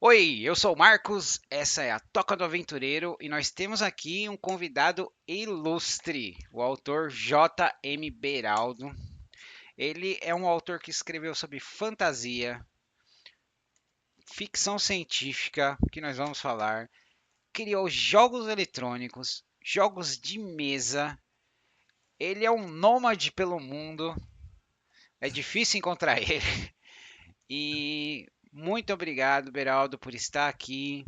Oi, eu sou o Marcos, essa é a Toca do Aventureiro e nós temos aqui um convidado ilustre, o autor J.M. Beraldo. Ele é um autor que escreveu sobre fantasia, ficção científica, que nós vamos falar, criou jogos eletrônicos, jogos de mesa. Ele é um nômade pelo mundo, é difícil encontrar ele. E muito obrigado, Beraldo, por estar aqui.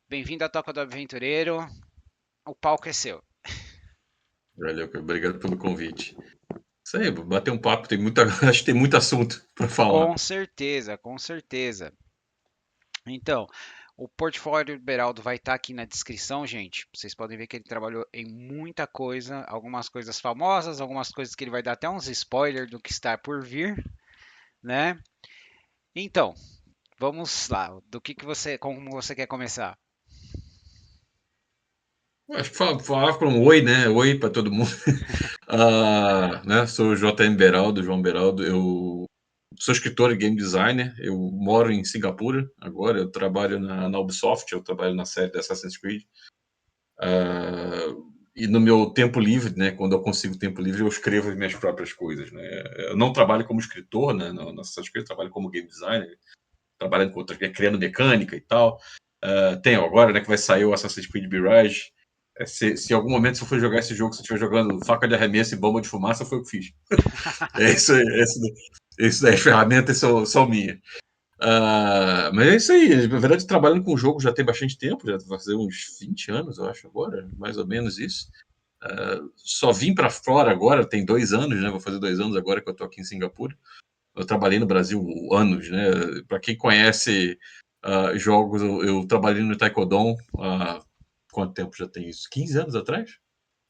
Bem-vindo à Toca do Aventureiro. O palco é seu. Valeu, cara. Obrigado pelo convite. Isso aí, bater um papo, tem muita, acho que tem muito assunto para falar. Com certeza, com certeza. Então, o portfólio do Beraldo vai estar aqui na descrição, gente. Vocês podem ver que ele trabalhou em muita coisa, algumas coisas famosas, algumas coisas que ele vai dar até uns spoilers do que está por vir, né? Então, vamos lá. Como você quer começar? Acho que falava com um oi, né? Oi para todo mundo. Né? Sou o JM Beraldo, João Beraldo. Eu sou escritor e game designer. Eu moro em Singapura agora. Eu trabalho na Ubisoft. Eu trabalho na série de Assassin's Creed. Ah, e no meu tempo livre, né? Quando eu consigo tempo livre, eu escrevo as minhas próprias coisas, né? Eu não trabalho como escritor, né? Na Assassin's Creed, eu trabalho como game designer, trabalhando com outras, criando mecânica e tal. Tem agora, né, que vai sair o Assassin's Creed Mirage. Se em algum momento você for jogar esse jogo, se estiver jogando faca de arremesso e bomba de fumaça, foi o que fiz. É isso aí, isso daí, as ferramentas são minhas. Mas é isso aí, na verdade, trabalhando com o jogo já tem bastante tempo, já vai fazer uns 20 anos, eu acho, agora, mais ou menos isso. Só vim para fora agora, tem 2 anos, né? Vou fazer 2 anos agora que eu tô aqui em Singapura. Eu trabalhei no Brasil anos, né? Para quem conhece jogos, eu trabalhei no Taekwondo há quanto tempo já tem isso? 15 anos atrás?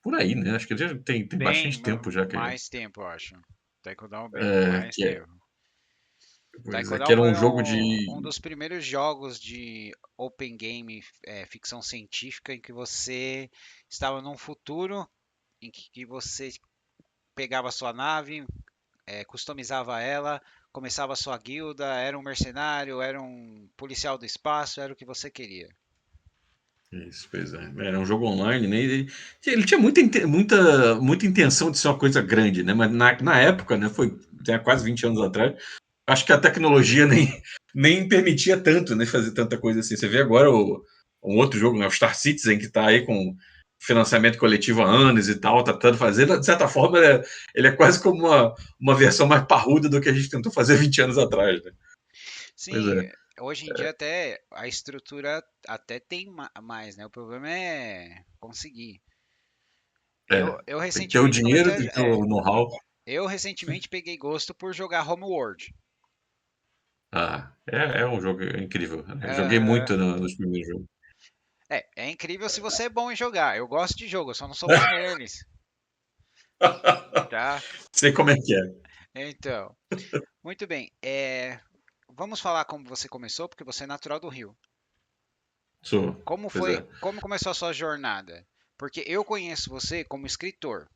Por aí, né? Acho que já tem Bem bastante tempo já mais tempo, eu acho. Taekwondo bem é, mais que é, tempo. pois é, que Taekwondo era foi um jogo de. um dos primeiros jogos de open game, ficção científica, em que você estava num futuro em que você pegava a sua nave, customizava ela, começava a sua guilda, era um mercenário, era um policial do espaço, era o que você queria. Isso, pois é. Era um jogo online, né? Ele tinha muita intenção de ser uma coisa grande, né? Mas na época, né? Foi tem quase 20 anos atrás. Acho que a tecnologia nem permitia tanto, né? Fazer tanta coisa assim. Você vê agora um outro jogo, né? O Star Citizen, que está aí com financiamento coletivo há anos e tal, tá tentando fazer. De certa forma, ele é quase como uma versão mais parruda do que a gente tentou fazer 20 anos atrás, né? Pois Sim, é. hoje em dia até a estrutura até tem mais, né? O problema é conseguir. Eu Tem que ter o recentemente dinheiro, comecei tem que ter o know-how. eu recentemente peguei gosto por jogar Homeworld. É um jogo incrível. Eu joguei Aham. muito nos primeiros jogos. É incrível se você é bom em jogar. Eu gosto de jogo, eu só não sou bom neles, tá? Sei como é que é. Então, muito bem. Vamos falar como você começou, porque você é natural do Rio. Sou. Como Pois foi, é. como começou a sua jornada? Porque eu conheço você como escritor.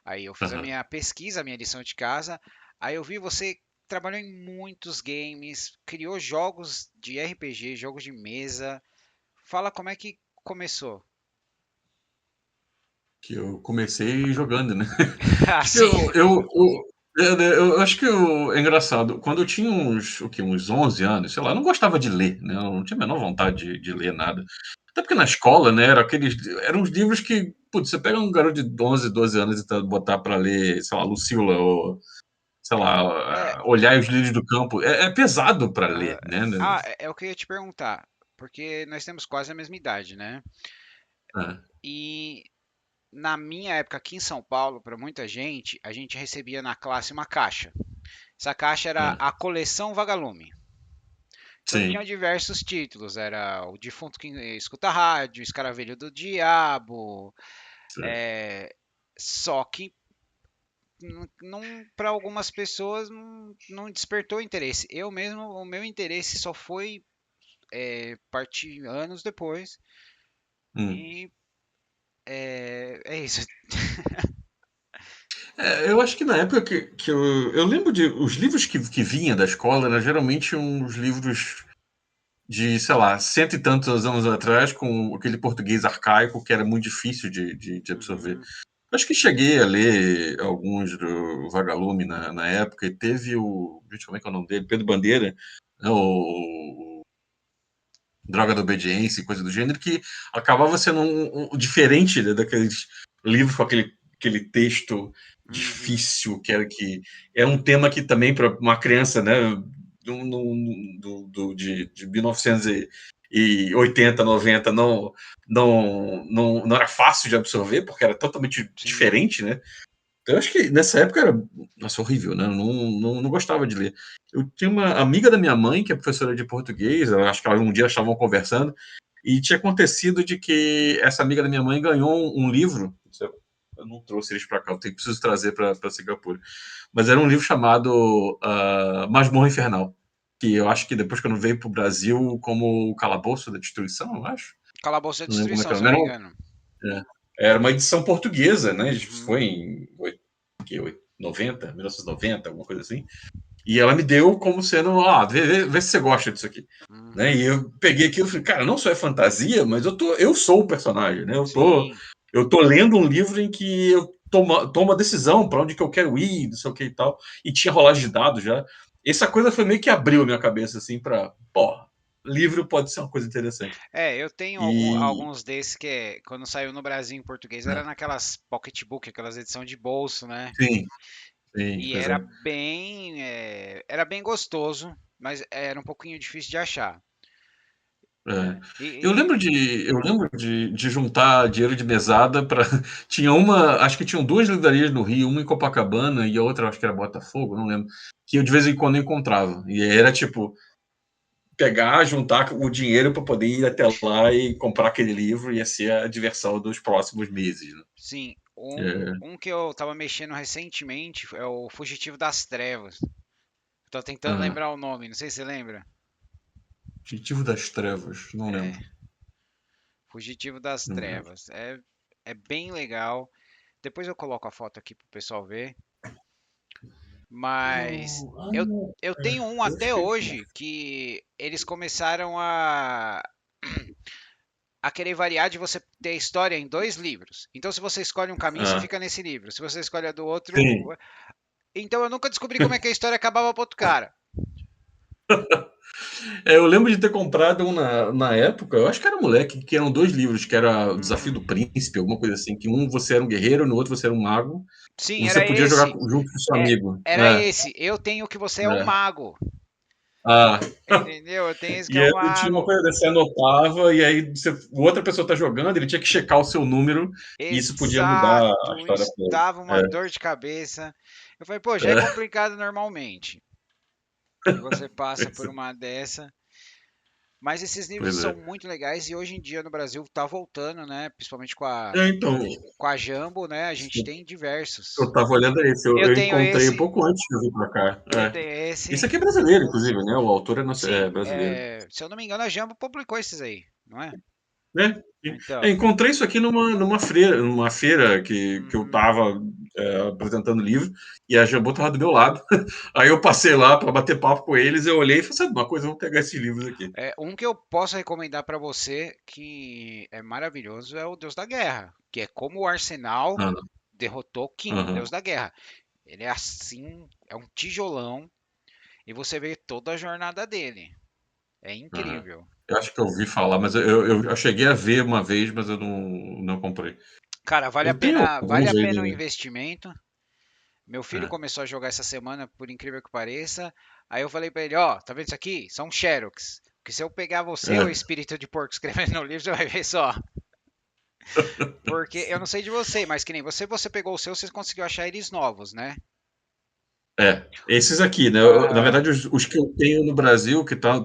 Aí eu fiz a Aham. minha pesquisa, a minha lição de casa. Aí eu vi você trabalhou em muitos games, criou jogos de RPG, jogos de mesa. Fala como é que começou. Que eu comecei jogando, né? Acho que Assim, eu acho que é engraçado. Quando eu tinha uns 11 anos, sei lá, eu não gostava de ler, né? Eu não tinha a menor vontade de ler nada. Até porque na escola, né, eram uns livros que, putz, você pega um garoto de 11, 12 anos e botar para ler, sei lá, Lucila ou, sei é, lá, olhar os livros do campo, é pesado para ler, ah, né? é o que eu ia te perguntar, porque nós temos quase a mesma idade, né? É, E na minha época aqui em São Paulo, para muita gente, a gente recebia na classe uma caixa. Essa caixa era é. a coleção Vagalume. Então tinha Sim, diversos títulos, era o Defunto que escuta rádio, Escaravelho do Diabo, sim. é, só que não, para algumas pessoas não despertou interesse. Eu mesmo, o meu interesse só foi partir anos depois Hum. e é isso. Eu acho que na época que eu lembro de os livros que vinha da escola eram geralmente uns livros sei lá, cento e tantos anos atrás, com aquele português arcaico que era muito difícil de absorver. Uhum. Acho que cheguei a ler alguns do Vagalume na época, e teve o. Gente, como é que é o nome dele? Pedro Bandeira, né, o Droga da Obediência e coisa do gênero, que acabava sendo diferente, né, daqueles livros com aquele texto Uhum. difícil, que é um tema que também para uma criança, né, de 1980, 90, não era fácil de absorver, porque era totalmente Sim. diferente, né? Então, eu acho que nessa época era, nossa, horrível, né? Eu não gostava de ler. Eu tinha uma amiga da minha mãe, que é professora de português, eu acho que um dia elas estavam conversando, e tinha acontecido de que essa amiga da minha mãe ganhou um livro. Eu não trouxe eles para cá, eu preciso trazer para Singapura. Mas era um livro chamado Masmorra Infernal, que eu acho que depois, quando veio para o Brasil, como o Calabouço da Destruição, eu acho. Calabouço da Não lembro como é que Destruição, era. se eu Não não era, me engano. era uma edição portuguesa, né? Uhum. Foi em 90, 1990, alguma coisa assim. E ela me deu como sendo, vê se você gosta disso aqui. Né? Uhum. E eu peguei aquilo e falei, cara, não só é fantasia, mas eu sou o personagem, né? Sim. Eu tô lendo um livro em que eu tomo a decisão para onde que eu quero ir, não sei o que e tal. E tinha rolagem de dados já. Essa coisa foi meio que abriu a minha cabeça, assim, para, porra, livro pode ser uma coisa interessante. É, eu tenho E. alguns desses que quando saiu no Brasil em português era naquelas pocketbook, aquelas edições de bolso, né? Sim, sim, E pois é. era bem gostoso, mas era um pouquinho difícil de achar. É. É. Eu lembro de juntar dinheiro de mesada para. Tinha uma, acho que tinham duas livrarias no Rio, uma em Copacabana e a outra, acho que era Botafogo, não lembro. Que eu de vez em quando encontrava. E era tipo, pegar, juntar o dinheiro para poder ir até lá e comprar aquele livro, ia ser a diversão dos próximos meses. Né? Sim, É. um que eu tava mexendo recentemente é o Fugitivo das Trevas. Tô tentando Ah, lembrar o nome, não sei se você lembra. Fugitivo das Trevas, não É, lembro. Fugitivo das Não lembro. Trevas. É bem legal. Depois eu coloco a foto aqui pro pessoal ver. Mas eu tenho um Eu acho até que. hoje que eles começaram a querer variar de você ter a história em dois livros. Então, se você escolhe um caminho, você Ah, fica nesse livro. Se você escolhe a do outro. sim. Então, eu nunca descobri como é que a história acabava pro outro cara. Eu lembro de ter comprado um na época, eu acho que era moleque, que eram dois livros, que era o Desafio Uhum. do Príncipe, alguma coisa assim, que um você era um guerreiro, no outro você era um mago, Sim, e você era podia jogar esse. junto com o seu É, amigo. era esse. Eu tenho que você é um É. mago. Ah, Entendeu? Eu tenho esse que e é um aí tinha uma mago. coisa dessa, você anotava, e aí outra pessoa tá jogando, ele tinha que checar o seu número, e isso podia mudar a Exato. história Isso toda. dava uma É, dor de cabeça. Eu falei, pô, já é é, complicado normalmente. E você passa por uma dessa. Mas esses livros pois são é. muito legais e hoje em dia no Brasil tá voltando, né? Principalmente Então, com a Jambo, né? A gente tem diversos. eu tava olhando esse, Eu eu tenho encontrei um esse, pouco antes de eu vir pra cá. eu É. tenho Isso esse. aqui é brasileiro, inclusive, né? O autor é Sim, brasileiro. se eu não me engano, a Jambo publicou esses aí, não é? Né? Então, Encontrei isso aqui numa feira que eu uhum. estava apresentando livro e a Jambu estava do meu lado. Aí eu passei lá para bater papo com eles, eu olhei e falei, sabe uma coisa, eu vou pegar esses livros aqui. Um que eu posso recomendar pra você que é maravilhoso é o Deus da Guerra, que é como o Arsenal Ah, derrotou King, o aham. Deus da Guerra. Ele é assim, é um tijolão e você vê toda a jornada dele. É Aham. incrível. Eu acho que eu ouvi falar, mas eu cheguei a ver uma vez, mas eu não comprei. Cara, Eu tenho vale alguns a aí pena o dele. investimento. Meu filho É, começou a jogar essa semana, por incrível que pareça. Aí eu falei pra ele, ó, tá vendo isso aqui? São Xerox. Que se eu pegar você, o é. espírito de porco, escrevendo no livro, você vai ver só. Porque eu não sei de você, mas que nem você pegou o seu, você conseguiu achar eles novos, né? Esses aqui, né? Na Aham. verdade, os que eu tenho no Brasil, que tá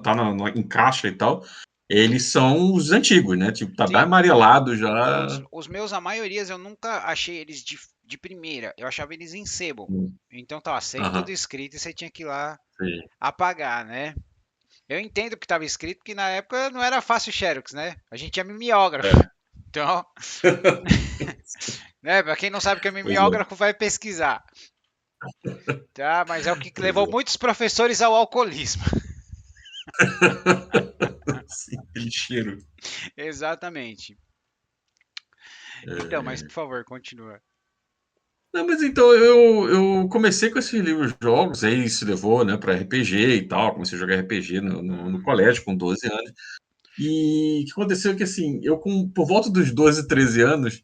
em caixa e tal, eles são os antigos, né? Tipo, tá bem Sim, amarelado já. os meus, a maioria, eu nunca achei eles de primeira. Eu achava eles em sebo. Hum, Então tava sempre tudo Aham, escrito e você tinha que ir lá sim. apagar, né? Eu entendo que estava escrito que na época não era fácil Xerox, né? A gente tinha mimeógrafo. É, Então, né, para quem não sabe o que é pois é. mimeógrafo, vai pesquisar. Tá, mas é o que Pois levou é. muitos professores ao alcoolismo. Aquele cheiro. Exatamente. Então, mas por favor, continua. Não, mas então eu comecei com esses livros jogos, aí se levou, né, para RPG e tal. Comecei a jogar RPG no Uhum. colégio com 12 anos. E o que aconteceu é que, assim, por volta dos 12, 13 anos,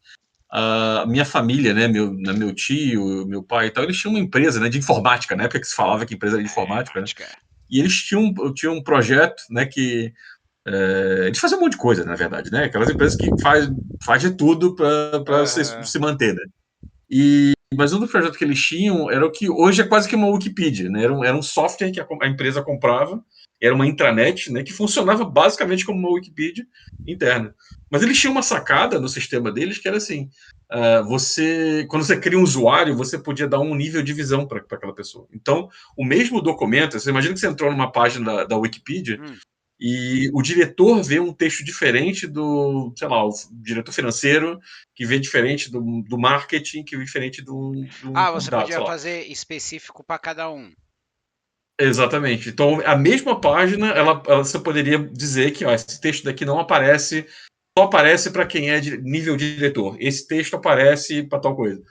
a minha família, né, meu tio, meu pai e tal, eles tinham uma empresa, né, de informática, na época que se falava que empresa era de informática, né? Prática. E eles tinham um projeto, né, que eles faziam um monte de coisa, na verdade, né? Aquelas empresas que faz de tudo para Aham. se manter, né? Mas um dos projetos que eles tinham era o que hoje é quase que uma Wikipedia, né? Era um software que a empresa comprava, era uma intranet, né? Que funcionava basicamente como uma Wikipedia interna. Mas eles tinham uma sacada no sistema deles que era assim: quando você cria um usuário, você podia dar um nível de visão para aquela pessoa. Então, o mesmo documento, você imagina que você entrou numa página da Wikipedia Hum. e o diretor vê um texto diferente do, sei lá, o diretor financeiro, que vê diferente do marketing, que vê diferente do Ah, você convidado, sei podia lá. fazer específico para cada um. Exatamente. Então, a mesma página, você poderia dizer que ó, esse texto daqui não aparece, só aparece para quem é de nível diretor. Esse texto aparece para tal coisa.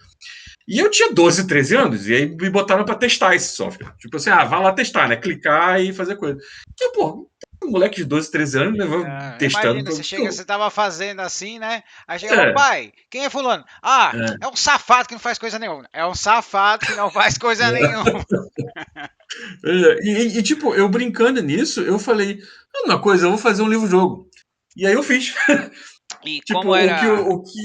E eu tinha 12, 13 anos, e aí me botaram para testar esse software. Tipo assim, vai lá testar, né? Clicar e fazer coisa. Que, pô, um moleque de 12, 13 anos, né? Ah, Testando imagina, para. você chega, você tava fazendo assim, né? Aí chegava, É, pai, quem é fulano? Ah, é, é um safado que não faz coisa nenhuma. É um safado que não faz coisa nenhuma. tipo, eu brincando nisso, eu falei, uma coisa, eu vou fazer um livro-jogo. E aí eu fiz. E Tipo, como era o que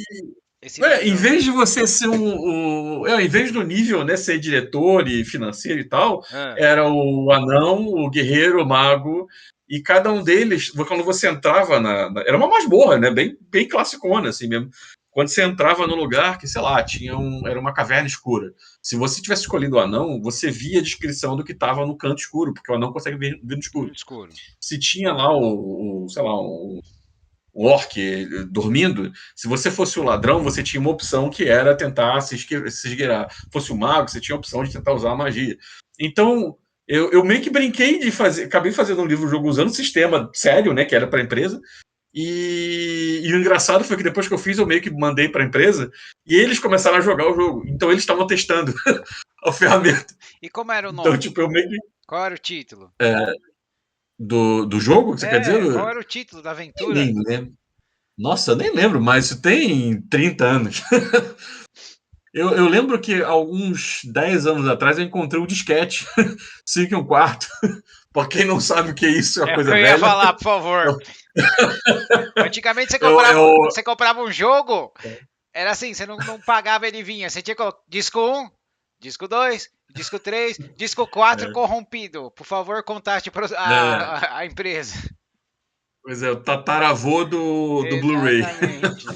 esse em livro-jogo? vez de você ser em vez do nível, né, ser diretor e financeiro e tal, Ah, era o anão, o guerreiro, o mago, e cada um deles, quando você entrava era uma masmorra, né, bem, bem classicona, assim mesmo. Quando você entrava no lugar que, sei lá, era uma caverna escura. Se você tivesse escolhido o anão, você via a descrição do que estava no canto escuro, porque o anão consegue ver no escuro. no escuro. Se tinha lá sei lá, o orc dormindo, se você fosse o ladrão, você tinha uma opção que era tentar se esgueirar. Fosse o mago, você tinha a opção de tentar usar a magia. Então, eu meio que brinquei de fazer, acabei fazendo um livro-jogo usando o sistema sério, né, que era para a empresa. E o engraçado foi que depois que eu fiz, eu meio que mandei para a empresa e eles começaram a jogar o jogo. Então, eles estavam testando a ferramenta. E como era o Então, nome? tipo, eu meio que. Qual era o título? Do jogo, você quer dizer? Qual era o título da aventura? Nem lembro. Nossa, eu nem lembro mais. Isso tem 30 anos. Eu lembro que alguns 10 anos atrás eu encontrei o disquete 5 e um quarto. Pra quem não sabe o que é isso, é uma É o que coisa eu ia velha. falar, por favor. Antigamente Eu, eu, você comprava um jogo, era assim, você não pagava, ele vinha. Você tinha que colocar disco um, disco 2, disco 3, disco 4 é, corrompido. Por favor, contate é, a empresa. pois é, o tataravô do Blu-ray. Exatamente.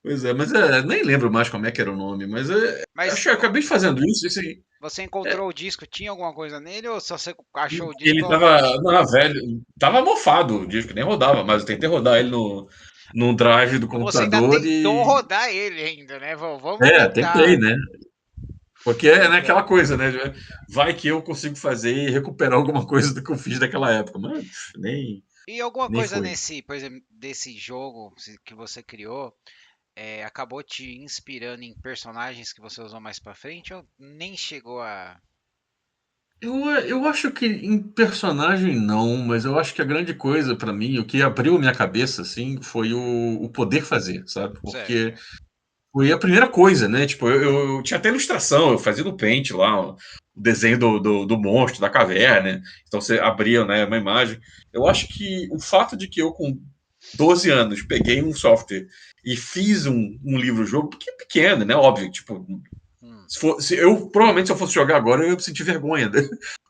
Pois é, mas nem lembro mais como é que era o nome, mas acho Mas que eu acabei fazendo isso. Assim, você é, encontrou o disco, tinha alguma coisa nele ou só você achou o disco? ele tava, não, velho, tava mofado o disco, nem rodava, mas eu tentei rodar ele no drive do Você ainda computador tentou e. rodar ele ainda, né? Vamos Tentei, tentar. né? Porque né, Então, aquela coisa, né? Vai que eu consigo fazer e recuperar alguma coisa do que eu fiz naquela época. Mas e alguma nem coisa foi. nesse, por exemplo, desse jogo que você criou, acabou te inspirando em personagens que você usou mais pra frente ou nem chegou a. Eu acho que em personagem não, mas eu acho que a grande coisa pra mim, o que abriu minha cabeça, assim, foi o poder fazer, sabe? Porque Certo. foi a primeira coisa, né? Tipo, eu tinha até ilustração, eu fazia no Paint lá, o desenho do monstro, da caverna. Então você abria, né, uma imagem. Eu acho que o fato de que eu, com 12 anos, peguei um software e fiz um livro-jogo, porque é pequeno, né? Óbvio, tipo, Hum, provavelmente, se eu fosse jogar agora, eu ia sentir vergonha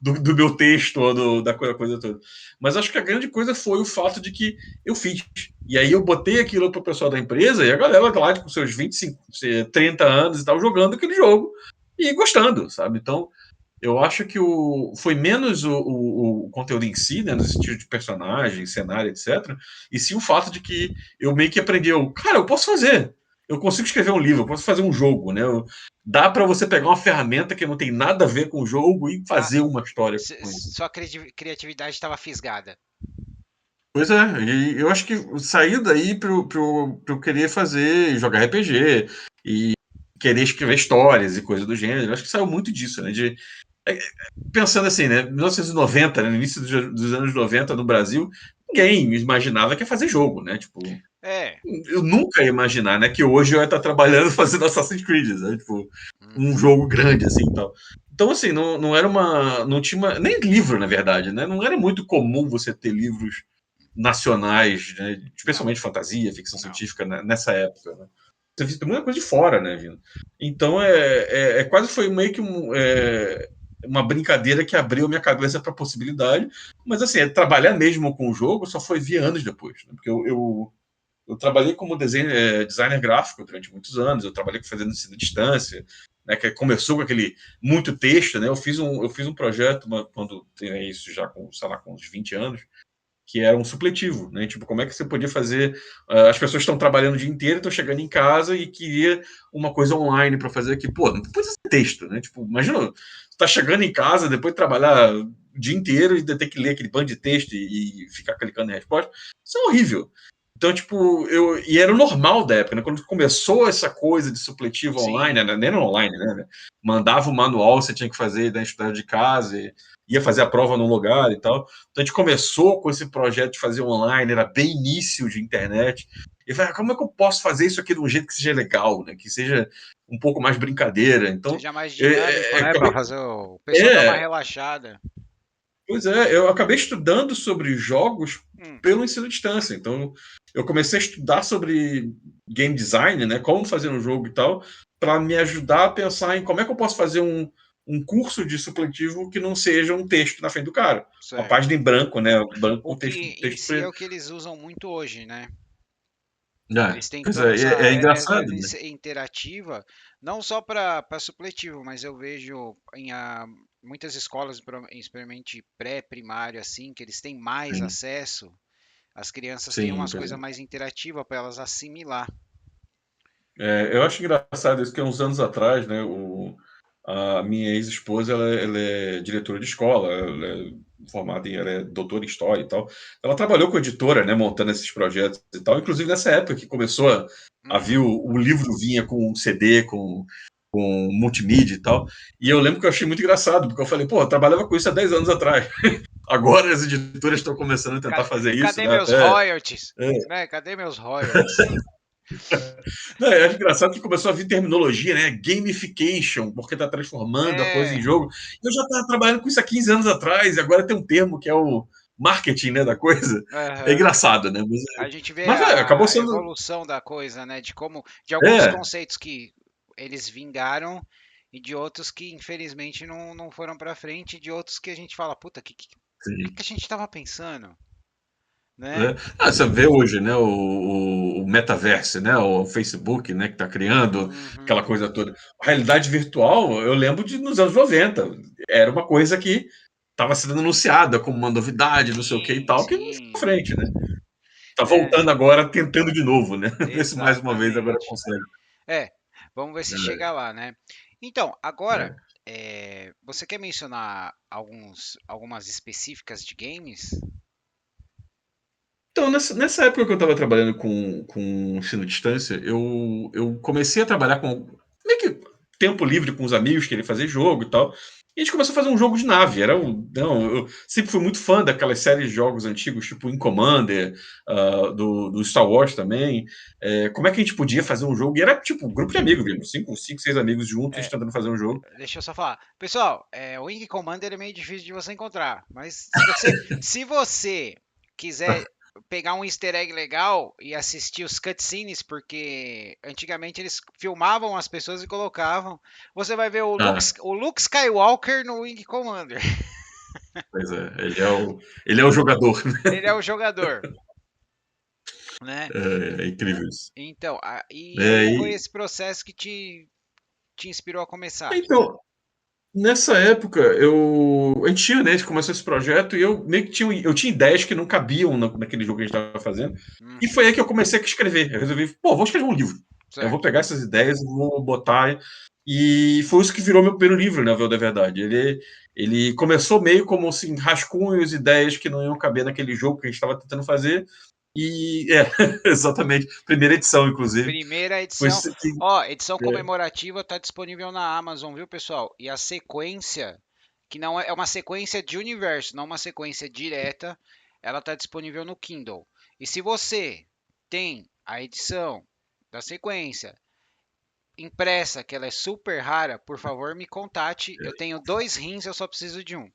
do meu texto ou da coisa toda. Mas acho que a grande coisa foi o fato de que eu fiz. E aí eu botei aquilo pro pessoal da empresa e a galera lá, com seus 25, 30 anos e tal, jogando aquele jogo e gostando, sabe? Então, eu acho que foi menos o conteúdo em si, né, no sentido de personagem, cenário, etc. E sim o fato de que eu meio que aprendi, cara, eu posso fazer. Eu consigo escrever um livro, eu posso fazer um jogo, né? Dá para você pegar uma ferramenta que não tem nada a ver com o jogo e ah, fazer uma história com isso. sua criatividade estava fisgada. Pois é, e eu acho que saiu daí pra eu querer jogar RPG e querer escrever histórias e coisa do gênero. Eu acho que saiu muito disso, né? É, pensando assim, né? 1990, né, no início dos anos 90 no Brasil, ninguém imaginava que ia fazer jogo, né? Tipo, É. eu nunca ia imaginar, né, que hoje eu ia estar trabalhando fazendo Assassin's Creed, né? Tipo, um Uhum. jogo grande assim e tal. Então, assim, não era não tinha nem livro, na verdade, né? Não era muito comum você ter livros nacionais, né? Não, Especialmente fantasia, ficção não. científica, né? Nessa época, né? Você viu muita coisa de fora, né, vindo. Então, quase foi meio que uma brincadeira que abriu minha cabeça para a possibilidade, mas assim, trabalhar mesmo com o jogo só foi vir anos depois, né? Porque eu trabalhei como designer gráfico durante muitos anos, eu trabalhei fazendo ensino à distância, né, que começou com aquele muito texto, né? Eu fiz um projeto quando tinha isso já com, sei lá, com uns 20 anos, que era um supletivo, né? Tipo, como é que você podia fazer? As pessoas estão trabalhando o dia inteiro, estão chegando em casa e queria uma coisa online para fazer aqui. Pô, não precisa ser texto, né? Tipo, imagina, você tá chegando em casa depois de trabalhar o dia inteiro e ter que ler aquele bando de texto e ficar clicando em resposta. Isso é horrível. Então, tipo, e era o normal da época, né? Quando começou essa coisa de supletivo online, Sim. né? Nem era online, né? Mandava o manual, você tinha que fazer, né, estudar de casa, ia fazer a prova no lugar e tal. Então a gente começou com esse projeto de fazer online, era bem início de internet. E falei, como é que eu posso fazer isso aqui de um jeito que seja legal, né? Que seja um pouco mais brincadeira. Então, Seja mais dinâmico, né? Pra acabei. fazer o pessoal dar uma É, relaxada. pois é, eu acabei estudando sobre jogos Hum, pelo ensino à distância. Então, eu comecei a estudar sobre game design, né? Como fazer um jogo e tal, para me ajudar a pensar em como é que eu posso fazer um curso de supletivo que não seja um texto na frente do cara. Uma certo. página em branco, né? Branco O com texto, que em texto si é preto. o que eles usam muito hoje, né? É, Eles têm pois toda é, essa, é engraçado, né? essa interativa, não só para supletivo, mas eu vejo muitas escolas, experimente pré-primário, assim, que eles têm mais Sim, acesso, as crianças têm sim, umas pois coisas é. mais interativas para elas assimilar. Eu acho engraçado isso que uns anos atrás, né, a minha ex-esposa, ela é diretora de escola, ela é formada ela é doutora em história e tal. Ela trabalhou com editora, né, montando esses projetos e tal. Inclusive nessa época que começou a vir Uhum. o livro vinha com um CD, com multimídia e tal. E eu lembro que eu achei muito engraçado, porque eu falei, pô, eu trabalhava com isso há 10 anos atrás. Agora as editoras estão começando a tentar fazer isso, Cadê né, meus até. royalties? Né? Cadê meus royalties? Não, eu acho engraçado que começou a vir terminologia, né? Gamification, porque está transformando a coisa em É, jogo. Eu já estava trabalhando com isso há 15 anos atrás, e agora tem um termo que é o marketing, né, da coisa. É aham. engraçado, né? A gente vê Mas acabou a sendo. evolução da coisa, né? De como, de alguns É, conceitos que eles vingaram e de outros que infelizmente não foram para frente, e de outros que a gente fala, puta, que sim. a gente tava pensando, né? Né? Você vê hoje, né, o metaverso, né, o Facebook, né, que está criando aquela Uhum. coisa toda. A realidade virtual, eu lembro de nos anos 90, era uma coisa que estava sendo anunciada como uma novidade, não sei o que e Sim, tal, que não foi pra sim. frente, né? Tá É, voltando agora, tentando de novo, né? Ver se mais uma vez agora exatamente. consegue. É, vamos ver se chega lá, né? Então, agora, É. você quer mencionar algumas específicas de games? Então, nessa época que eu estava trabalhando com ensino à distância, eu comecei a trabalhar com meio que tempo livre com os amigos, querer fazer jogo e tal. E a gente começou a fazer um jogo de nave. Não, eu sempre fui muito fã daquelas séries de jogos antigos, tipo In Commander, do Star Wars também. Como é que a gente podia fazer um jogo? E era tipo um grupo de amigos mesmo, cinco, seis amigos juntos, É, tentando fazer um jogo. deixa eu só falar. Pessoal, o Wing Commander é meio difícil de você encontrar, mas se você quiser pegar um easter egg legal e assistir os cutscenes, porque antigamente eles filmavam as pessoas e colocavam, você vai ver Ah, O Luke Skywalker no Wing Commander. pois é, ele é o jogador. Ele é o jogador, né? É incrível isso. Então, e É, aí foi e, esse processo que te inspirou a começar. então, nessa época, a gente tinha, né, a gente começou esse projeto e eu meio que eu tinha ideias que não cabiam naquele jogo que a gente estava fazendo. E Uhum, foi aí que eu comecei a escrever. Eu resolvi, pô, vou escrever um livro. Eu vou certo. pegar essas ideias e vou botar. E foi isso que virou meu primeiro livro, né, a da verdade. Ele começou meio como assim, rascunhos, ideias que não iam caber naquele jogo que a gente estava tentando fazer. E exatamente, primeira edição, inclusive. Primeira Foi edição. Ó, edição é, comemorativa tá disponível na Amazon, viu, pessoal? E a sequência, que não é uma sequência de universo, não uma sequência direta, ela tá disponível no Kindle. E se você tem a edição da sequência impressa, que ela é super rara, por favor, me contate. Eu tenho 2 rins, eu só preciso de um.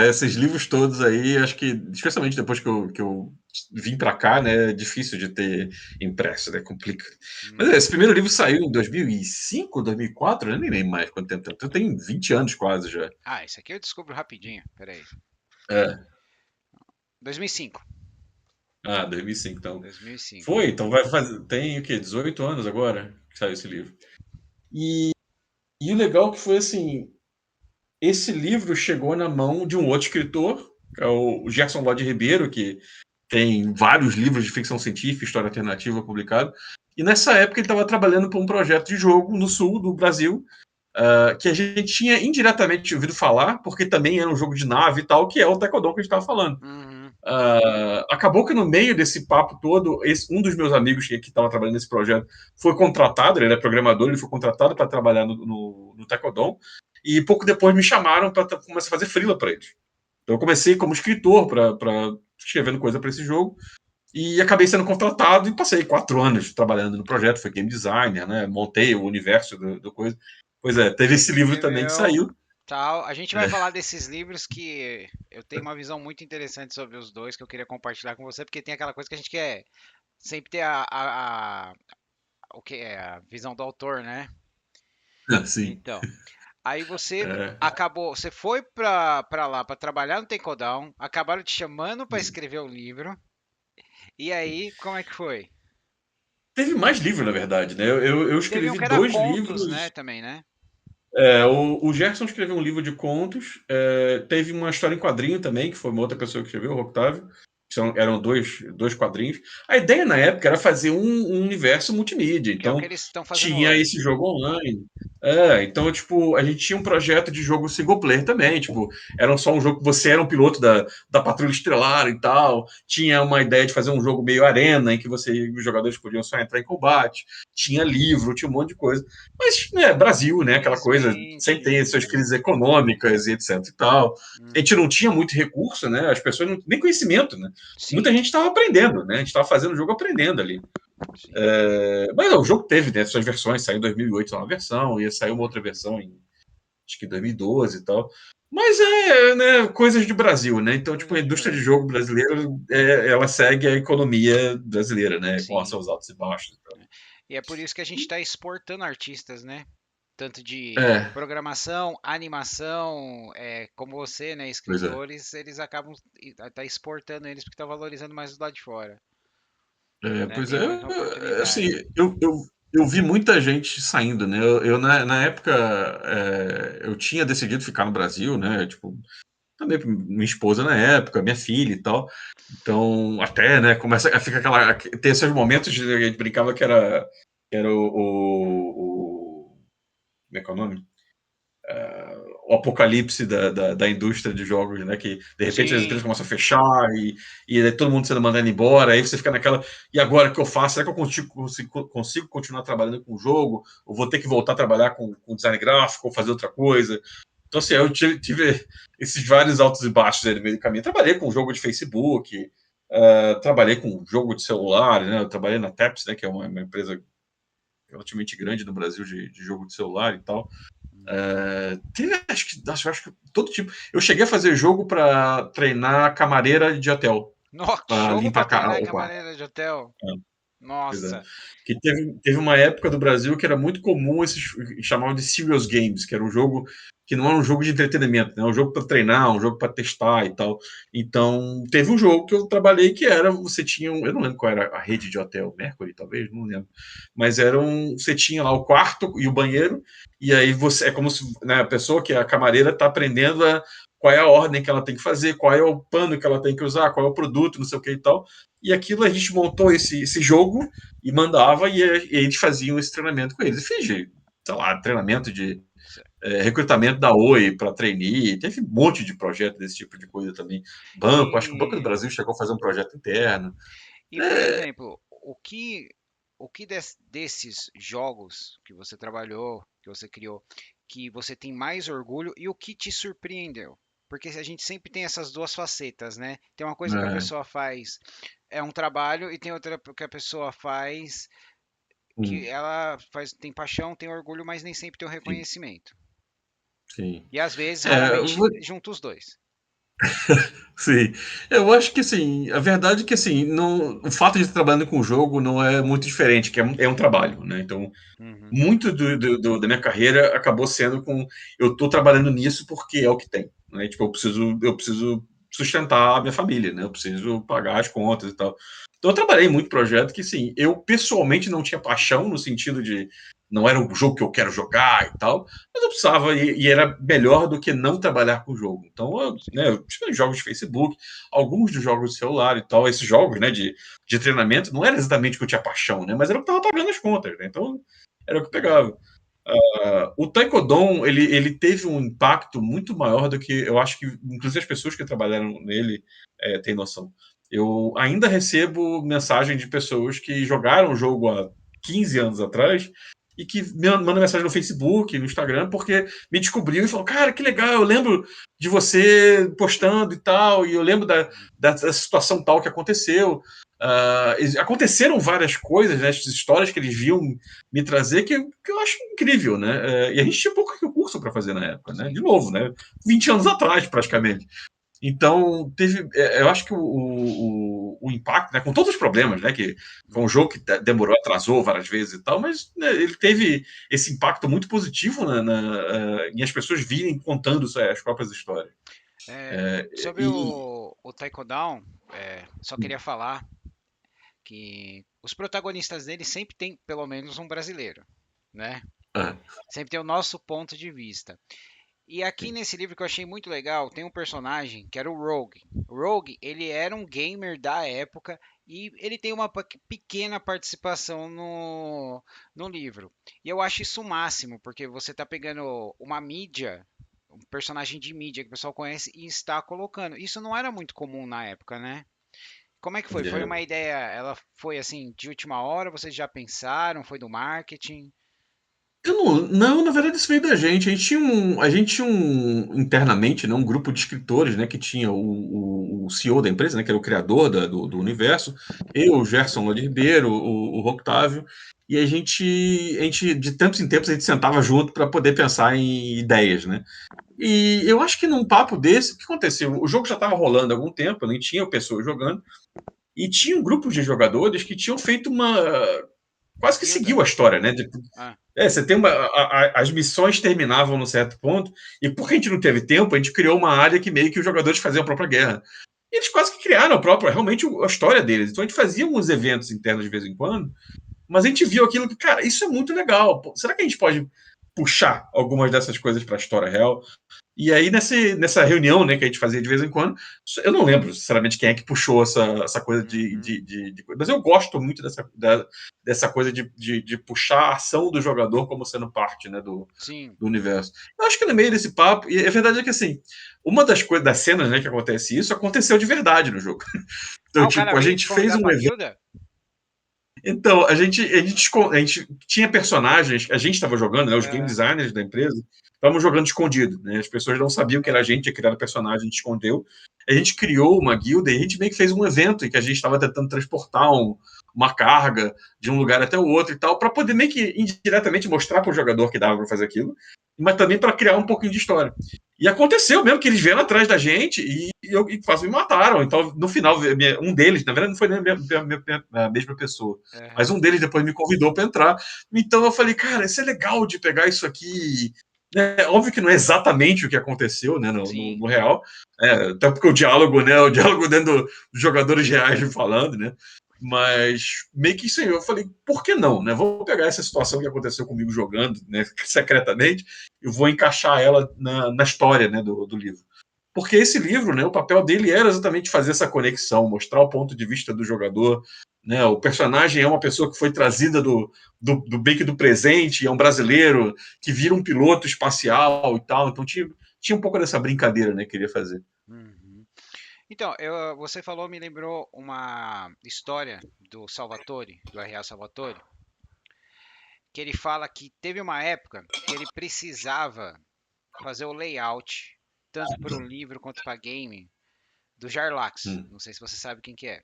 esses livros todos aí, acho que, especialmente depois que eu vim para cá, né, é difícil de ter impresso, né, complica. Mas esse primeiro livro saiu em 2005, 2004, eu nem lembro mais quanto tempo, eu tenho 20 anos quase já. Ah, esse aqui eu descubro rapidinho. Pera aí. É. 2005. 2005, então. 2005. Foi, então vai fazer, tem o quê? 18 anos agora que saiu esse livro. E o legal que foi assim, esse livro chegou na mão de um outro escritor, que é o Gerson Lodi Ribeiro, que tem vários livros de ficção científica, história alternativa publicados. E nessa época ele estava trabalhando para um projeto de jogo no sul do Brasil, que a gente tinha indiretamente ouvido falar, porque também era um jogo de nave e tal, que é o Tecodon que a gente estava falando. Uhum. Acabou que no meio desse papo todo, um dos meus amigos que estava trabalhando nesse projeto foi contratado, ele é programador, ele foi contratado para trabalhar no Tecodon, e pouco depois me chamaram para começar a fazer freela para eles. Então eu comecei como escritor para escrevendo coisa para esse jogo, e acabei sendo contratado e passei 4 anos trabalhando no projeto, foi game designer, né? Montei o universo do coisa. Pois é, teve esse livro também que Escreveu, saiu. tal. A gente vai falar desses livros que eu tenho uma visão muito interessante sobre os dois que eu queria compartilhar com você, porque tem aquela coisa que a gente quer sempre ter o que é a visão do autor, né? Sim. Então, aí você É, acabou, você foi pra lá pra trabalhar no Takedown, acabaram te chamando pra escrever o livro. E aí, como é que foi? teve mais livro, na verdade, né? Eu Teve um escrevi que era 2 contos, né, livros. também, né? O Gerson escreveu um livro de contos. Teve uma história em quadrinho também, que foi uma outra pessoa que escreveu, o Octávio. Eram dois quadrinhos. A ideia na época era fazer um universo multimídia. Que é o que Então, eles estão fazendo tinha hoje. esse jogo online. Então, tipo, a gente tinha um projeto de jogo single player também. Tipo, era só um jogo que você era um piloto da Patrulha Estelar e tal. Tinha uma ideia de fazer um jogo meio arena, em que os jogadores podiam só entrar em combate. Tinha livro, tinha um monte de coisa. Mas, né, Brasil, né, aquela coisa, sempre Simplesmente. tem suas crises econômicas e etc e tal. A gente Uhum. não tinha muito recurso, né? As pessoas não, nem conhecimento, né? Muita Sim, gente estava aprendendo, né? A gente estava fazendo o jogo aprendendo ali. sim. Mas não, o jogo teve, né, suas versões, saiu em 2008 uma versão, ia sair uma outra versão em acho que 2012 e tal. Mas né, coisas de Brasil, né? Então, tipo, a Coisas de indústria de Brasil. jogo brasileira, ela segue a economia brasileira, né? Com Sim. seus altos e baixos. E é por isso que a gente está exportando artistas, né? Tanto de É, programação, animação, como você, né? pois é. Escritores, eles acabam tá exportando eles porque está valorizando mais o lado de fora, né? Pois Tem é, mais assim, oportunidade. eu vi muita gente saindo, né? Na época, eu tinha decidido ficar no Brasil, né? Tipo, também minha esposa na época, minha filha e tal. Então, até, né, começa a ficar tem esses momentos de a gente brincava que era como é que é o nome? O apocalipse da indústria de jogos, né? Que de repente as empresas Sim, começam a fechar e aí todo mundo sendo mandado embora, aí você fica naquela. E agora o que eu faço? Será que eu consigo continuar trabalhando com o jogo? Ou vou ter que voltar a trabalhar com design gráfico ou fazer outra coisa? Então, assim, eu tive esses vários altos e baixos aí no meio do caminho. Trabalhei com jogo de Facebook, trabalhei com jogo de celular, né? Eu trabalhei na Taps, né? Que é uma empresa relativamente grande no Brasil de jogo de celular e tal. Acho que todo tipo. Eu cheguei a fazer jogo para treinar camareira de hotel, para jogo para limpar treinar em o quarto. camareira de hotel. Pois é. Nossa. Que teve uma época do Brasil que era muito comum esses chamavam de serious games, que era um jogo que não era um jogo de entretenimento, né? Um jogo para treinar, um jogo para testar e tal. Então, teve um jogo que eu trabalhei que era, você tinha, eu não lembro qual era a rede de hotel, Mercury talvez, não lembro. Mas você tinha lá o quarto e o banheiro, e aí é como se, né, a pessoa que é a camareira está aprendendo qual é a ordem que ela tem que fazer, qual é o pano que ela tem que usar, qual é o produto, não sei o que e tal. E aquilo a gente montou esse jogo e mandava, e a gente fazia esse treinamento com eles. E fiz sei lá, treinamento de Certo. recrutamento da Oi para trainee, teve um monte de projeto desse tipo de coisa também. Banco, acho que o Banco do E, Brasil chegou a fazer um projeto interno. por É, exemplo, desses jogos que você trabalhou, que você criou, que você tem mais orgulho e o que te surpreendeu? Porque a gente sempre tem essas duas facetas, né? Tem uma coisa que a é, pessoa faz, é um trabalho, e tem outra que a pessoa faz que hum, ela faz, tem paixão, tem orgulho, mas nem sempre tem o sim, reconhecimento. sim. E às vezes, É, raramente, junta os dois. sim, eu acho que assim, a verdade é que assim, não, o fato de estar trabalhando com o jogo não é muito diferente, que é um trabalho, né? Então, Uhum, muito da minha carreira acabou sendo com eu estou trabalhando nisso porque é o que tem, né? Tipo, eu preciso sustentar a minha família, né? Eu preciso pagar as contas e tal. Então eu trabalhei em muito projeto que, sim, eu pessoalmente não tinha paixão no sentido de não era o jogo que eu quero jogar e tal, mas eu precisava e era melhor do que não trabalhar com o jogo. Então, sim, né, eu tive jogos de Facebook, alguns dos jogos de celular e tal, esses jogos, né, de treinamento, não era exatamente o que eu tinha paixão, né, mas era o que estava pagando as contas, né, então era o que uhum, pegava. O Taekwondo, ele teve um impacto muito maior do que eu acho que, inclusive, as pessoas que trabalharam nele têm noção. Eu ainda recebo mensagem de pessoas que jogaram o jogo há 15 anos atrás e que me mandam mensagem no Facebook, no Instagram, porque me descobriu e falou: Cara, que legal, eu lembro de você postando e tal, e eu lembro da situação tal que aconteceu. Aconteceram várias coisas, né, histórias que eles viam me trazer que eu acho incrível, né? E a gente tinha pouco recurso para fazer na época, né? De sim. novo, né? 20 anos atrás, praticamente. Então, eu acho que o impacto, né, com todos os problemas, né, que foi um Uhum. jogo que demorou, atrasou várias vezes e tal, mas né, ele teve esse impacto muito positivo em as pessoas virem contando as próprias histórias. É, É, sobre e, o Taekwondo, só e- queria falar que os protagonistas dele sempre tem pelo menos um brasileiro, né? ah, Sempre tem o nosso ponto de vista. E aqui sim, nesse livro que eu achei muito legal, tem um personagem que era o Rogue. O Rogue, ele era um gamer da época e ele tem uma pequena participação no livro. E eu acho isso o máximo, porque você está pegando uma mídia, um personagem de mídia que o pessoal conhece e está colocando. Isso não era muito comum na época, né? Como é que foi? Foi é. uma ideia, ela foi assim, de última hora? Vocês já pensaram? Foi do marketing? Eu não, na verdade isso veio da gente. A gente tinha internamente, né, um grupo de escritores, né, que tinha o CEO da empresa, né, que era o criador do Uhum, universo, eu, o Gerson Lodi Ribeiro, o Octávio, e a gente, de tempos em tempos, a gente sentava junto para poder pensar em ideias, né? E eu acho que num papo desse, o que aconteceu? O jogo já estava rolando há algum tempo, nem tinha pessoas jogando, e tinha um grupo de jogadores que tinham feito quase que guilda? seguiu a história, né? Ah, Você tem as missões terminavam num certo ponto, e porque a gente não teve tempo, a gente criou uma área que meio que os jogadores faziam a própria guerra. E eles quase que criaram realmente a história deles. Então a gente fazia uns eventos internos de vez em quando, mas a gente viu aquilo que, cara, isso é muito legal. Pô, será que a gente pode puxar algumas dessas coisas para a história real? E aí, nessa reunião, né, que a gente fazia de vez em quando, eu não lembro, sinceramente, quem é que puxou essa coisa uhum, mas eu gosto muito dessa coisa de puxar a ação do jogador como sendo parte, né, sim. do universo. Eu acho que no meio desse papo, e a verdade é que, assim, uma das coisas, das cenas, né, que acontece isso, aconteceu de verdade no jogo. Então, Ah, o cara tipo, a veio te gente fez convidar um pra evento. guilda? Então, a gente tinha personagens, a gente estava jogando, né, os game Aham, designers da empresa, estávamos jogando escondido, né, as pessoas não sabiam que era a aham, gente, tinha criado personagem, a gente escondeu. A gente criou uma guilda e a gente meio que fez um evento em que a gente estava tentando transportar uma carga de um lugar até o outro e tal, para poder meio que indiretamente mostrar para o jogador que dava para fazer aquilo, mas também para criar um pouquinho de história. E aconteceu mesmo que eles vieram atrás da gente e quase me mataram. Então, no final, um deles, na verdade, não foi nem a mesma pessoa, mas aham, um deles depois me convidou para entrar. Então eu falei, cara, isso é legal de pegar isso aqui. É óbvio que não é exatamente o que aconteceu, né, no sim. real, até porque o diálogo, né, o diálogo dentro dos jogadores reais falando, né, mas meio que isso aí, eu falei, por que não, né? Vou pegar essa situação que aconteceu comigo jogando, né, secretamente, e vou encaixar ela na história, né, do livro. Porque esse livro, né, o papel dele era exatamente fazer essa conexão, mostrar o ponto de vista do jogador, né? O personagem é uma pessoa que foi trazida do bem que do presente, é um brasileiro que vira um piloto espacial e tal. Então tinha um pouco dessa brincadeira, né? Que queria fazer. Uhum. Então, você falou, me lembrou uma história do Salvatore, do R.A. Salvatore, que ele fala que teve uma época que ele precisava fazer o layout, tanto para o livro quanto para game, do Jarlax. Hum. Não sei se você sabe quem que é.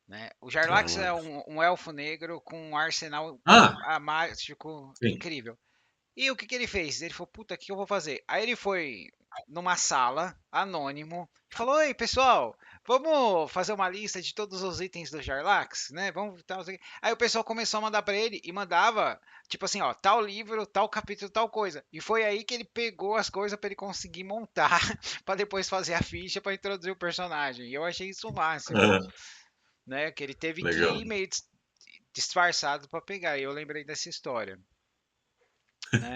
Né? O Jarlax é Jarlax. um elfo negro com um arsenal Ah, mágico sim. incrível. E o que que ele fez? Ele falou, puta, o que eu vou fazer? Aí ele foi numa sala, anônimo, e falou, oi, pessoal, vamos fazer uma lista de todos os itens do Jarlax, né? Vamos, tal, não sei o quê. Aí o pessoal começou a mandar pra ele e mandava, tipo assim, ó, tal livro, tal capítulo, tal coisa. E foi aí que ele pegou as coisas pra ele conseguir montar, pra depois fazer a ficha pra introduzir o personagem. E eu achei isso o máximo, Ah, né? Que ele teve que legal. ir meio disfarçado pra pegar. E eu lembrei dessa história, né?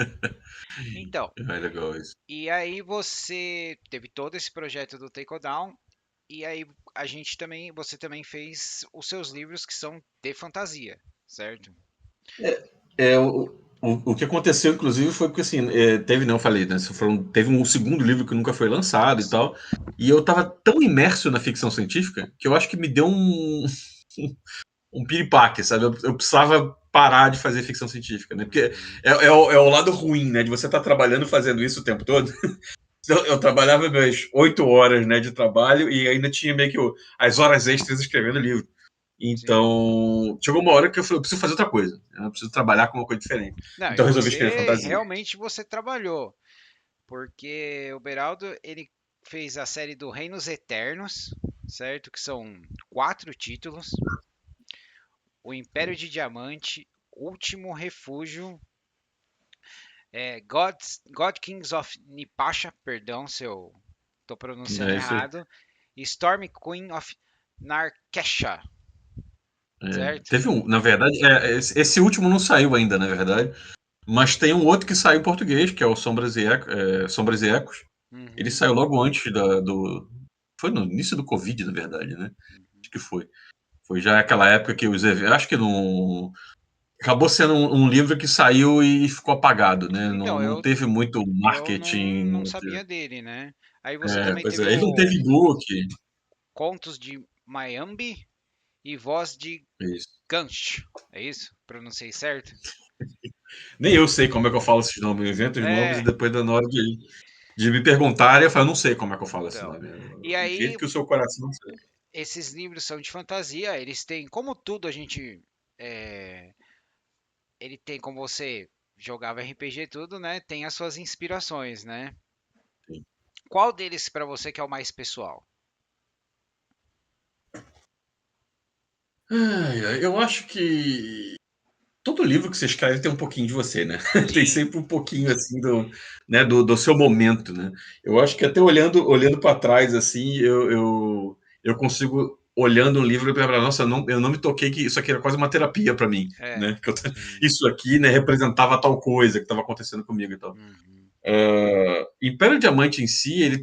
Então, É legal isso. e aí você teve todo esse projeto do Take Down, e aí você também fez os seus livros que são de fantasia, certo? O que aconteceu, inclusive, foi porque assim, teve, não, eu falei, né? Teve um segundo livro que nunca foi lançado e Sim. tal. E eu tava tão imerso na ficção científica que eu acho que me deu um piripaque, sabe? Eu precisava parar de fazer ficção científica, né? Porque Uhum. é o lado ruim, né? De você estar trabalhando fazendo isso o tempo todo. Eu trabalhava minhas 8 horas, né, de trabalho e ainda tinha meio que as horas extras escrevendo livro. Sim. Então, chegou uma hora que eu falei, eu preciso fazer outra coisa. Eu preciso trabalhar com uma coisa diferente. Não, e Então, eu resolvi escrever você fantasia. realmente você trabalhou, porque o Beraldo ele fez a série do Reinos Eternos, certo? Que são 4 títulos: O Império de Diamante, Último Refúgio, God Kings of Nipasha, perdão se eu tô pronunciando É isso aí. errado, e Storm Queen of Narkesha, certo? Teve um, na verdade, esse último não saiu ainda, na verdade. Mas tem um outro que saiu em português, que é o Sombras e Ecos. Ele Uhum, saiu logo antes do. Foi no início do Covid, na verdade, né? uhum. Acho que foi. Foi já aquela época que os eventos. Acho que não. Acabou sendo um livro que saiu e ficou apagado, né? Não, Então, não teve muito eu marketing. não sabia dele, né? Aí você também Pois teve é, ele não teve o book. Contos de Mayambi e Voz de Isso. Ganch, é isso? Pronunciei certo? Nem eu sei como é que eu falo esses nomes. Eu invento os nomes e É, depois, na hora de me perguntarem, eu falo, não sei como é que eu falo esse então. nome. E Do aí, jeito que o seu coração sei. esses livros são de fantasia, eles têm, como tudo a gente ele tem, como você jogava RPG e tudo, né? Tem as suas inspirações, né? Qual deles pra você que é o mais pessoal? Eu acho que todo livro que você escreve tem um pouquinho de você, né? Tem Sim, sempre um pouquinho assim do seu momento, né? Eu acho que até olhando para trás assim, eu consigo olhando um livro e pensar, nossa, eu não me toquei que isso aqui era quase uma terapia para mim, é, né? sim. Isso aqui, né, representava tal coisa que estava acontecendo comigo e tal. Uhum, Império Diamante em si, ele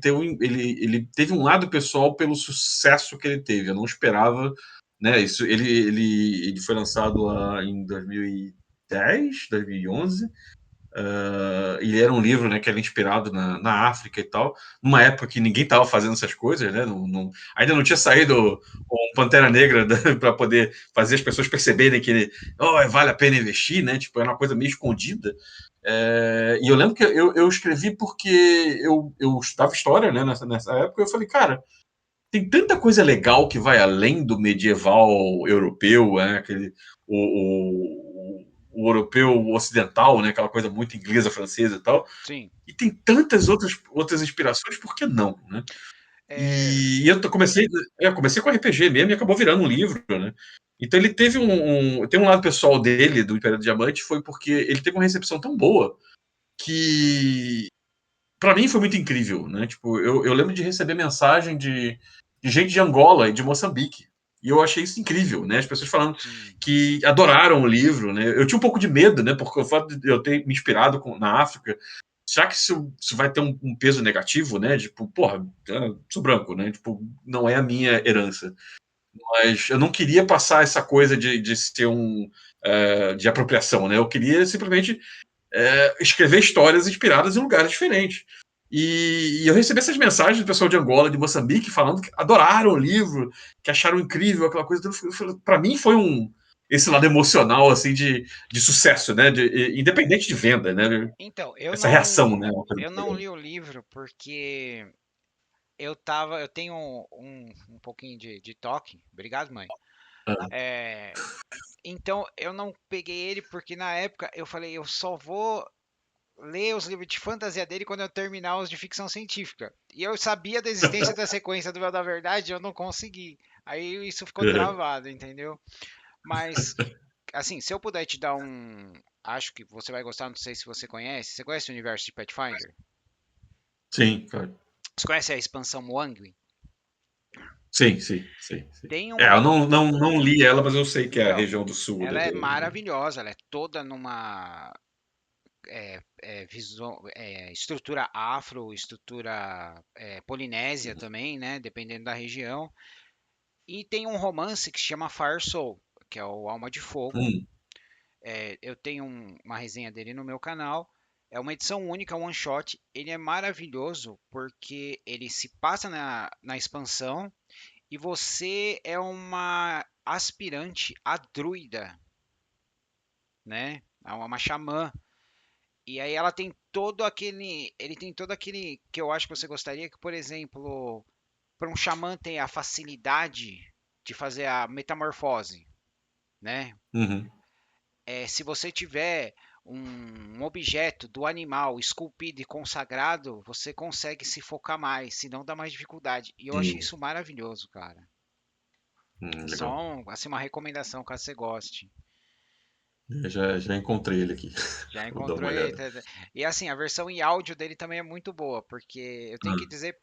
teve um lado pessoal pelo sucesso que ele teve. Eu não esperava, né? Isso, ele foi lançado lá em 2010, 2011. Ele era um livro, né, que era inspirado na África e tal, numa época que ninguém estava fazendo essas coisas, né? Ainda não tinha saído um Pantera Negra para poder fazer as pessoas perceberem que vale a pena investir, né? Tipo, era uma coisa meio escondida. E eu lembro que eu escrevi porque eu estudava história, né, nessa época, e eu falei, cara, tem tanta coisa legal que vai além do medieval europeu, né? O europeu ocidental, né? Aquela coisa muito inglesa, francesa e tal. sim. E tem tantas outras inspirações, por que não, né? É, E eu comecei com RPG mesmo e acabou virando um livro, né? Então ele teve tem um lado pessoal dele, do Império do Diamante, foi porque ele teve uma recepção tão boa que para mim foi muito incrível, né? Tipo, eu lembro de receber mensagem de gente de Angola e de Moçambique. E eu achei isso incrível, né? As pessoas falando sim. que adoraram o livro, né? Eu tinha um pouco de medo, né? Porque o fato de eu ter me inspirado na África, será que isso vai ter um peso negativo, né? Tipo, porra, sou branco, né? Tipo, não é a minha herança. mas eu não queria passar essa coisa de ser de apropriação, né? Eu queria simplesmente escrever histórias inspiradas em lugares diferentes. E eu recebi essas mensagens do pessoal de Angola, de Moçambique, falando que adoraram o livro, que acharam incrível aquela coisa. Para mim foi esse lado emocional assim de sucesso, né? Independente de venda, né? Então, Essa reação, né? Uma coisa eu muito não legal. li o livro porque eu tenho um pouquinho de toque. Obrigado, mãe. Ah, É, então, eu não peguei ele porque na época eu falei, eu só vou ler os livros de fantasia dele quando eu terminar os de ficção científica. E eu sabia da existência da sequência do Véu da Verdade, eu não consegui. Aí isso ficou travado, entendeu? Mas, assim, se eu puder te dar um. Acho que você vai gostar, não sei se você conhece. Você conhece o universo de Pathfinder? sim, claro. Você conhece a expansão Moangli? Sim, sim, sim, sim. Tem Eu uma. não li ela, mas eu sei que é a Então, região do sul. ela é maravilhosa, ela é toda numa estrutura afro, estrutura polinésia também, né? Dependendo da região. E tem um romance que se chama Fire Soul, que é o Alma de Fogo. Hum, Eu tenho uma resenha dele no meu canal. É uma edição única, one shot. Ele é maravilhoso porque ele se passa na expansão e você é uma aspirante a druida, né? É uma xamã. E aí ela tem todo aquele, ele tem todo aquele que eu acho que você gostaria que, por exemplo, para um xamã ter a facilidade de fazer a metamorfose, né? uhum, Se você tiver um objeto do animal esculpido e consagrado, você consegue se focar mais, se não dá mais dificuldade. E eu achei hum, isso maravilhoso, cara. Só legal. assim, uma recomendação caso você goste. Já encontrei ele aqui. Já Vou dar uma encontrou ele? olhada. E assim, a versão em áudio dele também é muito boa, porque eu tenho que Ah, dizer,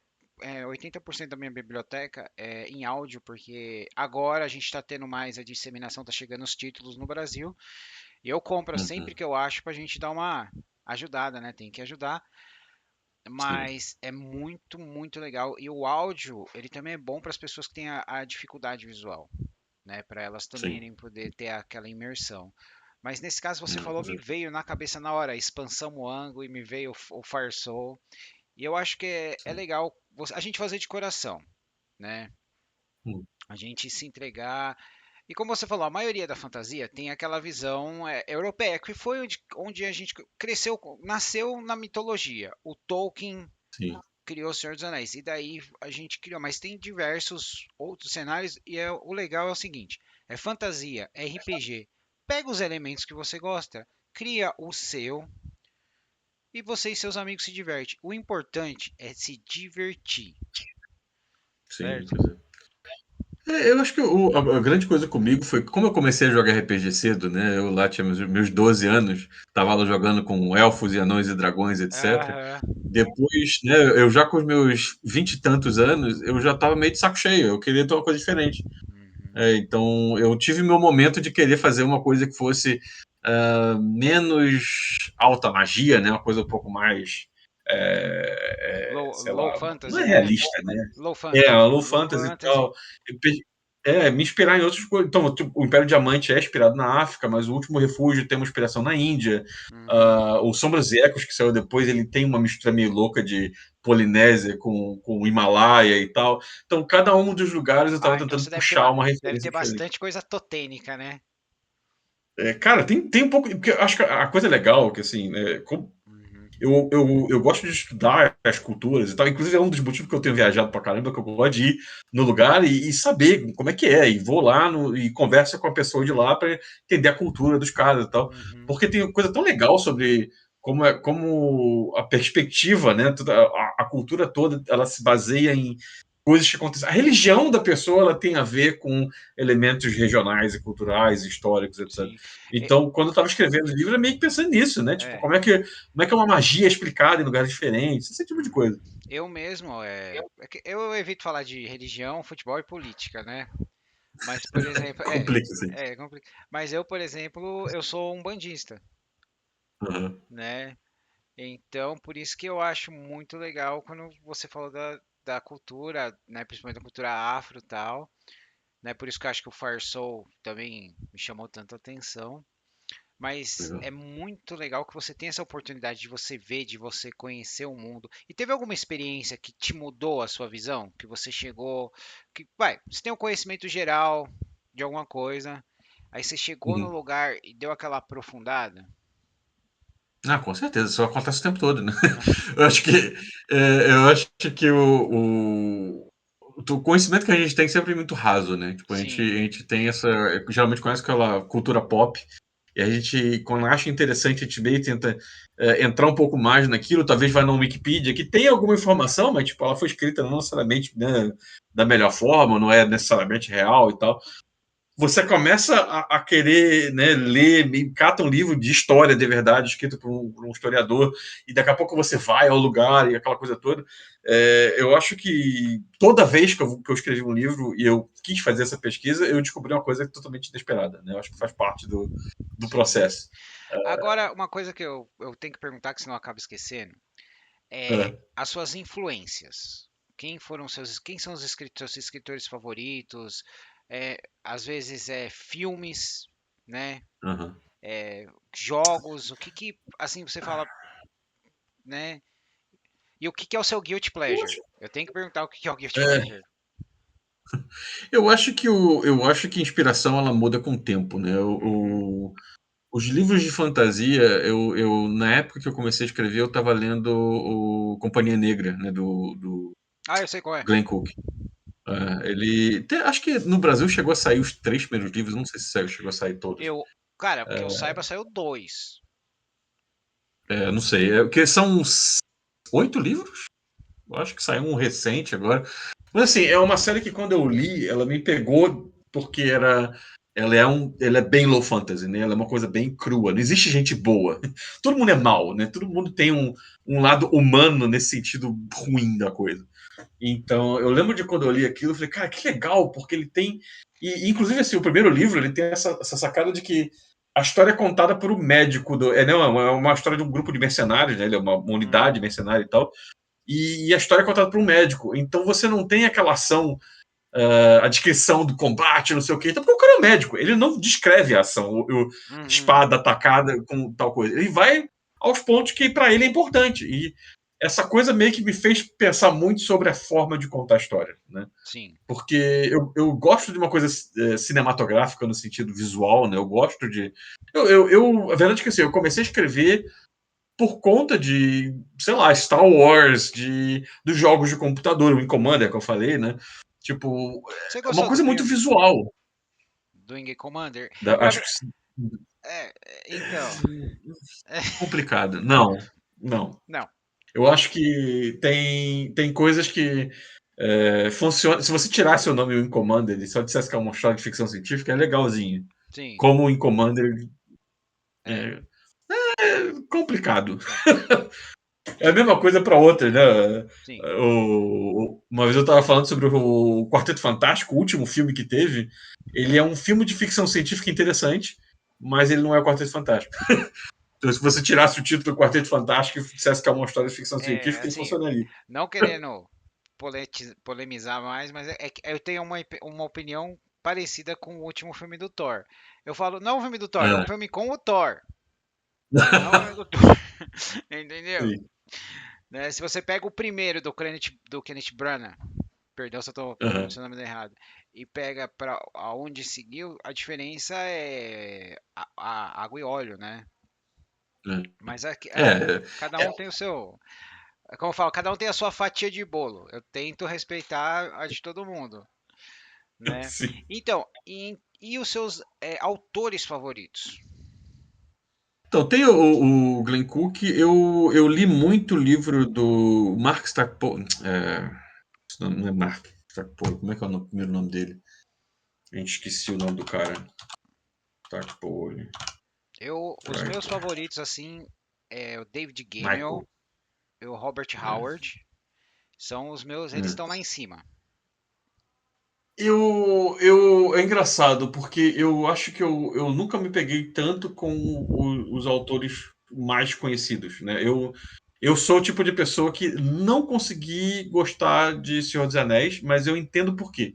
80% da minha biblioteca é em áudio, porque agora a gente está tendo mais a disseminação, tá chegando os títulos no Brasil, e eu compro sempre uhum, que eu acho pra gente dar uma ajudada, né? Tem que ajudar, sim, mas é muito, muito legal. E o áudio, ele também é bom para as pessoas que têm a dificuldade visual, né? Para elas também sim. irem poder ter aquela imersão. Mas nesse caso você Não, falou, me veio na cabeça na hora a expansão Moango e me veio o Fire Soul. E eu acho que é sim. legal a gente fazer de coração, né? Hum, A gente se entregar. E como você falou, a maioria da fantasia tem aquela visão europeia, que foi onde a gente cresceu, nasceu na mitologia. O Tolkien sim. criou o Senhor dos Anéis. E daí a gente criou, mas tem diversos outros cenários. E o legal é o seguinte: é fantasia, é RPG. Pega os elementos que você gosta, cria o seu e você e seus amigos se divertem. O importante é se divertir, Sim, certo? pois é. Eu acho que a grande coisa comigo foi que, como eu comecei a jogar RPG cedo, né? Eu lá tinha meus 12 anos, estava lá jogando com elfos e anões e dragões, etc. Aham. Depois, né, eu já com os meus 20 e tantos anos, eu já estava meio de saco cheio, eu queria ter uma coisa diferente. Uhum. Então, eu tive meu momento de querer fazer uma coisa que fosse menos alta magia, né? Uma coisa um pouco mais, sei Low lá, não é fantasy, né? realista, né? Low A fantasy. low Low fantasy e fantasy. tal. Me inspirar em outras coisas. Então, tipo, o Império Diamante é inspirado na África, mas o Último Refúgio tem uma inspiração na Índia. Uhum. O Sombras e Ecos, que saiu depois, ele tem uma mistura meio louca de Polinésia com o Himalaia e tal. Então, cada um dos lugares eu estava Ah, então tentando você puxar uma deve referência ter diferente. bastante coisa totênica, né? Cara, tem um pouco. Porque eu acho que a coisa legal, que assim, Uhum. eu gosto de estudar as culturas e tal. Inclusive, é um dos motivos que eu tenho viajado pra caramba, que eu gosto de ir no lugar e saber como é que é. E vou lá e converso com a pessoa de lá para entender a cultura dos caras e tal. Uhum. Porque tem coisa tão legal sobre como a perspectiva, né? A cultura toda ela se baseia em coisas que acontecem. A religião da pessoa ela tem a ver com elementos regionais e culturais, históricos, etc. Sim. E- Então, quando eu estava escrevendo o livro, eu meio que pensando nisso, né? Tipo, É, como é que é uma magia explicada em lugares diferentes, esse tipo de uhum. coisa. Eu mesmo, é que eu evito falar de religião, futebol e política, né? Mas, por exemplo, Complica, assim. mas eu, por exemplo, eu sou um bandista, Uhum. né? Então, por isso que eu acho muito legal quando você falou da cultura, né? Principalmente da cultura afro e tal. né? Por isso que eu acho que o Fire Soul também me chamou tanta atenção. Mas Legal. é muito legal que você tem essa oportunidade de você ver, de você conhecer o mundo. E teve alguma experiência que te mudou a sua visão? Que você chegou, que vai, você tem um conhecimento geral de alguma coisa, aí você chegou no Uhum. lugar e deu aquela aprofundada? Ah, com certeza, isso acontece o tempo todo, né? Eu acho que, eu acho que o conhecimento que a gente tem sempre é muito raso, né? Tipo, a Sim, gente tem essa. Geralmente conhece aquela cultura pop, e a gente, quando acha interessante, a gente meio tenta entrar um pouco mais naquilo, talvez vá na Wikipedia, que tem alguma informação, mas tipo, ela foi escrita não necessariamente, né, da melhor forma, não é necessariamente real e tal. Você começa a querer, né, ler, cata um livro de história de verdade, escrito por um historiador, e daqui a pouco você vai ao lugar e aquela coisa toda. Eu acho que toda vez que eu escrevi um livro e eu quis fazer essa pesquisa, eu descobri uma coisa totalmente inesperada. Né? Eu acho que faz parte do sim. processo. Agora, uma coisa que eu tenho que perguntar, que senão eu acabo esquecendo, é É, as suas influências. Quem são os seus escritores favoritos? Às vezes é filmes, né? aham. Jogos, o que que, assim, você fala, né? E o que que é o seu guilty Eu pleasure? acho, Eu tenho que perguntar o que que é o guilty é, pleasure. eu acho que a inspiração ela muda com o tempo, né? Uhum. Os livros de fantasia, na época que eu comecei a escrever, eu estava lendo o Companhia Negra, né, do Ah, eu sei qual é. Glenn Cook. Acho que no Brasil chegou a sair os 3 primeiros livros, não sei se chegou a sair todos. Eu, cara, que eu saiba, saiu dois. Não sei, porque são uns 8 livros? Eu acho que saiu um recente agora. Mas assim, é uma série que quando eu li, ela me pegou porque ela é bem low fantasy, né? Ela é uma coisa bem crua. Não existe gente boa. Todo mundo é mal, né? Todo mundo tem um lado humano nesse sentido ruim da coisa. Então, eu lembro de quando eu li aquilo, eu falei, cara, que legal, porque ele tem. E, inclusive, assim, o primeiro livro, ele tem essa sacada de que a história é contada por um médico. Não, é uma história de um grupo de mercenários, né? Ele é uma unidade Hum, mercenária e tal. E a história é contada por um médico. Então você não tem aquela ação, a descrição do combate, não sei o quê. Então, porque o cara é um médico, ele não descreve a ação, uhum, espada atacada com tal coisa. Ele vai aos pontos que para ele é importante. E essa coisa meio que me fez pensar muito sobre a forma de contar a história, né? sim. Porque eu gosto de uma coisa cinematográfica no sentido visual, né? Eu gosto de. A verdade é que assim, eu comecei a escrever por conta de, sei lá, Star Wars, dos jogos de computador, o Wing Commander que eu falei, né? Tipo, Você é uma gostou do coisa muito filme? visual. Do Wing Commander? Pra Acho mim, que então, complicado. Não, não. não, Eu acho que tem coisas que funcionam. Se você tirasse o nome Wing Commander e só dissesse que é uma história de ficção científica, é legalzinho. sim, Como o Wing Commander é, é complicado. sim, É a mesma coisa para outra, né? sim. Uma vez eu estava falando sobre o Quarteto Fantástico, o último filme que teve. Ele é um filme de ficção científica interessante, mas ele não é o Quarteto Fantástico. Então, se você tirasse o título do Quarteto Fantástico e dissesse que é uma história de ficção científica, ele Assim, funcionaria. não querendo polemizar mais, mas é que eu tenho uma opinião parecida com o último filme do Thor. Eu falo, não é um filme do Thor, é um É. filme com o Thor, não é um filme do Thor, entendeu? Sim. Né, se você pega o primeiro do Kenneth Branagh, perdão se eu estou Aham. pronunciando o nome errado, e pega para aonde seguiu, a diferença é a água e óleo, né? Mas É. É. cada um tem o seu. Como eu falo, cada um tem a sua fatia de bolo. Eu tento respeitar a de todo mundo, né? Sim. Então, e os seus autores favoritos? Então, tem o Glenn Cook. Eu li muito livro do Mark Stackpole. Não é Mark Stackpole. Como é que é o primeiro nome dele? A gente esqueci o nome do cara. Stackpole. Os meus Writer. favoritos, assim, é o David Gemmell Michael. e o Robert É, Howard. São os meus, eles estão é. lá em cima. É engraçado, porque eu acho que eu nunca me peguei tanto com os autores mais conhecidos, né? Eu sou o tipo de pessoa que não consegui gostar de Senhor dos Anéis, mas eu entendo por quê.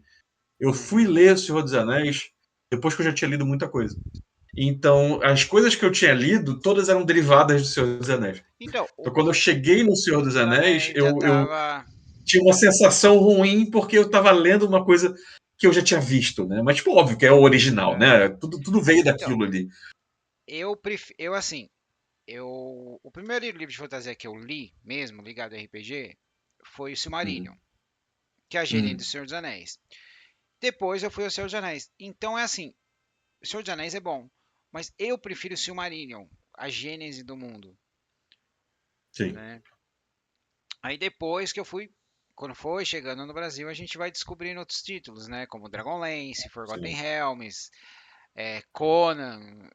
Eu fui ler O Senhor dos Anéis depois que eu já tinha lido muita coisa. Então, as coisas que eu tinha lido, todas eram derivadas do Senhor dos Anéis. Então, Então, quando eu cheguei no Senhor dos os Anéis, Anéis já eu tava. tinha uma sensação ruim porque eu estava lendo uma coisa que eu já tinha visto, né? Mas, tipo, óbvio que é o original, É. né? Tudo veio Então, daquilo ali. eu assim, o primeiro livro de fantasia que eu li, mesmo ligado a RPG, foi o Uhum. Silmarillion, que é a gênese do Uhum. Senhor dos Anéis. Depois eu fui ao Senhor dos Anéis. Então é assim, o Senhor dos Anéis é bom, mas eu prefiro o Silmarillion, a gênese do mundo, Sim, né? Aí depois que eu fui, quando foi chegando no Brasil, a gente vai descobrindo outros títulos, né? Como Dragonlance, Forgotten sim. Realms, Conan.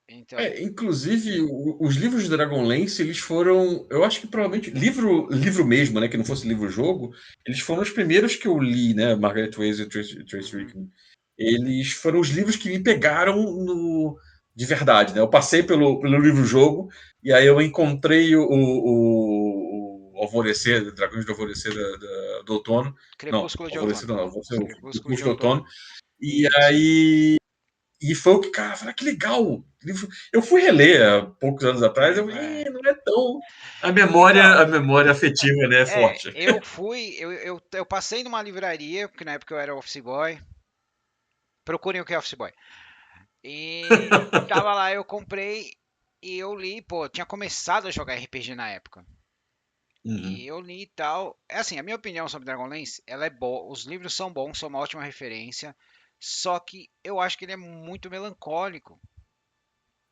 Então, Inclusive, os livros de Dragonlance, eles foram, eu acho que provavelmente, livro mesmo, né, que não fosse livro-jogo, eles foram os primeiros que eu li, né, Margaret Weis e Tracy uhum, Hickman. Eles foram os livros que me pegaram de verdade, né? Eu passei pelo livro-jogo e aí eu encontrei o Alvorecer, Dragões do Alvorecer do Outono. Não, Crepúsculo de Alvorecer Outono. não, Alvorecer, o Crepúsculo de Crepúsculo do Outono. Outono. E Isso. aí e foi o que, cara, eu falei, que legal. Eu fui reler há poucos anos atrás, não é tão. Então, A memória afetiva, né, é forte. eu passei numa livraria, porque na época eu era office boy. Procurem o que é office boy. E tava lá, eu comprei e eu li, pô, tinha começado a jogar RPG na época. E Uhum. eu li e tal. É assim, a minha opinião sobre Dragonlance, ela é boa. Os livros são bons, são uma ótima referência. Só que eu acho que ele é muito melancólico.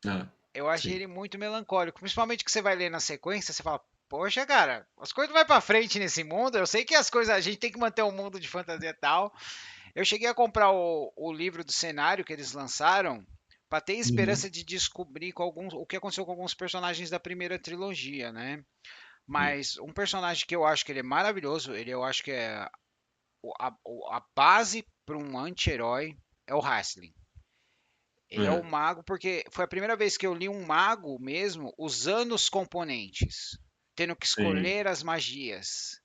Ah, Eu achei sim. ele muito melancólico. Principalmente que você vai ler na sequência, você fala, poxa, cara, as coisas não vai pra frente nesse mundo. Eu sei que as coisas, a gente tem que manter um mundo de fantasia e tal. Eu cheguei a comprar o livro do cenário que eles lançaram pra ter Uhum. esperança de descobrir o que aconteceu com alguns personagens da primeira trilogia, né? Sim. Mas um personagem que eu acho que ele é maravilhoso, eu acho que é a base para um anti-herói é o Hasling. Ele é o É, mago porque foi a primeira vez que eu li um mago mesmo usando os componentes, tendo que sim, escolher as magias,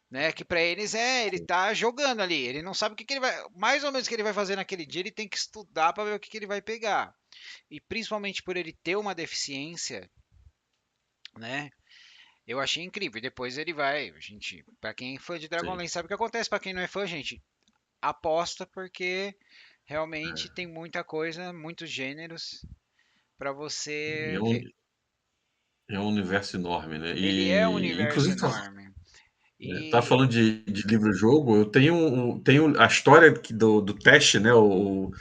né? Que para eles ele tá jogando ali, ele não sabe o que ele vai, mais ou menos o que ele vai fazer naquele dia, ele tem que estudar para ver o que ele vai pegar. E principalmente por ele ter uma deficiência, né? Eu achei incrível. E depois ele vai, gente, para quem é fã de sim. Dragonlance sabe o que acontece, para quem não é fã, gente, aposta porque realmente tem muita coisa, muitos gêneros para É você um, ver. é um universo enorme, né? Ele é um E, universo inclusive, enorme. tá E falando de livro-jogo, eu tenho a história do teste, né? O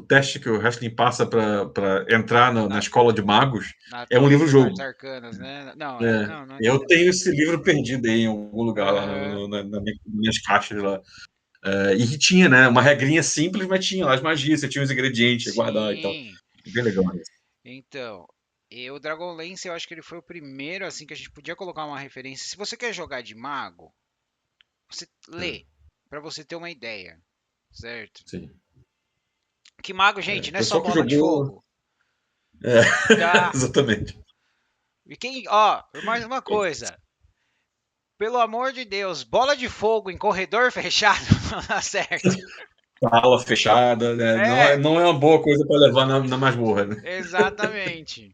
teste que o Wrestling passa para entrar na na, escola de magos na é um Torre das Artes livro-jogo. Arcanas, né? Não, É, não, não é eu Torre das tenho Arcanas. esse livro perdido aí em algum lugar lá Aham. nas minhas caixas lá. E tinha, né? Uma regrinha simples, mas tinha lá as magias, você tinha os ingredientes, guardar e tal. Sim. Bem legal isso. Então, o Dragonlance eu acho que ele foi o primeiro assim que a gente podia colocar uma referência. Se você quer jogar de mago, você É, lê para você ter uma ideia, certo? sim. Que mago, É. gente, O não é só pessoal que bola de jogou. fogo, É, tá? exatamente. E mais uma coisa. Pelo amor de Deus, bola de fogo em corredor fechado não dá certo. Sala fechada, né? É, Não é uma boa coisa para levar na masmorra, né? exatamente.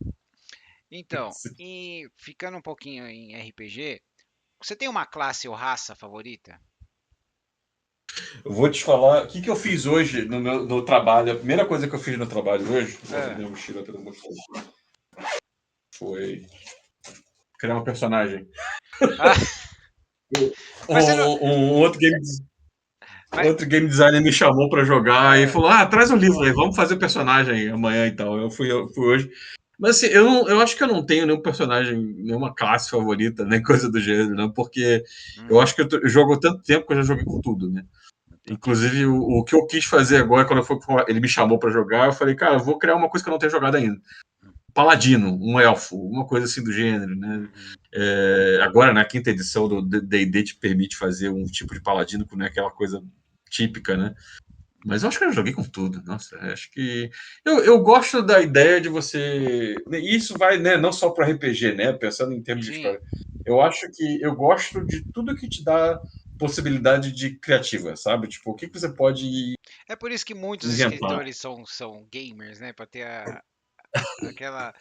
Então, e ficando um pouquinho em RPG, você tem uma classe ou raça favorita? Eu vou te falar o que eu fiz hoje no trabalho. A primeira coisa que eu fiz no trabalho hoje, vou abrir Ah, minha mochila para mostrar, foi criar um personagem. ah, mas você não. Um Mas, outro game designer me chamou para jogar e ah, falou: Ah, traz o livro aí, vamos fazer o personagem amanhã e tal. Eu fui hoje. Mas assim, eu acho que eu não tenho nenhum personagem, nenhuma classe favorita, nem coisa do gênero, não, porque eu hum, acho que eu jogo há tanto tempo que eu já joguei com tudo, né? tá. Inclusive, o que eu quis fazer agora, quando ele me chamou para jogar, eu falei, cara, eu vou criar uma coisa que eu não tenho jogado ainda. Paladino, um elfo, uma coisa assim do gênero, né? Uhum. Agora, na quinta edição do D&D te permite fazer um tipo de paladino que não é aquela coisa típica, né? Mas eu acho que eu joguei com tudo. Nossa, acho que. Eu gosto da ideia de você. Isso vai, né, não só para RPG, né? Pensando em termos de Sim, história. Eu acho que eu gosto de tudo que te dá. possibilidade de criativa, sabe? Tipo, o que que você pode É por isso que muitos inventar? escritores são gamers, né? Pra ter aquela.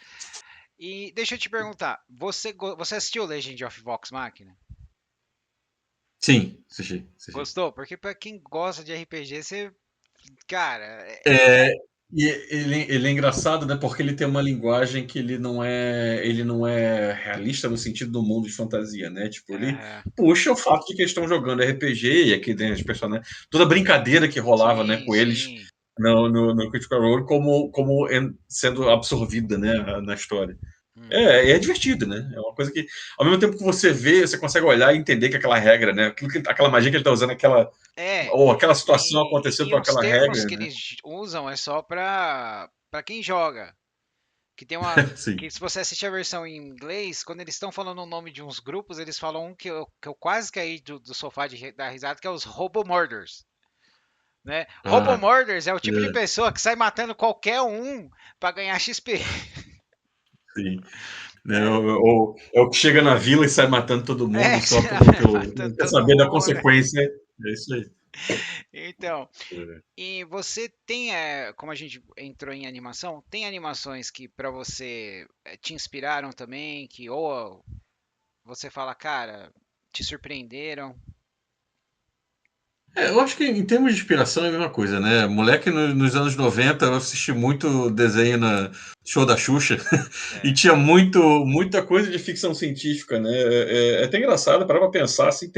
E deixa eu te perguntar, você assistiu Legend of Vox Machina? Sim, assisti, assisti. Gostou? Porque pra quem gosta de RPG, você. Cara, É, e ele é engraçado, né? Porque ele tem uma linguagem que ele não é realista no sentido do mundo de fantasia, né? Tipo, ele é, puxa o fato de que eles estão jogando RPG e aqui tem os personagens, toda a brincadeira que rolava, né, sim, com eles sim. no Critical Role sendo absorvida, né, na história. Uhum. É divertido, né? É uma coisa que, ao mesmo tempo que você vê, você consegue olhar e entender que aquela regra, né? Aquela magia que ele tá usando, É, ou aquela situação aconteceu e por os aquela termos regra, que né? eles usam é só pra quem joga. Que tem uma. Sim. Que se você assistir a versão em inglês, quando eles estão falando o nome de uns grupos, eles falam um que eu quase caí do sofá da risada, que é os Robo Murders. Né? Robo Ah, Murders é o tipo de é, pessoa que sai matando qualquer um pra ganhar XP. sim. Né? Né? É o que chega na vila e sai matando todo É, mundo que só você pelo. matando Não quer todo saber da mundo. consequência. É isso aí. Então, É. e você tem, como a gente entrou em animação, tem animações que pra você te inspiraram também, que ou você fala, cara, te surpreenderam. Eu acho que em termos de inspiração é a mesma coisa, né? Moleque nos anos 90 eu assisti muito desenho na show da Xuxa e É, tinha muita coisa de ficção científica, né? É até engraçado parar pra pensar, assim,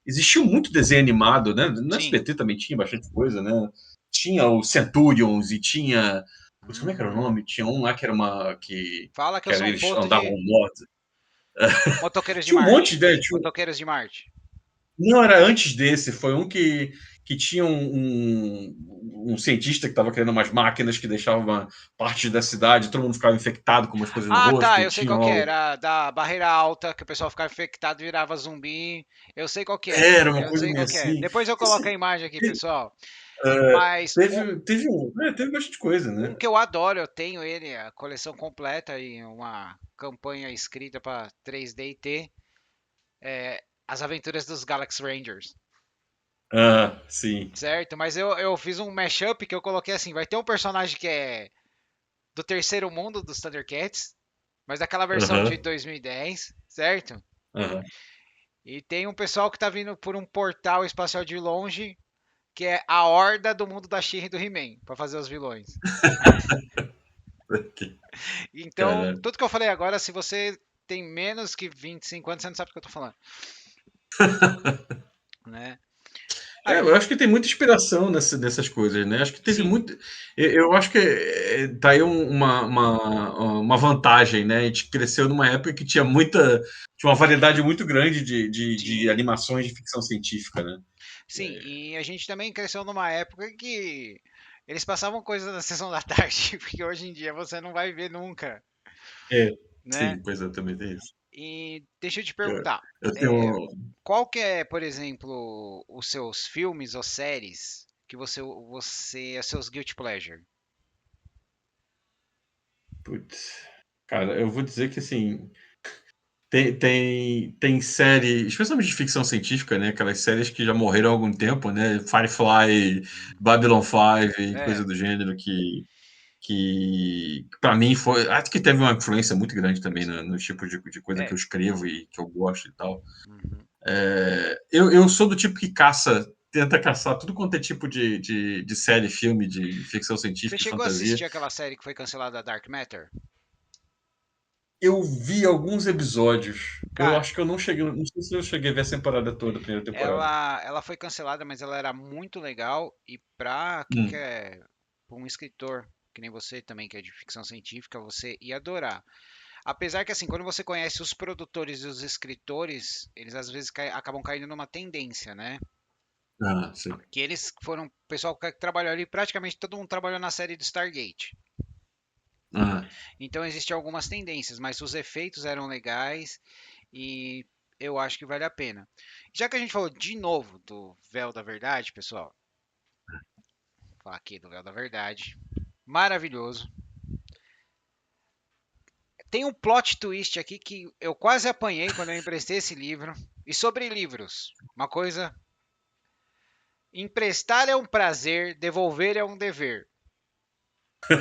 existiu muito desenho animado, né? No sim. SBT também tinha bastante coisa, né? Tinha o Centurions e tinha, putz, como é que era o Uhum. nome? Tinha um lá que era Fala que que eu sou era, um eles posto andavam de mortos. motoqueiros de Tinha um monte, Marte. né? Motoqueiros de Marte. Não, era antes desse. Foi um que tinha um cientista que estava criando umas máquinas que deixavam uma parte da cidade, todo mundo ficava infectado com umas coisas no Ah, tá, rosto. eu sei Tinha qual que lá é. o... Era da barreira alta, que o pessoal ficava infectado e virava zumbi. Eu sei qual que é. Era uma Eu coisa sei meio qual que é. assim. Depois eu coloco a Esse- imagem aqui, te- pessoal. Mas teve bastante coisa, um né? que eu adoro, eu tenho ele, a coleção completa e uma campanha escrita para 3D e T, é As Aventuras dos Galaxy Rangers. Ah, sim. Certo? Mas eu fiz um mashup que eu coloquei assim: vai ter um personagem que é do terceiro mundo dos Thundercats, mas daquela versão de Aham, 2010, certo? aham. E tem um pessoal que tá vindo por um portal espacial de longe, que é a horda do mundo da She e do He-Man, pra fazer os vilões. Então, Cara. tudo que eu falei agora, se você tem menos que 25 anos, você não sabe o que eu tô falando, né? Eu Aí, acho que tem muita inspiração nessas coisas, né? Acho que teve sim, muito. Eu acho que tá aí uma vantagem, né? A gente cresceu numa época que tinha uma variedade muito grande de sim, animações de ficção científica, né? sim. E a gente também cresceu numa época que eles passavam coisas na sessão da tarde, porque hoje em dia você não vai ver nunca, É, né? sim, pois é, também tem isso. E deixa eu te Eu, perguntar, eu é, tenho. qual que é, por exemplo, os seus filmes ou séries que é seus guilty pleasure? Putz, cara, eu vou dizer que assim. Tem série, especialmente de ficção científica, né? Aquelas séries que já morreram há algum tempo, né? Firefly, Babylon 5 e coisa É, do gênero que para mim foi. Acho que teve uma influência muito grande também sim, no tipo de coisa que é. eu escrevo e que eu gosto e tal. Uhum. Eu sou do tipo que tenta caçar tudo quanto é tipo de série, filme, de ficção Você científica e chegou a fantasia. assistir aquela série que foi cancelada, Dark Matter? Eu vi alguns episódios. Eu Cara, acho que eu não cheguei. Não sei se eu cheguei a ver a temporada toda, a primeira temporada. ela foi cancelada, mas ela era muito legal e pra quem Hum. quer, pra um escritor que nem você também, que é de ficção científica, você ia adorar. Apesar que assim, quando você conhece os produtores e os escritores, eles às vezes acabam caindo numa tendência, né? Ah, sim. Que eles foram o pessoal que trabalhou ali, praticamente todo mundo trabalhou na série do Stargate. Ah, Então existem algumas tendências, mas os efeitos eram legais e eu acho que vale a pena. Já que a gente falou de novo do Véu da Verdade, pessoal, vou falar aqui do Véu da Verdade, maravilhoso. Tem um plot twist aqui que eu quase apanhei quando eu emprestei esse livro. E sobre livros, uma coisa, emprestar é um prazer, devolver é um dever,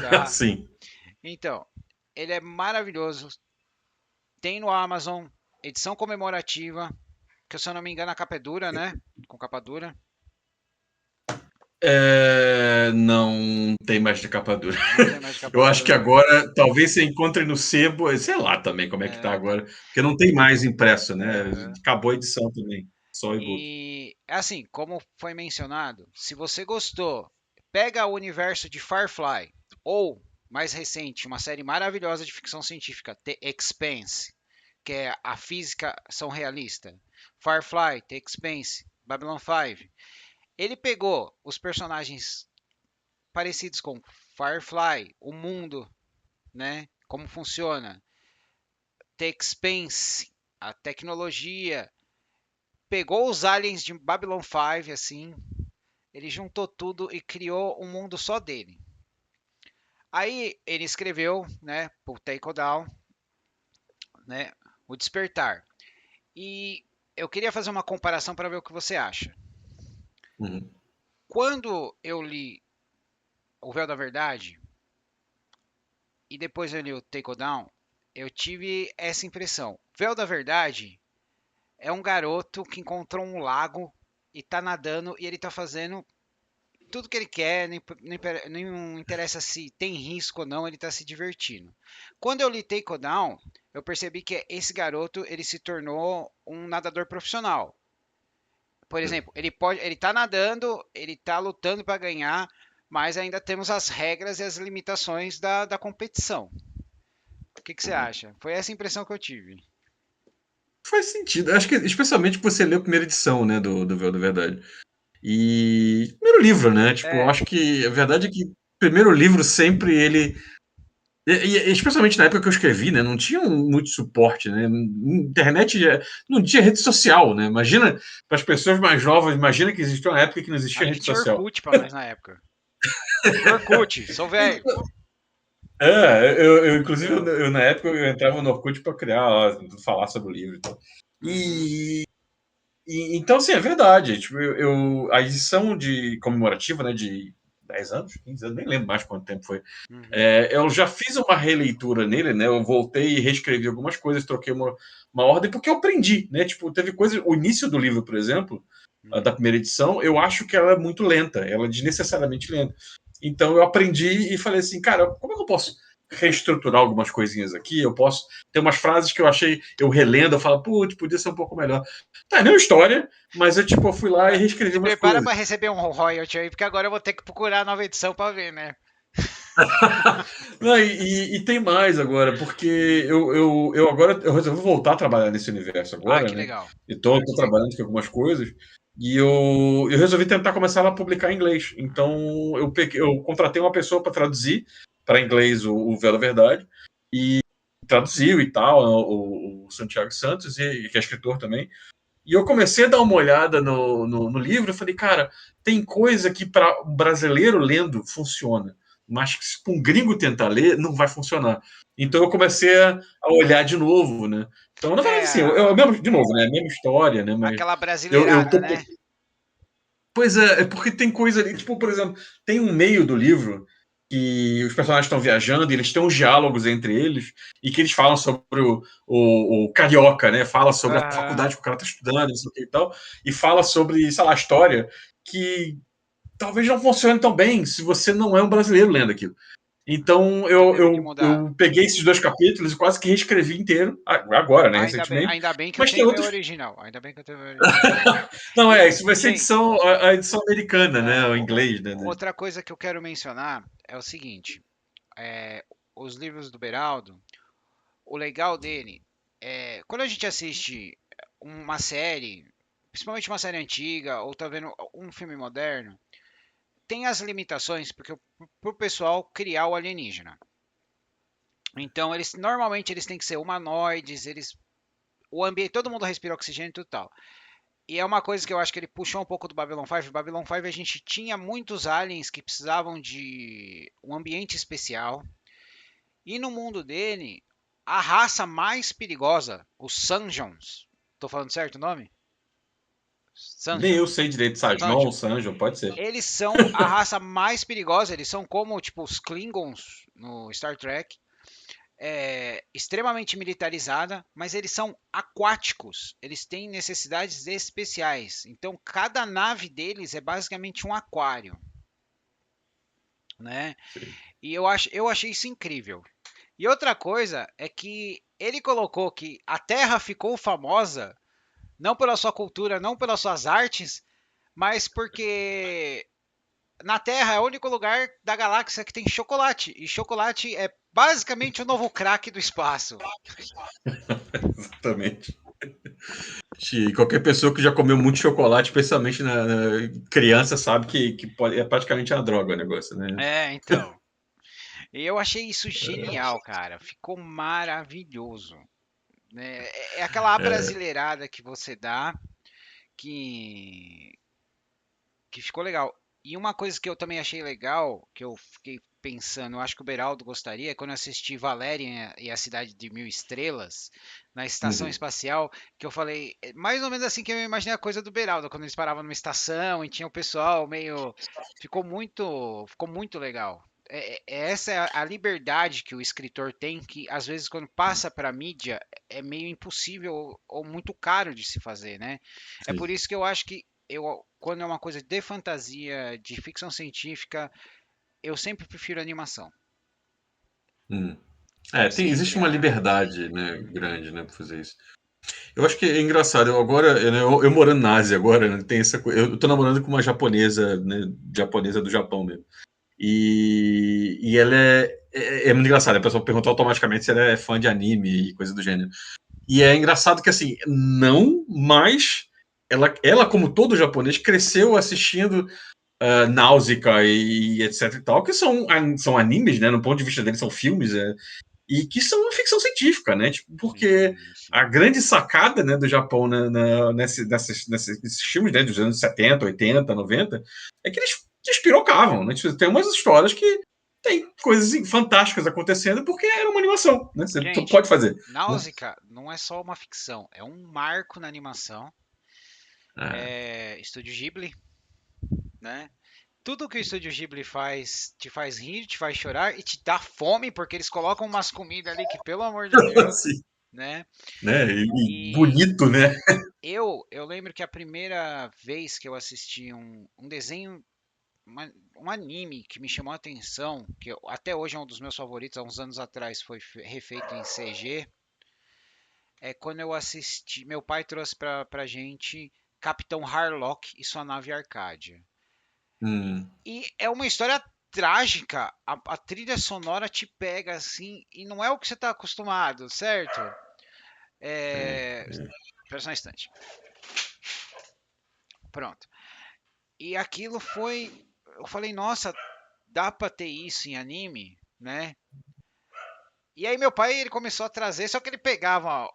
tá? Sim. Então, ele é maravilhoso. Tem no Amazon, edição comemorativa, que se eu não me engano a capa é dura, né? Com capa dura. Não tem mais de capa dura. Não tem mais de Eu capa acho que dura. agora talvez você encontre no sebo, sei lá também como é que tá É, agora, porque não tem mais impresso, né? aham. Acabou a edição também, só e-book. E assim, como foi mencionado, se você gostou, pega o universo de Firefly ou mais recente, uma série maravilhosa de ficção científica, The Expanse, que é a física são realista. Firefly, The Expanse, Babylon 5. Ele pegou os personagens parecidos com Firefly, o mundo, né? Como funciona, The Expanse, a tecnologia, pegou os aliens de Babylon 5, assim, ele juntou tudo e criou um mundo só dele. Aí ele escreveu, né, por Take Down, né, o Despertar. E eu queria fazer uma comparação para ver o que você acha. Uhum. Quando eu li O Véu da Verdade e depois eu li o Take Down, eu tive essa impressão. Véu da Verdade é um garoto que encontrou um lago e tá nadando e ele tá fazendo tudo que ele quer, não interessa se tem risco ou não, ele está se divertindo. Quando eu li Take Down, eu percebi que esse garoto ele se tornou um nadador profissional. Por exemplo, ele tá nadando, ele tá lutando para ganhar, mas ainda temos as regras e as limitações da competição. O que você acha? Foi essa impressão que eu tive. Faz sentido. Acho que especialmente por você ler a primeira edição, né, do Véu da Verdade. E primeiro livro, né? Tipo, eu É, acho que a verdade é que o primeiro livro sempre ele especialmente na época que eu escrevi, né, não tinha muito suporte, né? Internet não tinha rede social, né? Imagina para as pessoas mais novas, imagina que existia uma época que não a existia rede gente tinha social. Orkut para nós na época. Orkut, sou velho. Inclusive, É. na época eu entrava no Orkut para criar, ó, falar sobre o livro e tal. Uhum, E, então, sim, é verdade. Tipo, a edição de comemorativa, né, de 10 anos, 15 anos, nem lembro mais quanto tempo foi. uhum, Eu já fiz uma releitura nele, né? Eu voltei e reescrevi algumas coisas, troquei uma ordem, porque eu aprendi, né? Tipo, teve coisas. O início do livro, por exemplo, da uhum. primeira edição, eu acho que ela é muito lenta, ela é desnecessariamente lenta. Então eu aprendi e falei assim, cara, como é que eu posso reestruturar algumas coisinhas aqui? Eu posso ter umas frases que eu achei, eu relendo, eu falo, putz, podia ser um pouco melhor. Tá, é a mesma história, mas eu tipo, eu fui lá e reescrevi Se umas prepara coisas. para receber um royalty aí, porque agora eu vou ter que procurar a nova edição para ver, né? Não, e tem mais agora, porque eu agora eu resolvi voltar a trabalhar nesse universo Ah, agora, que né? legal. E tô trabalhando com algumas coisas. E eu resolvi tentar começar a publicar em inglês. Então eu contratei uma pessoa para traduzir para inglês o Véu da Verdade. E traduziu e tal, o Santiago Santos, que é escritor também. E eu comecei a dar uma olhada no livro e falei, cara, tem coisa que para um brasileiro lendo funciona, mas que se um gringo tentar ler, não vai funcionar. Então eu Uhum. comecei a olhar de novo, né? Então, na verdade, É, assim, mesmo, de novo, né? A mesma história, né? Mas aquela eu brasileirada, tô. né? Pois é porque tem coisa ali, tipo, por exemplo, tem um meio do livro que os personagens estão viajando e eles têm uns diálogos entre eles e que eles falam sobre o carioca, né? Fala sobre a Aham. faculdade que o cara tá estudando, não sei o que e tal, e fala sobre, sei lá, a história que talvez não funcione tão bem se você não é um brasileiro lendo aquilo. Então Você teve que mudar. eu peguei esses dois capítulos e quase que reescrevi inteiro, agora, né, recentemente. Ainda bem que eu Mas tem tenho meu outros. original. Ainda bem que eu tenho meu original. Não, E, isso vai ser gente, a edição americana, né? O inglês, né? outra coisa que eu quero mencionar é o seguinte: é, os livros do Beraldo, o legal dele é quando a gente assiste uma série, principalmente uma série antiga, ou tá vendo um filme moderno, tem as limitações porque pro pessoal criar o alienígena. Então eles normalmente eles têm que ser humanoides, eles o ambiente, todo mundo respira oxigênio e tudo tal. E é uma coisa que eu acho que ele puxou um pouco do Babylon 5. Babylon 5 a gente tinha muitos aliens que precisavam de um ambiente especial. E no mundo dele, a raça mais perigosa, os Sanjons, tô falando certo o nome? Nem Sanjo. eu sei direito, Sajão Sanjo. ou Sanjo, pode ser. Eles são a raça mais perigosa, eles são como, tipo, os Klingons no Star Trek. Extremamente militarizada, mas eles são aquáticos. Eles têm necessidades especiais. Então, cada nave deles é basicamente um aquário, né? Sim. E eu achei isso incrível. E outra coisa é que ele colocou que a Terra ficou famosa não pela sua cultura, não pelas suas artes, mas porque na Terra é o único lugar da galáxia que tem chocolate. E chocolate é basicamente o novo crack do espaço. Exatamente. E qualquer pessoa que já comeu muito chocolate, especialmente na criança, sabe que é praticamente uma droga o negócio, né? Então. E eu achei isso genial, cara. Ficou maravilhoso, né? É aquela É, abrasileirada que você dá que ficou legal. E uma coisa que eu também achei legal, que eu fiquei pensando, eu acho que o Beraldo gostaria, é quando eu assisti Valérian e a Cidade de Mil Estrelas na estação uhum, espacial, que eu falei, mais ou menos assim que eu imaginei a coisa do Beraldo, quando eles paravam numa estação e tinha o pessoal meio. Ficou muito legal. Essa é a liberdade que o escritor tem, que às vezes quando passa para a mídia é meio impossível ou muito caro de se fazer, né? É sim. por isso que eu acho que quando é uma coisa de fantasia, de ficção científica, eu sempre prefiro animação. Hum. Eu Existe sempre uma acho. liberdade, né, grande, né, para fazer isso. Eu acho que é engraçado. Eu morando na Ásia agora, né, tem essa coisa. Eu tô namorando com uma japonesa, né, japonesa do Japão mesmo. E ela é muito engraçada. A pessoa pergunta automaticamente se ela é fã de anime e coisa do gênero. E é engraçado que, assim, não, mas ela como todo japonês, cresceu assistindo Náusea e etc e tal, que são animes, né? No ponto de vista deles, são filmes, e que são ficção científica, né? Tipo, porque Sim, sim. a grande sacada, né, do Japão nesses filmes, né, dos anos 70, 80, 90, é que eles despirocavam, né? Tipo, tem umas histórias que tem coisas fantásticas acontecendo porque era uma animação, né? Você Gente, pode fazer, né? Náusea não é só uma ficção, é um marco na animação. É, Estúdio Ghibli, né? Tudo que o Estúdio Ghibli faz te faz rir, te faz chorar e te dá fome, porque eles colocam umas comidas ali que, pelo amor de Deus, assim, né? né? E E bonito, né? eu lembro que a primeira vez que eu assisti um desenho, um anime que me chamou a atenção, até hoje é um dos meus favoritos, há uns anos atrás foi refeito em CG, é quando eu assisti, meu pai trouxe pra gente Capitão Harlock e sua nave Arcádia. Hum, E é uma história trágica, a trilha sonora te pega assim, e não é o que você tá acostumado, certo? é, É... é. Espera só um instante. Pronto. E aquilo foi. Eu falei, nossa, dá pra ter isso em anime, né? E aí meu pai ele começou a trazer, só que ele pegava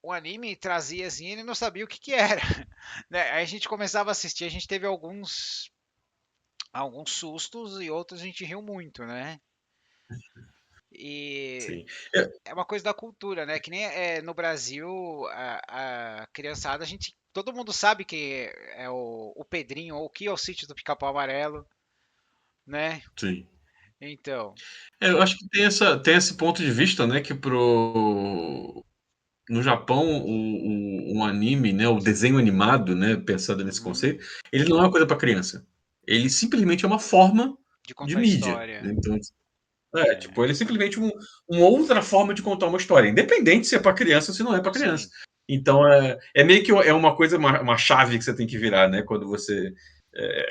o anime e trazia assim, ele não sabia o que que era, né? Aí a gente começava a assistir, a gente teve alguns sustos e outros a gente riu muito, né? E Sim. É, é uma coisa da cultura, né? Que nem no Brasil, a criançada, todo mundo sabe que é o Pedrinho ou o que é o sítio do Pica-Pau Amarelo, né? sim. Então, Eu acho que tem esse ponto de vista, né, que no Japão um anime, né, o desenho animado, né, pensando nesse uhum, conceito, ele não é uma coisa para criança. Ele simplesmente é uma forma de de contar mídia. história. Então, É, tipo, ele é simplesmente uma outra forma de contar uma história, independente se é para criança ou se não é para criança. sim, Então, é meio que é uma coisa, uma chave que você tem que virar, né, quando você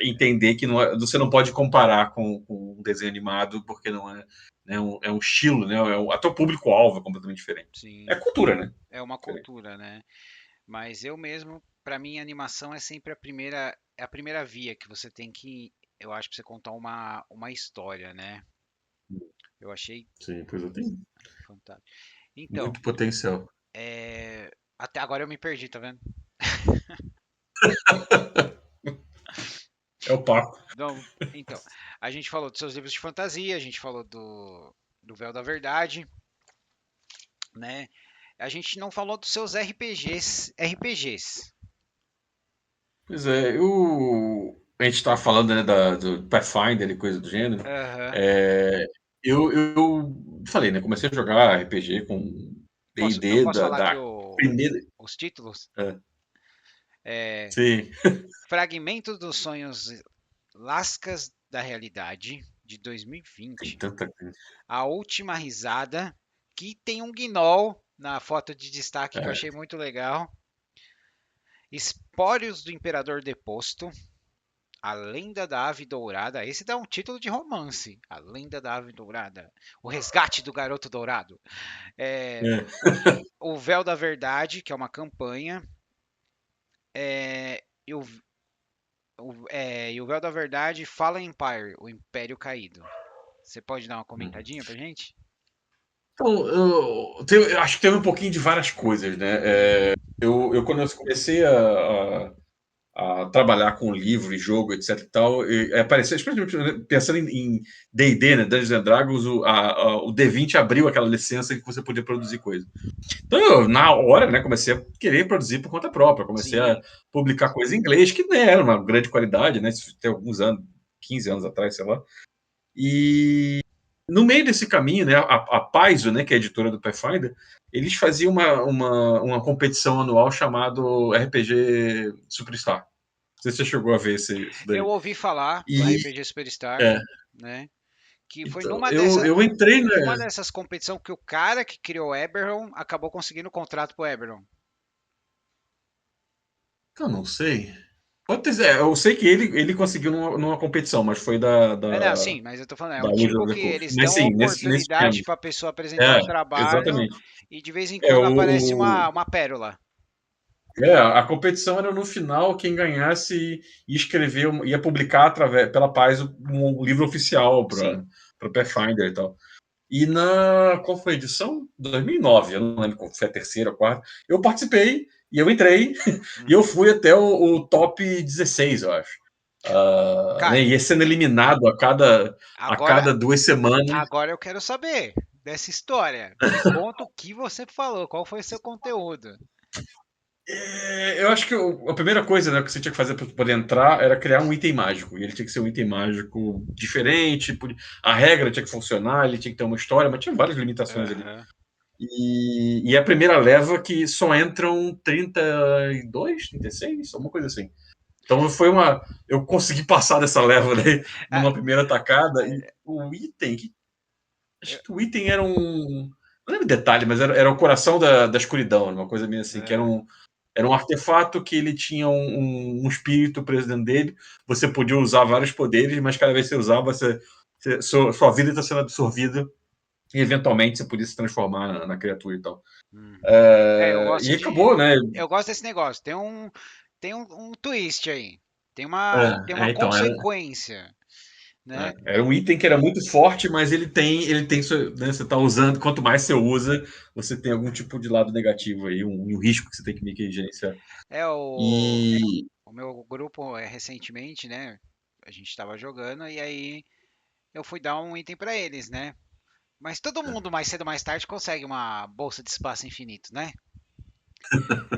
entender que você não pode comparar com um desenho animado, porque não é, né, é um estilo, né, até o público-alvo é completamente diferente. É sim. cultura, né? É uma Diferente. cultura, né? Mas eu mesmo, pra mim, a animação é sempre é a primeira via que você tem que, eu acho, pra você contar uma história, né? Eu achei Sim, pois eu tenho fantástico. Então, muito potencial. até agora eu me perdi, tá vendo? É o papo. Não, então, a gente falou dos seus livros de fantasia, a gente falou do Véu da Verdade, né? A gente não falou dos seus RPGs. RPGs. Pois é, a gente estava falando, né, do Pathfinder e coisa do gênero. Aham. É, eu falei, né? Comecei a jogar RPG com Eu D&D posso falar aqui da primeira. os títulos? É, É, sim, Fragmentos dos Sonhos Lascas da Realidade, de tem 2020. tanta coisa. A Última Risada, que tem um gnoll na foto de destaque que eu É, achei muito legal. Espórios do Imperador Deposto. A Lenda da Ave Dourada. Esse dá um título de romance. A Lenda da Ave Dourada. O Resgate do Garoto Dourado. É, é. o Véu da Verdade, que é uma campanha. E o Véu da Verdade, Fallen Empire, o Império Caído. Você pode dar uma comentadinha pra gente? Então, eu acho que tem um pouquinho de várias coisas, né? Uhum. Quando eu comecei a trabalhar com livro e jogo, etc e tal, apareceu, especialmente pensando em D&D, né, Dungeons and Dragons, o D20 abriu aquela licença que você podia produzir coisa. Então, eu, na hora, né, comecei a querer produzir por conta própria, comecei a Sim, publicar coisa em inglês, que não era uma grande qualidade, né, isso tem alguns anos, 15 anos atrás, sei lá. E no meio desse caminho, né, a Paizo, né, que é a editora do Pathfinder, eles faziam uma competição anual chamado RPG Superstar. Não sei se você chegou a ver isso eu daí. ouvi falar do E, RPG Superstar, é, né? Que foi então, eu entrei, numa né? dessas competições que o cara que criou o Eberron acabou conseguindo o contrato pro Eberron. Eu não sei. Pode ter, eu sei que ele conseguiu numa competição, mas foi Não, sim, mas eu tô falando, é da um Wizard tipo of que the Coast. eles Mas dão a sim, nesse esquema. oportunidade pra pessoa apresentar É, o trabalho exatamente. e de vez em É, quando aparece uma pérola. a competição era no final quem ganhasse ia escrever, ia publicar pela Paz um livro oficial Sim. para o Pathfinder e tal. E qual foi a edição? 2009, eu não lembro qual foi a terceira ou quarta. Eu participei e eu entrei e eu Uhum. fui até o top 16, eu acho. Né, Cara, ia sendo eliminado a agora, cada 2 semanas. agora eu quero saber dessa história. Me conta o que você falou, qual foi o seu conteúdo. Eu acho que a primeira coisa, né, que você tinha que fazer para poder entrar era criar um item mágico. E ele tinha que ser um item mágico diferente, a regra tinha que funcionar, ele tinha que ter uma história, mas tinha várias limitações ali. Aham. E a primeira leva que só entram 32, 36, alguma coisa assim. Então eu consegui passar dessa leva, né, Ah, numa primeira tacada. E o item, eu- acho que o item era um. Não lembro detalhe, mas era o coração da escuridão, uma coisa meio assim, que ah, era um artefato que ele tinha um espírito preso dentro dele. Você podia usar vários poderes, mas cada vez que você usava, sua vida está sendo absorvida e eventualmente você podia se transformar na criatura e tal. uhum. Eu E gosto acabou, de, né? eu gosto desse negócio. Tem um twist aí. Tem uma Então, consequência, né? era um item que era muito forte, mas né, você está usando, quanto mais você usa, você tem algum tipo de lado negativo aí, um risco que você tem que meio que gerenciar. É E o meu grupo recentemente, né? A gente estava jogando e aí eu fui dar um item para eles, né? Mas todo mundo mais cedo ou mais tarde consegue uma bolsa de espaço infinito, né?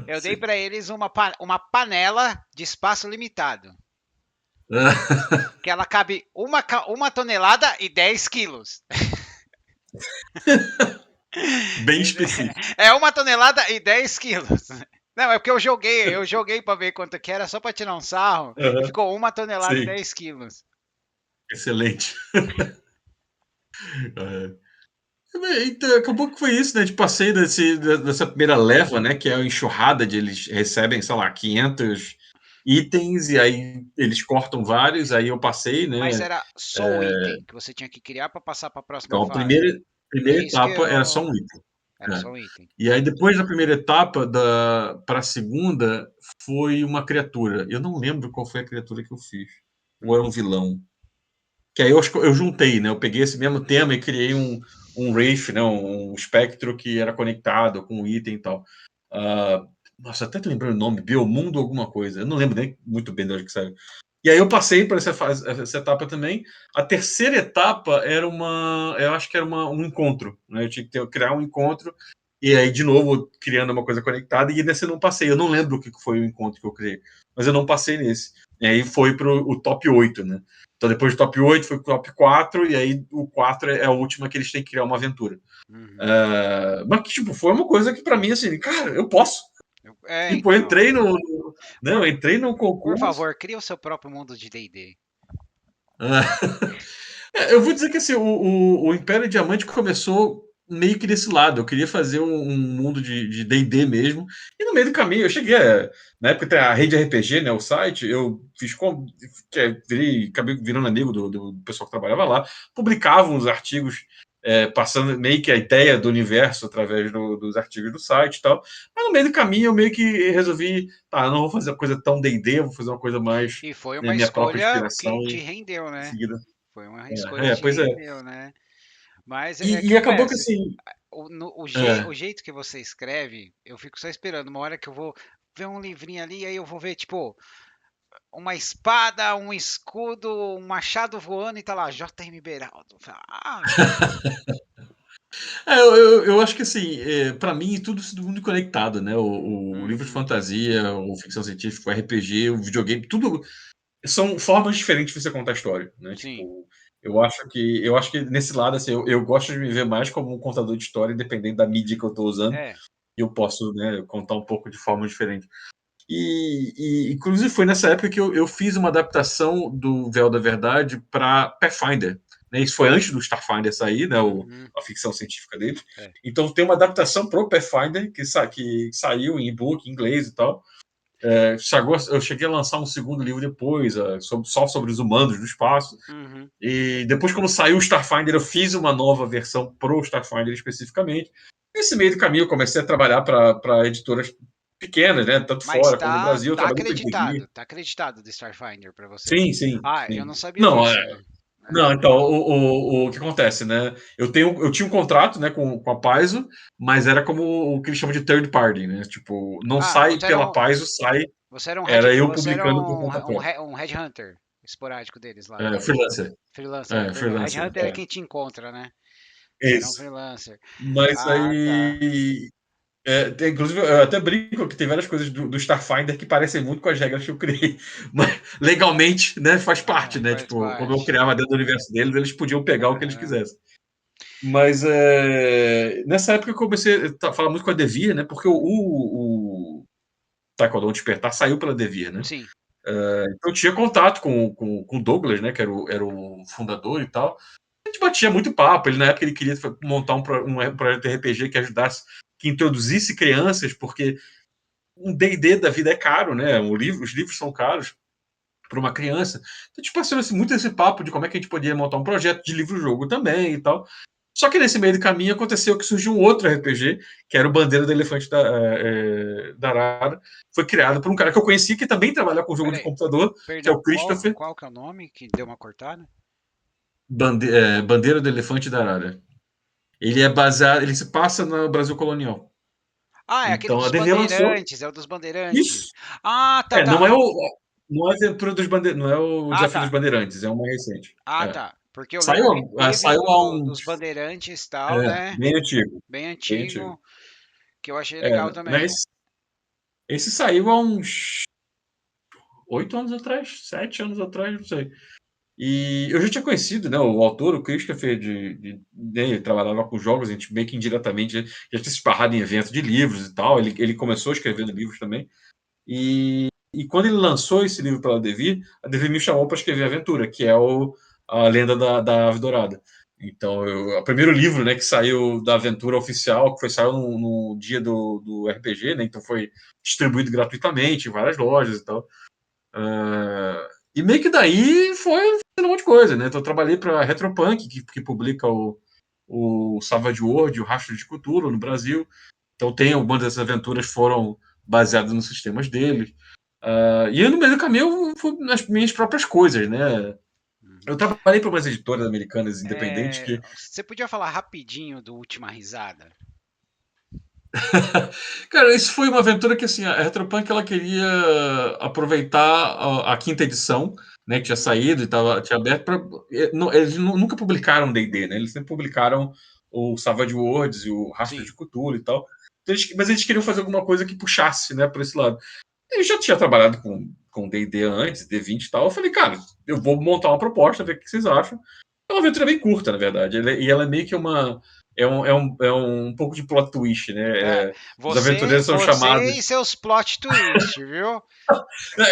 Eu dei sim. para eles uma panela de espaço limitado, que ela cabe uma tonelada e 10 quilos. Bem específico. É 1 tonelada e 10 quilos. Não, é porque eu joguei para ver quanto que era, só para tirar um sarro, e Aham, ficou 1 tonelada e sim, 10 quilos. excelente. Então, acabou que foi isso, né? De passei dessa primeira leva, né? Que é a enxurrada de eles recebem, sei lá, 500 itens e aí eles cortam vários. Aí eu passei, Mas né? era só o item que você tinha que criar para passar para a próxima Então a fase. É primeira isso que etapa era só eu. um item. Era É. só um item. E aí depois da primeira etapa para a segunda foi uma criatura. Eu não lembro qual foi a criatura que eu fiz. Ou era um Hum, vilão. Que aí eu juntei, né? Eu peguei esse mesmo tema e criei um Wraith, né? Um espectro que era conectado com um item e tal. Ah, nossa, até tô lembrando o nome, Biomundo alguma coisa. Eu não lembro nem muito bem de onde que saiu. E aí eu passei por essa etapa também. A terceira etapa era eu acho que era um encontro, né? Eu tinha que criar um encontro e aí, de novo, criando uma coisa conectada, e nesse eu não passei. Eu não lembro o que foi o encontro que eu criei, mas eu não passei nesse. E aí foi pro o top 8, né? Então depois do top 8 foi pro top 4, e aí o 4 é a última que eles têm que criar uma aventura. Uhum. Mas, tipo, foi uma coisa que pra mim, assim, cara, eu posso. Tipo, eu Então. entrei no. Né, eu Por, entrei no por concurso. favor, cria o seu próprio mundo de D&D. Eu vou dizer que assim, o Império Diamante começou meio que desse lado. Eu queria fazer um mundo de D&D mesmo. E no meio do caminho, eu cheguei na época tem a Rede RPG, né, o site, eu fiz acabei virando amigo do pessoal que trabalhava lá, publicava uns artigos passando meio que a ideia do universo através dos artigos do site e tal. Mas no meio do caminho eu meio que resolvi, tá, eu não vou fazer uma coisa tão D&D, eu vou fazer uma coisa mais E foi né, uma minha própria escolha inspiração que te e rendeu, em né? seguida. Foi uma escolha que te Pois é. rendeu, né? Mas é que E acabou que acontece. assim. O É. jeito que você escreve, eu fico só esperando uma hora que eu vou ver um livrinho ali, aí eu vou ver, tipo, uma espada, um escudo, um machado voando e tá lá, J.M. Beraldo. Ah, Eu acho que assim, para mim tudo muito conectado, né? O livro de uhum, fantasia, o ficção científica, o RPG, o videogame, tudo são formas diferentes de você contar a história, né? sim, Tipo, eu acho que nesse lado assim, eu gosto de me ver mais como um contador de história, independente da mídia que eu estou usando, é. e eu posso, né, contar um pouco de forma diferente. Inclusive, foi nessa época que eu fiz uma adaptação do Véu da Verdade para Pathfinder. Né? Isso foi antes do Starfinder sair, né? Uhum, A ficção científica dele. é. Então, tem uma adaptação para o Pathfinder que saiu em e-book, em inglês e tal. Eu cheguei a lançar um segundo livro depois, só sobre os humanos do espaço. Uhum. E depois, quando saiu o Starfinder, eu fiz uma nova versão pro Starfinder especificamente. Nesse meio do caminho, eu comecei a trabalhar para editoras pequenas, né? Tanto Mas fora como no Brasil. Eu trabalhei para Devir. tá acreditado do Starfinder pra você. Sim, sim, Ah, eu sim. não sabia Não, disso. não, então, o que acontece, né? Eu tinha um contrato, né, com a Paizo, mas era como o que eles chamam de third party, né? Tipo, não Ah, sai pela Paizo, era eu você era publicando por conta própria. um headhunter esporádico deles lá. Freelancer. Freelancer, perdão. Freelancer. Headhunter é quem te encontra, né? Você era um Isso. freelancer. Mas Ah, tá. aí. Inclusive, eu até brinco que tem várias coisas do Starfinder que parecem muito com as regras que eu criei. Mas legalmente, né, faz parte, É, né? faz Tipo, como eu parte. criava dentro do universo deles, eles podiam pegar o que eles Aham. quisessem. Mas nessa época eu comecei a falar muito com a Devir, né? Porque o Taekwondo Despertar saiu pela Devir, né? Sim. Então eu tinha contato com o Douglas, né? Que era o fundador e tal. A gente batia muito papo. Ele, na época, ele queria montar um projeto de RPG que ajudasse, que introduzisse crianças, porque um D&D da vida é caro, né? Os livros são caros para uma criança. Então, tipo, passou muito esse papo de como é que a gente podia montar um projeto de livro-jogo também e tal. Só que nesse meio do caminho aconteceu que surgiu um outro RPG, que era o Bandeira do Elefante da Arara. Foi criado por um cara que eu conheci, que também trabalha com jogo Pera de aí. computador, que é Perdão, o Christopher. qual que é o nome que deu uma cortada? Bandeira do Elefante da Arara. Ele se passa no Brasil colonial. Ah, é aquele Então a dos DV lançou bandeirantes, é o dos bandeirantes. isso. Ah, tá, Não tá. é não é Aventura não é o Ah, Desafio dos tá. Bandeirantes, é uma recente. Ah, tá. Porque eu Saiu, lembro que teve saiu há uns. dos bandeirantes e tal, né? Bem antigo. Bem Bem antigo. antigo, que eu achei legal também. Mas esse saiu há uns 8 anos atrás, 7 anos atrás, não sei. E eu já tinha conhecido, né, o autor, o Christopher, né, ele trabalhava com jogos, a gente meio que indiretamente já tinha se esparrado em eventos de livros e tal. Ele começou escrevendo livros também. E quando ele lançou esse livro pela Devir, a Devir me chamou para escrever a aventura, que é a Lenda da Ave Dourada. Então, o primeiro livro, né, que saiu da aventura oficial, que saiu no dia do RPG, né, então foi distribuído gratuitamente em várias lojas e tal. E meio que daí foi fazendo um monte de coisa, né? Então, eu trabalhei para a Retropunk, que publica o Savage World, o Rastro de Cthulhu no Brasil. Então, tem algumas dessas aventuras foram baseadas nos sistemas deles. E eu, no meio do caminho, eu fui nas minhas próprias coisas, né? Uhum. Eu trabalhei para umas editoras americanas independentes É, que. você podia falar rapidinho do Última Risada? Cara, isso foi uma aventura que assim, a Retropunk ela queria aproveitar a quinta edição, né, que tinha Uhum. saído e tinha aberto para. Eles nunca publicaram D&D, né? Eles sempre publicaram o Savage Worlds e o Rastro Sim. de Cthulhu e tal. Então, mas eles queriam fazer alguma coisa que puxasse, né, para esse lado. Eu já tinha trabalhado com D&D antes, D20 e tal. Eu falei, cara, eu vou montar uma proposta, ver o que vocês acham. É uma aventura bem curta, na verdade. E ela é meio que uma. É um pouco de plot twist, É, né? Os você, aventureiros são você chamados. e seus plot twist, viu?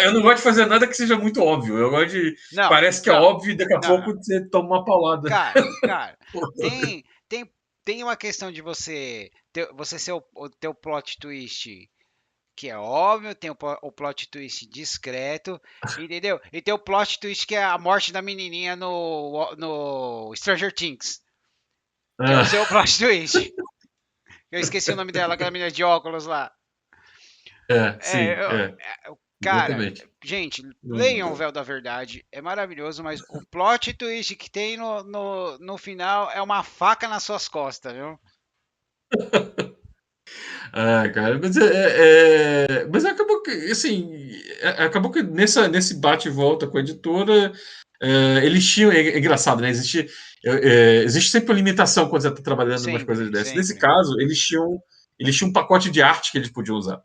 Eu não gosto de fazer nada que seja muito óbvio. Eu gosto de. Não, Parece que é não, óbvio e daqui a não, pouco não. você toma uma paulada. Cara, tem, tem, tem uma questão de você ser o teu plot twist que é óbvio, tem o plot twist discreto, entendeu? E tem o plot twist que é a morte da menininha no Stranger Things, que é o Ah, seu plot twist. Eu esqueci o nome dela, aquela menina de óculos lá. É, sim, cara, exatamente. gente, leiam o Não- Véu da Verdade, é maravilhoso, mas o plot twist que tem no final é uma faca nas suas costas, viu? Cara, mas acabou que, assim, acabou que nesse bate e volta com a editora, eles tinham, é engraçado, né? Existe sempre uma limitação quando você está trabalhando em umas coisas Sempre, dessas. Nesse sempre. caso, eles tinham um pacote de arte que eles podiam usar.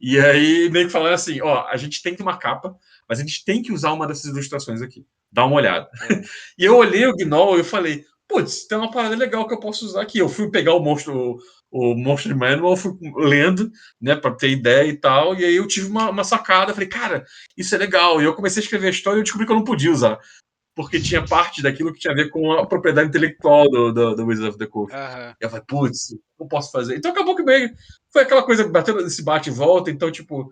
E aí meio que falaram assim, ó, a gente tem que uma capa, mas a gente tem que usar uma dessas ilustrações aqui. Dá uma olhada. É. E eu olhei o Gnoll e eu falei, putz, tem uma parada legal que eu posso usar aqui. Eu fui pegar o Monstro Manual, fui lendo, né, para ter ideia e tal, e aí eu tive uma sacada, falei, cara, isso é legal. E eu comecei a escrever a história e eu descobri que eu não podia usar, porque tinha parte daquilo que tinha a ver com a propriedade intelectual do Wizard of the Coast. Aham. E eu falei, putz, não posso fazer. Então acabou que meio foi aquela coisa batendo nesse bate e volta, então, tipo,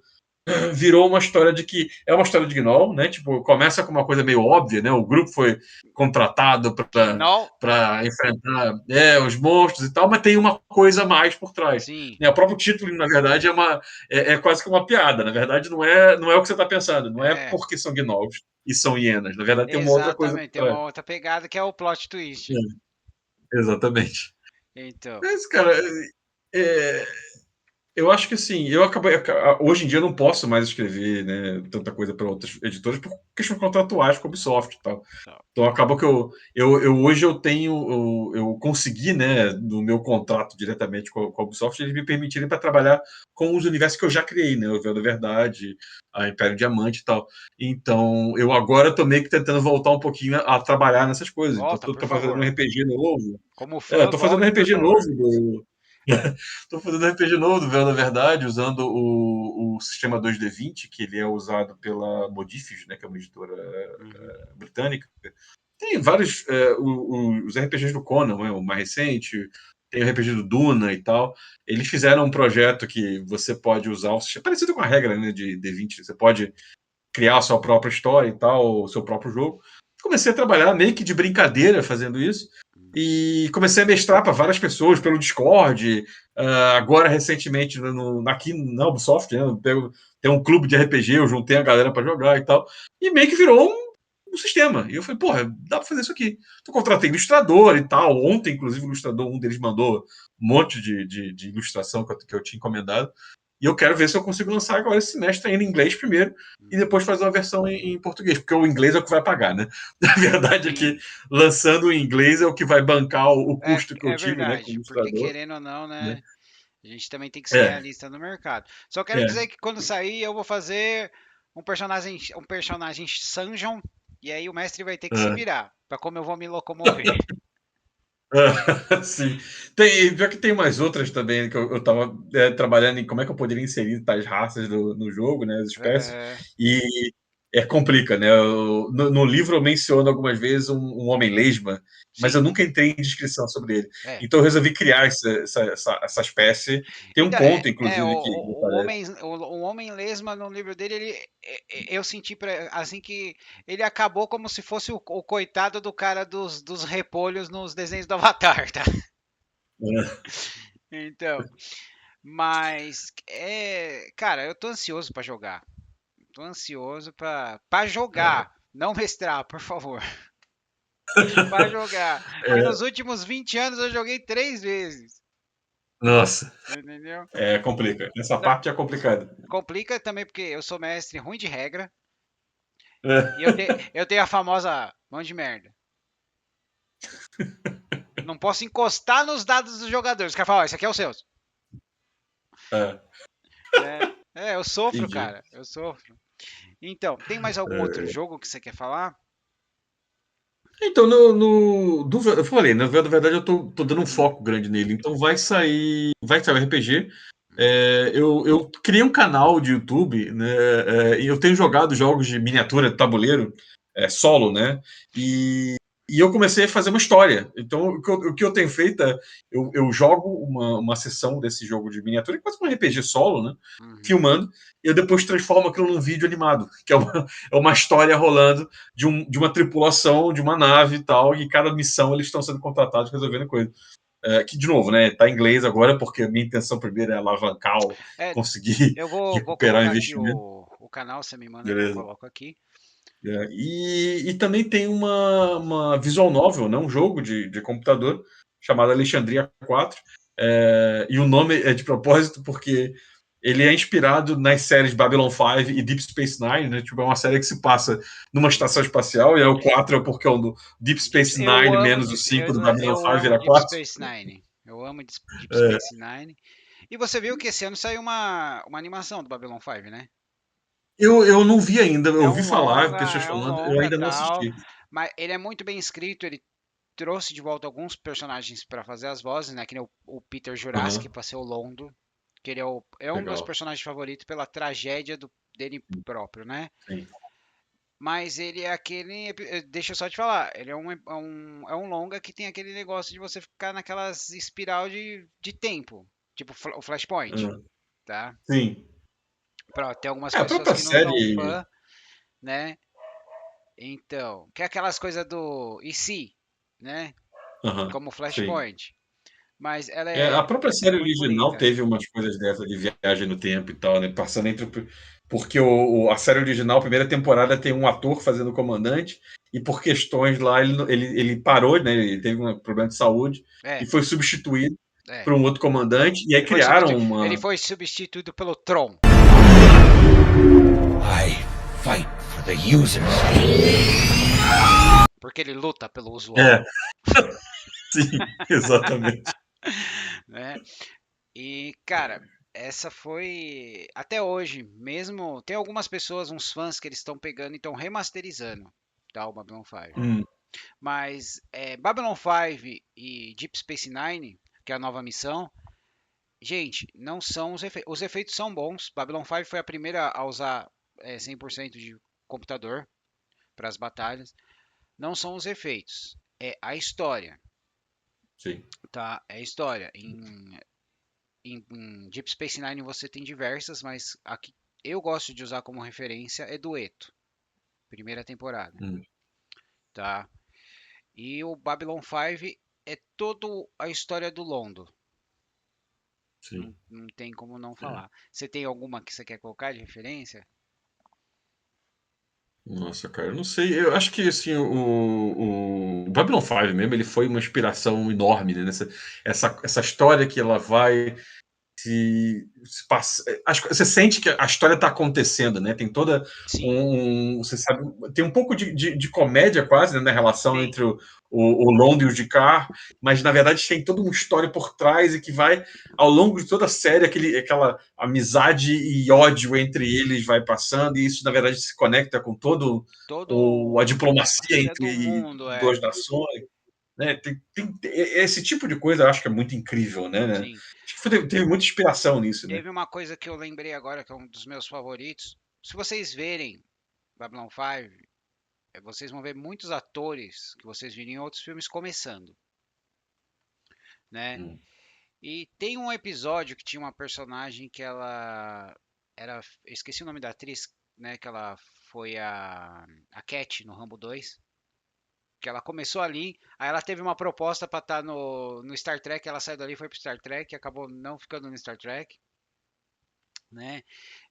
virou uma história de que é uma história de Gnoll, né? Tipo, começa com uma coisa meio óbvia, né? O grupo foi contratado De Gnoll, para enfrentar os monstros e tal, mas tem uma coisa a mais por trás. sim. Né? O próprio título, na verdade, é quase que uma piada. Na verdade, não é o que você está pensando. Não é É, porque são Gnolls e são hienas. Na verdade, tem uma outra coisa por exatamente. Tem trás. uma outra pegada que é o plot twist. Exatamente. Então, Mas, cara, é, eu acho que assim, eu acabei. Hoje em dia eu não posso mais escrever, né, tanta coisa para outras editoras por questões contratuais com a Ubisoft e tal. tá. Então acabou que hoje eu tenho. Eu consegui, né, no meu contrato diretamente com a Ubisoft, eles me permitirem para trabalhar com os universos que eu já criei, né? O Véu da Verdade, a Império Diamante e tal. Então eu agora tô meio que tentando voltar um pouquinho a trabalhar nessas coisas. Então Volta, tô, por tô fazendo um favor. RPG novo. Como fã, Tô fazendo um volte, por RPG novo favor. Estou fazendo RPG novo do Véu da Verdade, usando o sistema 2D20, que ele é usado pela Modifius, né, que é uma editora Uhum. britânica. Tem vários. Os RPGs do Conan, né, o mais recente, tem o RPG do Duna e tal. Eles fizeram um projeto que você pode usar, parecido com a regra, né, de D20, você pode criar a sua própria história e tal, o seu próprio jogo. Comecei a trabalhar meio que de brincadeira fazendo isso. E comecei a mestrar para várias pessoas pelo Discord. Agora, recentemente, aqui na Ubisoft, né, tem um clube de RPG, eu juntei a galera para jogar e tal. E meio que virou um sistema. E eu falei, porra, dá para fazer isso aqui. Então, contratei ilustrador e tal. Ontem, inclusive, o ilustrador, um deles mandou um monte de ilustração que eu tinha encomendado. E eu quero ver se eu consigo lançar agora esse semestre ainda em inglês primeiro e depois fazer uma versão em português, porque o inglês é o que vai pagar, né? Na verdade é que Sim, lançando em inglês é o que vai bancar o é, custo que eu é tive, né, com o verdade. Porque ilustrador, querendo ou não, né? né? A gente também tem que ser É, realista no mercado. Só quero é, dizer que quando sair eu vou fazer um personagem Sanjon e aí o mestre vai ter que se é, virar para como eu vou me locomover. sim. Pior que tem mais outras também que eu tava trabalhando em como é que eu poderia inserir tais raças no jogo, né, as espécies, É, e complica, né? No livro eu menciono algumas vezes um homem lesma, mas eu sim. nunca entrei em descrição sobre ele. É. Então eu resolvi criar essa espécie. Tem um Então, conto, inclusive, que o aparece. homem, o homem lesma no livro dele, eu senti assim que ele acabou como se fosse o coitado do cara dos repolhos nos desenhos do Avatar, tá? Então, mas cara, eu tô ansioso pra jogar. Tô ansioso pra jogar, não mestrar, por favor. Pra jogar. Que nos últimos 20 anos eu joguei 3 vezes, Nossa, entendeu? complica. Essa Não, parte é complicada. complica também porque eu sou mestre ruim de regra. E É. eu tenho a famosa mão de merda. não posso encostar nos dados dos jogadores. Os caras falam, ó, esse aqui é o seu. É, Né? Eu sofro, entendi. cara. Eu sofro. Então, tem mais algum outro É, jogo que você quer falar? então, eu falei, na verdade, eu tô dando um Hum, foco grande nele. Então, vai sair o RPG. Eu criei um canal de YouTube, né? E eu tenho jogado jogos de miniatura de tabuleiro, solo, né? E eu comecei a fazer uma história. Então, o que eu tenho feito é eu jogo uma sessão desse jogo de miniatura, quase um RPG solo, né? uhum. Filmando, e eu depois transformo aquilo num vídeo animado, que é uma história rolando de uma tripulação, de uma nave e tal, e cada missão eles estão sendo contratados resolvendo coisa. Que, de novo, né, tá em inglês agora, porque a minha intenção primeiro é alavancar, É, conseguir eu vou recuperar o colocar aqui investimento. o canal, você me manda que eu Beleza. coloco aqui. E também tem uma visual novel, né, um jogo de computador chamado Alexandria 4. E o nome é de propósito porque ele é inspirado nas séries Babylon 5 e Deep Space Nine, né? Tipo, é uma série que se passa numa estação espacial, e aí o 4 é porque é o do Deep Space Eu Nine amo menos o 5 do Babylon eu 5 amo vira Deep 4. Space Nine. Eu amo Deep É, Space Nine. E você viu que esse ano saiu uma animação do Babylon 5, né? eu não vi ainda, eu ouvi falar, pessoas É um falando, eu longa ainda não tal, assisti. mas ele é muito bem escrito, ele trouxe de volta alguns personagens para fazer as vozes, né? Que nem o Peter Jurassic Aham, para ser o Londo, que ele é um dos meus legal. personagens favoritos pela tragédia dele próprio, né? Sim. Mas ele é aquele. Deixa eu só te falar. Ele é um longa que tem aquele negócio de você ficar naquelas espiral de tempo. Tipo o Flashpoint, Aham, tá? sim. Tem algumas A pessoas própria que não são série. fã, né? Então, que é aquelas coisas do e se, né? Aham, Como sim. Flashpoint. Mas ela A própria é série muito original bonita. teve umas coisas dessa de viagem no tempo e tal, né? Passando entre. Porque a série original, a primeira temporada, tem um ator fazendo o comandante, e por questões lá ele parou, né? Ele teve um problema de saúde e É, foi substituído é. por um outro comandante, e aí criaram Ele uma. foi substituído pelo Tron. I fight for the users. Porque ele luta pelo É, usuário, sim, exatamente. né? E, cara, essa foi. Até hoje, mesmo. Tem algumas pessoas, uns fãs, que eles estão pegando e estão remasterizando, tá? O Babylon 5. Hum, Mas Babylon 5 e Deep Space Nine, que é a nova missão, gente, não são os efeitos. Os efeitos são bons. Babylon 5 foi a primeira a usar 100% de computador para as batalhas. Não são os efeitos, é a história, sim. tá? É a história. Em Deep Space Nine você tem diversas, mas aqui eu gosto de usar como referência é Dueto, primeira temporada, Hum, tá? E o Babylon 5 é toda a história do Londo. sim. Não tem como não É. falar. Você tem alguma que você quer colocar de referência? Nossa, cara, eu não sei. Eu acho que assim, o Babylon 5 mesmo, ele foi uma inspiração enorme, né? Essa história que ela vai se passa, você sente que a história está acontecendo, né? Tem toda Sim, você sabe, tem um pouco de comédia quase, né, na relação sim. entre o Londo e o Jakar, mas na verdade tem toda uma história por trás e que vai ao longo de toda a série aquela amizade e ódio entre eles vai passando, e isso na verdade se conecta com todo a diplomacia Diplomacia do entre mundo, duas nações, né? Esse tipo de coisa eu acho que é muito incrível, né? sim. Acho que teve muita inspiração nisso, né? Teve uma coisa que eu lembrei agora, que é um dos meus favoritos. Se vocês verem Babylon 5, vocês vão ver muitos atores que vocês viram em outros filmes começando, né? Hum, E tem um episódio que tinha uma personagem que ela era, eu esqueci o nome da atriz, né? Que ela foi a Cat no Rambo 2. Que ela começou ali, aí ela teve uma proposta para estar no Star Trek, ela saiu dali e foi pro Star Trek, e acabou não ficando no Star Trek, né?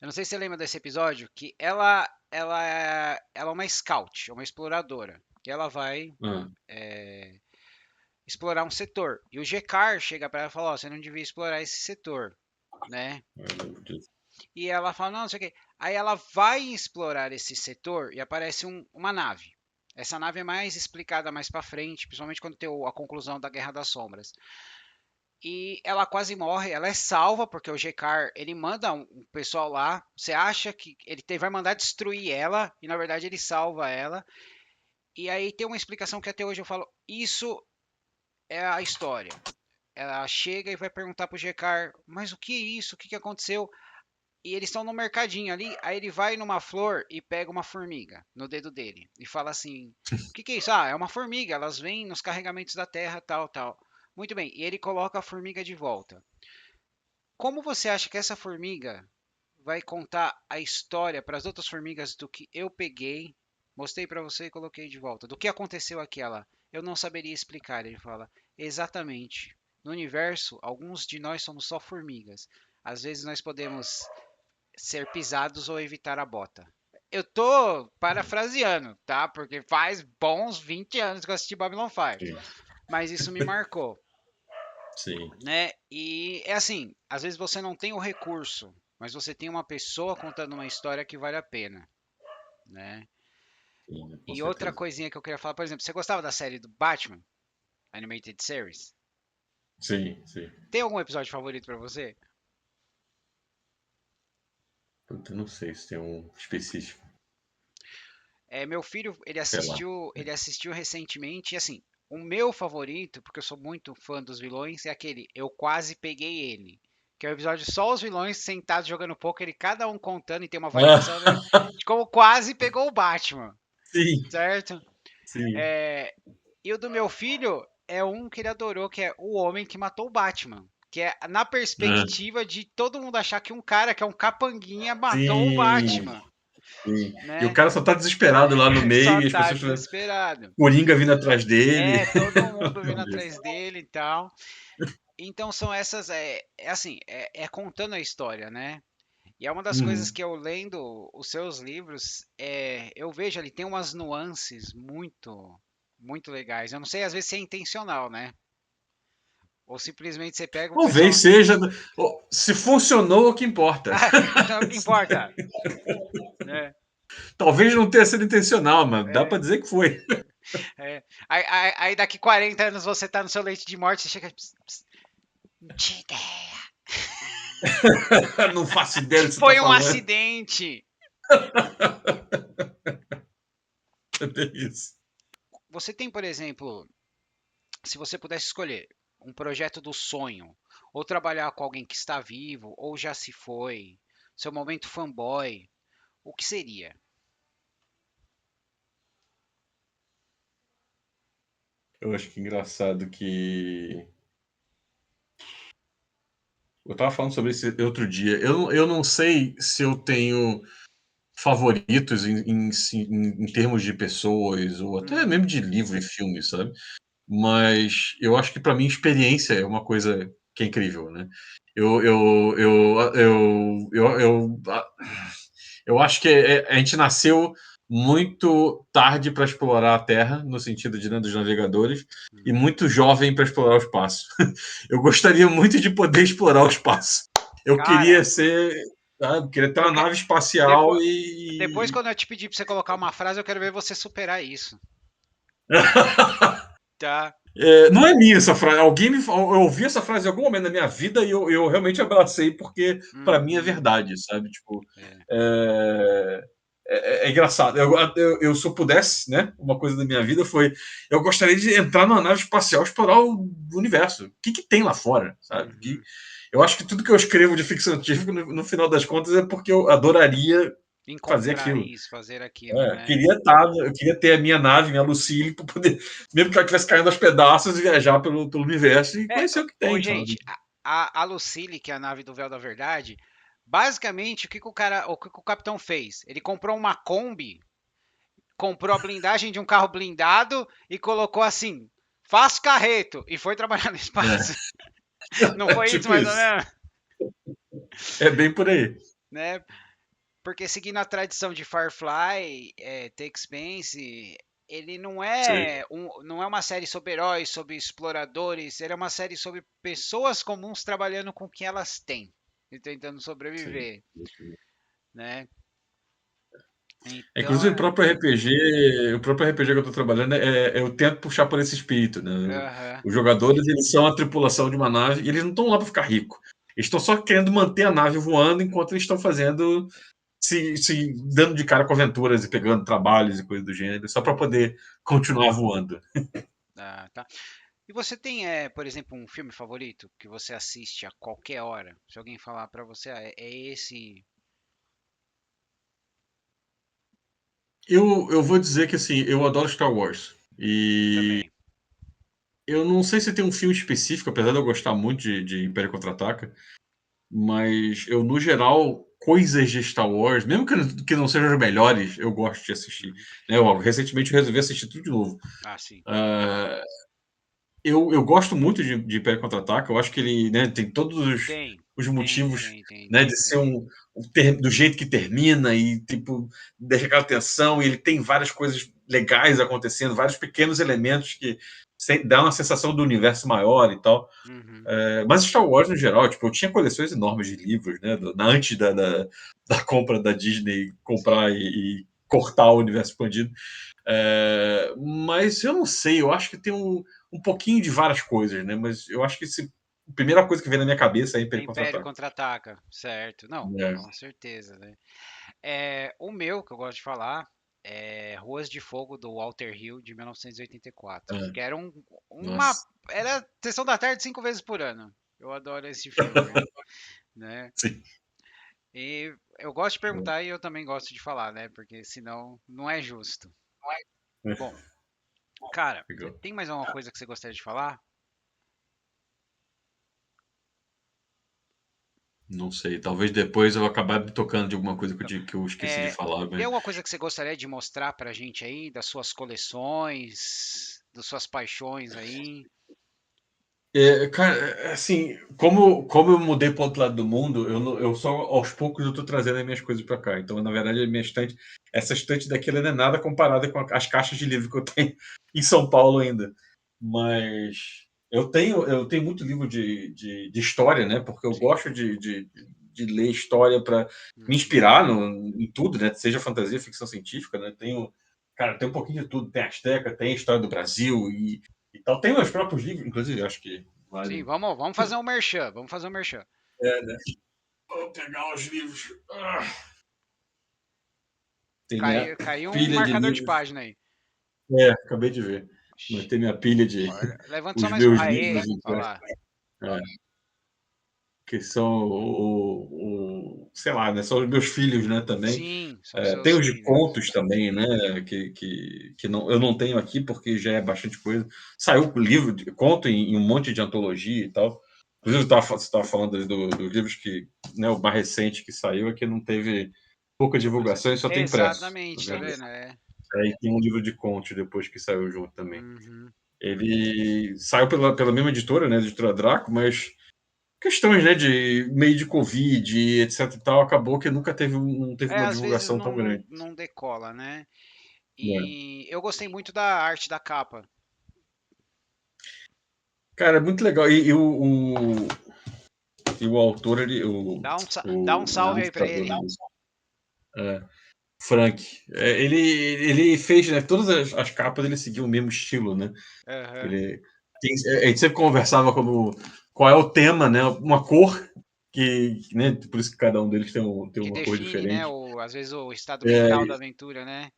Eu não sei se você lembra desse episódio, que ela é uma scout, é uma exploradora, e ela vai ah, é, explorar um setor. E o Gekar chega para ela e fala: Ó, você não devia explorar esse setor, né? eu lembro disso. E ela fala: Não, não sei o quê. Aí ela vai explorar esse setor e aparece uma nave. Essa nave é mais explicada mais pra frente, principalmente quando tem a conclusão da Guerra das Sombras. E ela quase morre, ela é salva porque o G'Kar, ele manda um pessoal lá, você acha que vai mandar destruir ela e na verdade ele salva ela. E aí tem uma explicação que até hoje eu falo, isso é a história. Ela chega e vai perguntar pro G'Kar, mas o que é isso? O que aconteceu? E eles estão no mercadinho ali, aí ele vai numa flor e pega uma formiga no dedo dele e fala assim: "O que é isso? Ah, é uma formiga, elas vêm nos carregamentos da terra, tal, tal." Muito bem, e ele coloca a formiga de volta. Como você acha que essa formiga vai contar a história para as outras formigas do que eu peguei, mostrei para você e coloquei de volta? Do que aconteceu aqui, ela? Eu não saberia explicar, ele fala. Exatamente. No universo, alguns de nós somos só formigas. Às vezes nós podemos ser pisados ou evitar a bota. Eu tô parafraseando, tá? Porque faz bons 20 anos que eu assisti Babylon 5. Sim, Mas isso me marcou, sim, né? E é assim, às vezes você não tem o recurso, mas você tem uma pessoa contando uma história que vale a pena, né? sim, com E outra certeza. coisinha que eu queria falar, por exemplo, você gostava da série do Batman, Animated Series? Sim, sim. Tem algum episódio favorito pra você? Puta, não sei se tem um específico, É, meu filho, sei lá. ele assistiu recentemente, e assim, o meu favorito, porque eu sou muito fã dos vilões, é aquele Eu Quase Peguei Ele. Que é o episódio só os vilões sentados jogando poker e cada um contando e tem uma variação, né, de como quase pegou o Batman, Sim, certo? sim. É, e o do meu filho é um que ele adorou, que é O Homem que Matou o Batman. Que é na Ah, perspectiva de todo mundo achar que um cara que é um capanguinha matou o sim, Batman, sim. E o né? cara só tá desesperado lá no Só meio e as tá pessoas desesperado. Coringa vindo atrás dele. É, todo mundo Meu vindo Deus. atrás dele e tal. Então são essas, é assim, é contando a história, né? E é uma das coisas Uhum. que eu lendo os seus livros, eu vejo ali, tem umas nuances muito legais. Eu não sei, às vezes, se é intencional, né? Ou simplesmente você pega o Talvez pessoal. seja. Se funcionou, o que importa. Ah, então é o que importa, né? Talvez não tenha sido intencional, mas dá pra É, dizer que foi. é. Aí daqui 40 anos você tá no seu leite de morte, você chega. "Pss, pss, não tinha ideia. Não faço ideia do que você tá Foi um falando. acidente." É isso. Você tem, por exemplo, se você pudesse escolher um projeto do sonho, ou trabalhar com alguém que está vivo, ou já se foi, seu momento fanboy, o que seria? Eu acho que é engraçado que. Eu tava falando sobre isso outro dia. Eu não sei se eu tenho favoritos em termos de pessoas, ou até Uhum, mesmo de livro e filme, sabe? Mas eu acho que para mim experiência é uma coisa que é incrível, né? Eu eu eu eu eu, eu, a- eu acho que a gente nasceu muito tarde para explorar a Terra, no sentido de, né, dos navegadores, e uhum. muito jovem para explorar o espaço. Eu gostaria muito de poder explorar o espaço. Eu queria Cara, ser, sabe, queria ter eu uma que... nave espacial depois, depois e quando eu te pedir pra você colocar uma frase, eu quero ver você superar isso, tá? Não é minha essa frase. Eu ouvi essa frase em algum momento da minha vida e eu realmente abracei porque para mim é Uhum, verdade, sabe? Tipo, é. é, é engraçado. Se eu pudesse, né? Uma coisa da minha vida foi eu gostaria de entrar numa nave espacial, explorar o universo. O que, que tem lá fora, sabe? Uhum. Eu acho que tudo que eu escrevo de ficção científica, no final das contas, é porque eu adoraria fazer Encontrar aquilo. isso, fazer aquilo, né? Eu queria ter a minha nave, minha Lucille, para poder, mesmo que ela estivesse caindo aos pedaços, viajar pelo universo e É, conhecer o que ô, tem, sabe? gente, a Lucille, que é a nave do Véu da Verdade, basicamente o que o capitão fez? Ele comprou uma Kombi, comprou a blindagem de um carro blindado e colocou assim: "Faço carreto" e foi trabalhar no espaço. É, Não foi isso tipo mais ou isso. menos, É bem por aí. né? Porque seguindo a tradição de Firefly, Take Spence, ele Sim, não é uma série sobre heróis, sobre exploradores, ele é uma série sobre pessoas comuns trabalhando com o que elas têm e tentando sim. sobreviver, né? Então, Inclusive, o próprio RPG que eu estou trabalhando, eu tento puxar por esse espírito, né? aham, Os jogadores, eles são a tripulação de uma nave e eles não estão lá para ficar rico. Eles estão só querendo manter a nave voando enquanto eles estão fazendo, se dando de cara com aventuras e pegando trabalhos e coisas do gênero, só para poder continuar voando. ah, tá. E você tem, por exemplo, um filme favorito que você assiste a qualquer hora? Se alguém falar pra você, é esse Eu vou dizer que, assim, eu adoro Star Wars. E também. eu não sei se tem um filme específico, apesar de eu gostar muito de Império Contra-Ataca, mas eu, no geral, coisas de Star Wars, mesmo que não sejam as melhores, eu gosto de assistir. Uhum. Né? Recentemente eu resolvi assistir tudo de novo. Ah, sim. Ah, eu gosto muito de Império Contra-Ataca, eu acho que ele, né, tem todos Tem, os tem, motivos, tem, tem, né, tem, de ser tem. do jeito que termina e, tipo, deixa aquela tensão, e ele tem várias coisas legais acontecendo, vários pequenos elementos que dão uma sensação do universo maior e tal. Uhum. Mas Star Wars, no geral, tipo, eu tinha coleções enormes de livros, né? Antes da compra da Disney Sim. comprar e cortar o universo expandido. Mas eu não sei, eu acho que tem um pouquinho de várias coisas, né? Mas eu acho que a primeira coisa que vem na minha cabeça é É Império Império Contra-Ataca. Contra-Ataca, certo. Não, É, com certeza, né? O meu, que eu gosto de falar, é Ruas de Fogo, do Walter Hill, de 1984. é, Que era nossa, Era sessão da tarde 5 vezes por ano. Eu adoro esse filme, né? sim. E eu gosto de perguntar e eu também gosto de falar, né? Porque senão não é justo. É, Bom, cara, legal. tem mais alguma coisa que você gostaria de falar? Não sei, talvez depois eu acabar me tocando de alguma coisa que eu esqueci de É, falar. tem Mas... alguma coisa que você gostaria de mostrar pra gente aí, das suas coleções, das suas paixões aí? Cara, assim, como eu mudei para outro lado do mundo, eu só aos poucos eu tô trazendo as minhas coisas para cá. Então, na verdade, a minha estante, essa estante daqui ela não é nada comparada com as caixas de livro que eu tenho em São Paulo ainda. Mas eu tenho muito livro de história, né? Porque eu Sim. gosto de ler história para me Uhum. inspirar em tudo, né? Seja fantasia, ficção científica, né? Cara, tem um pouquinho de tudo. Tem Azteca, tem história do Brasil e tal. Tem meus próprios livros, inclusive, acho que Sim, vale. vamos fazer um merchan, vamos fazer um merchan. Né? Vou pegar os livros. Tem minha Caiu um pilha de marcador de livros. página aí. Acabei de ver. Mas Ixi, tem minha pilha de olha, levanta só os mais um. meus livros Aê, olha impressos, lá. é, que são sei lá, né? São os meus filhos, né? Também. Sim, são Tem seus os de filhos. contos também, né? Que não, eu não tenho aqui porque já é bastante coisa. Saiu o livro de conto em um monte de antologia e tal. Inclusive, você estava falando dos livros que, né, o mais recente que saiu é que não teve pouca divulgação e só tem impresso. Tá Exatamente, tá vendo? vendo? Aí tem um livro de contos depois que saiu junto também. Uhum. Ele saiu pela mesma editora, né, a editora Draco, mas questões, né, de meio de Covid, etc e tal, acabou que não teve uma Às vezes divulgação tão grande. não decola, né? É. E eu gostei muito da arte da capa. Cara, é muito legal. E o autor, ele, Dá um o salve aí pra ilustrador, ele. é, Frank, ele fez, né, todas as capas, ele seguiu o mesmo estilo, né? Aham. Ele a gente sempre conversava qual é o tema, né? Uma cor né? Por isso que cada um deles tem Que uma cor define, né, diferente. às vezes o estado mental É, da aventura, né?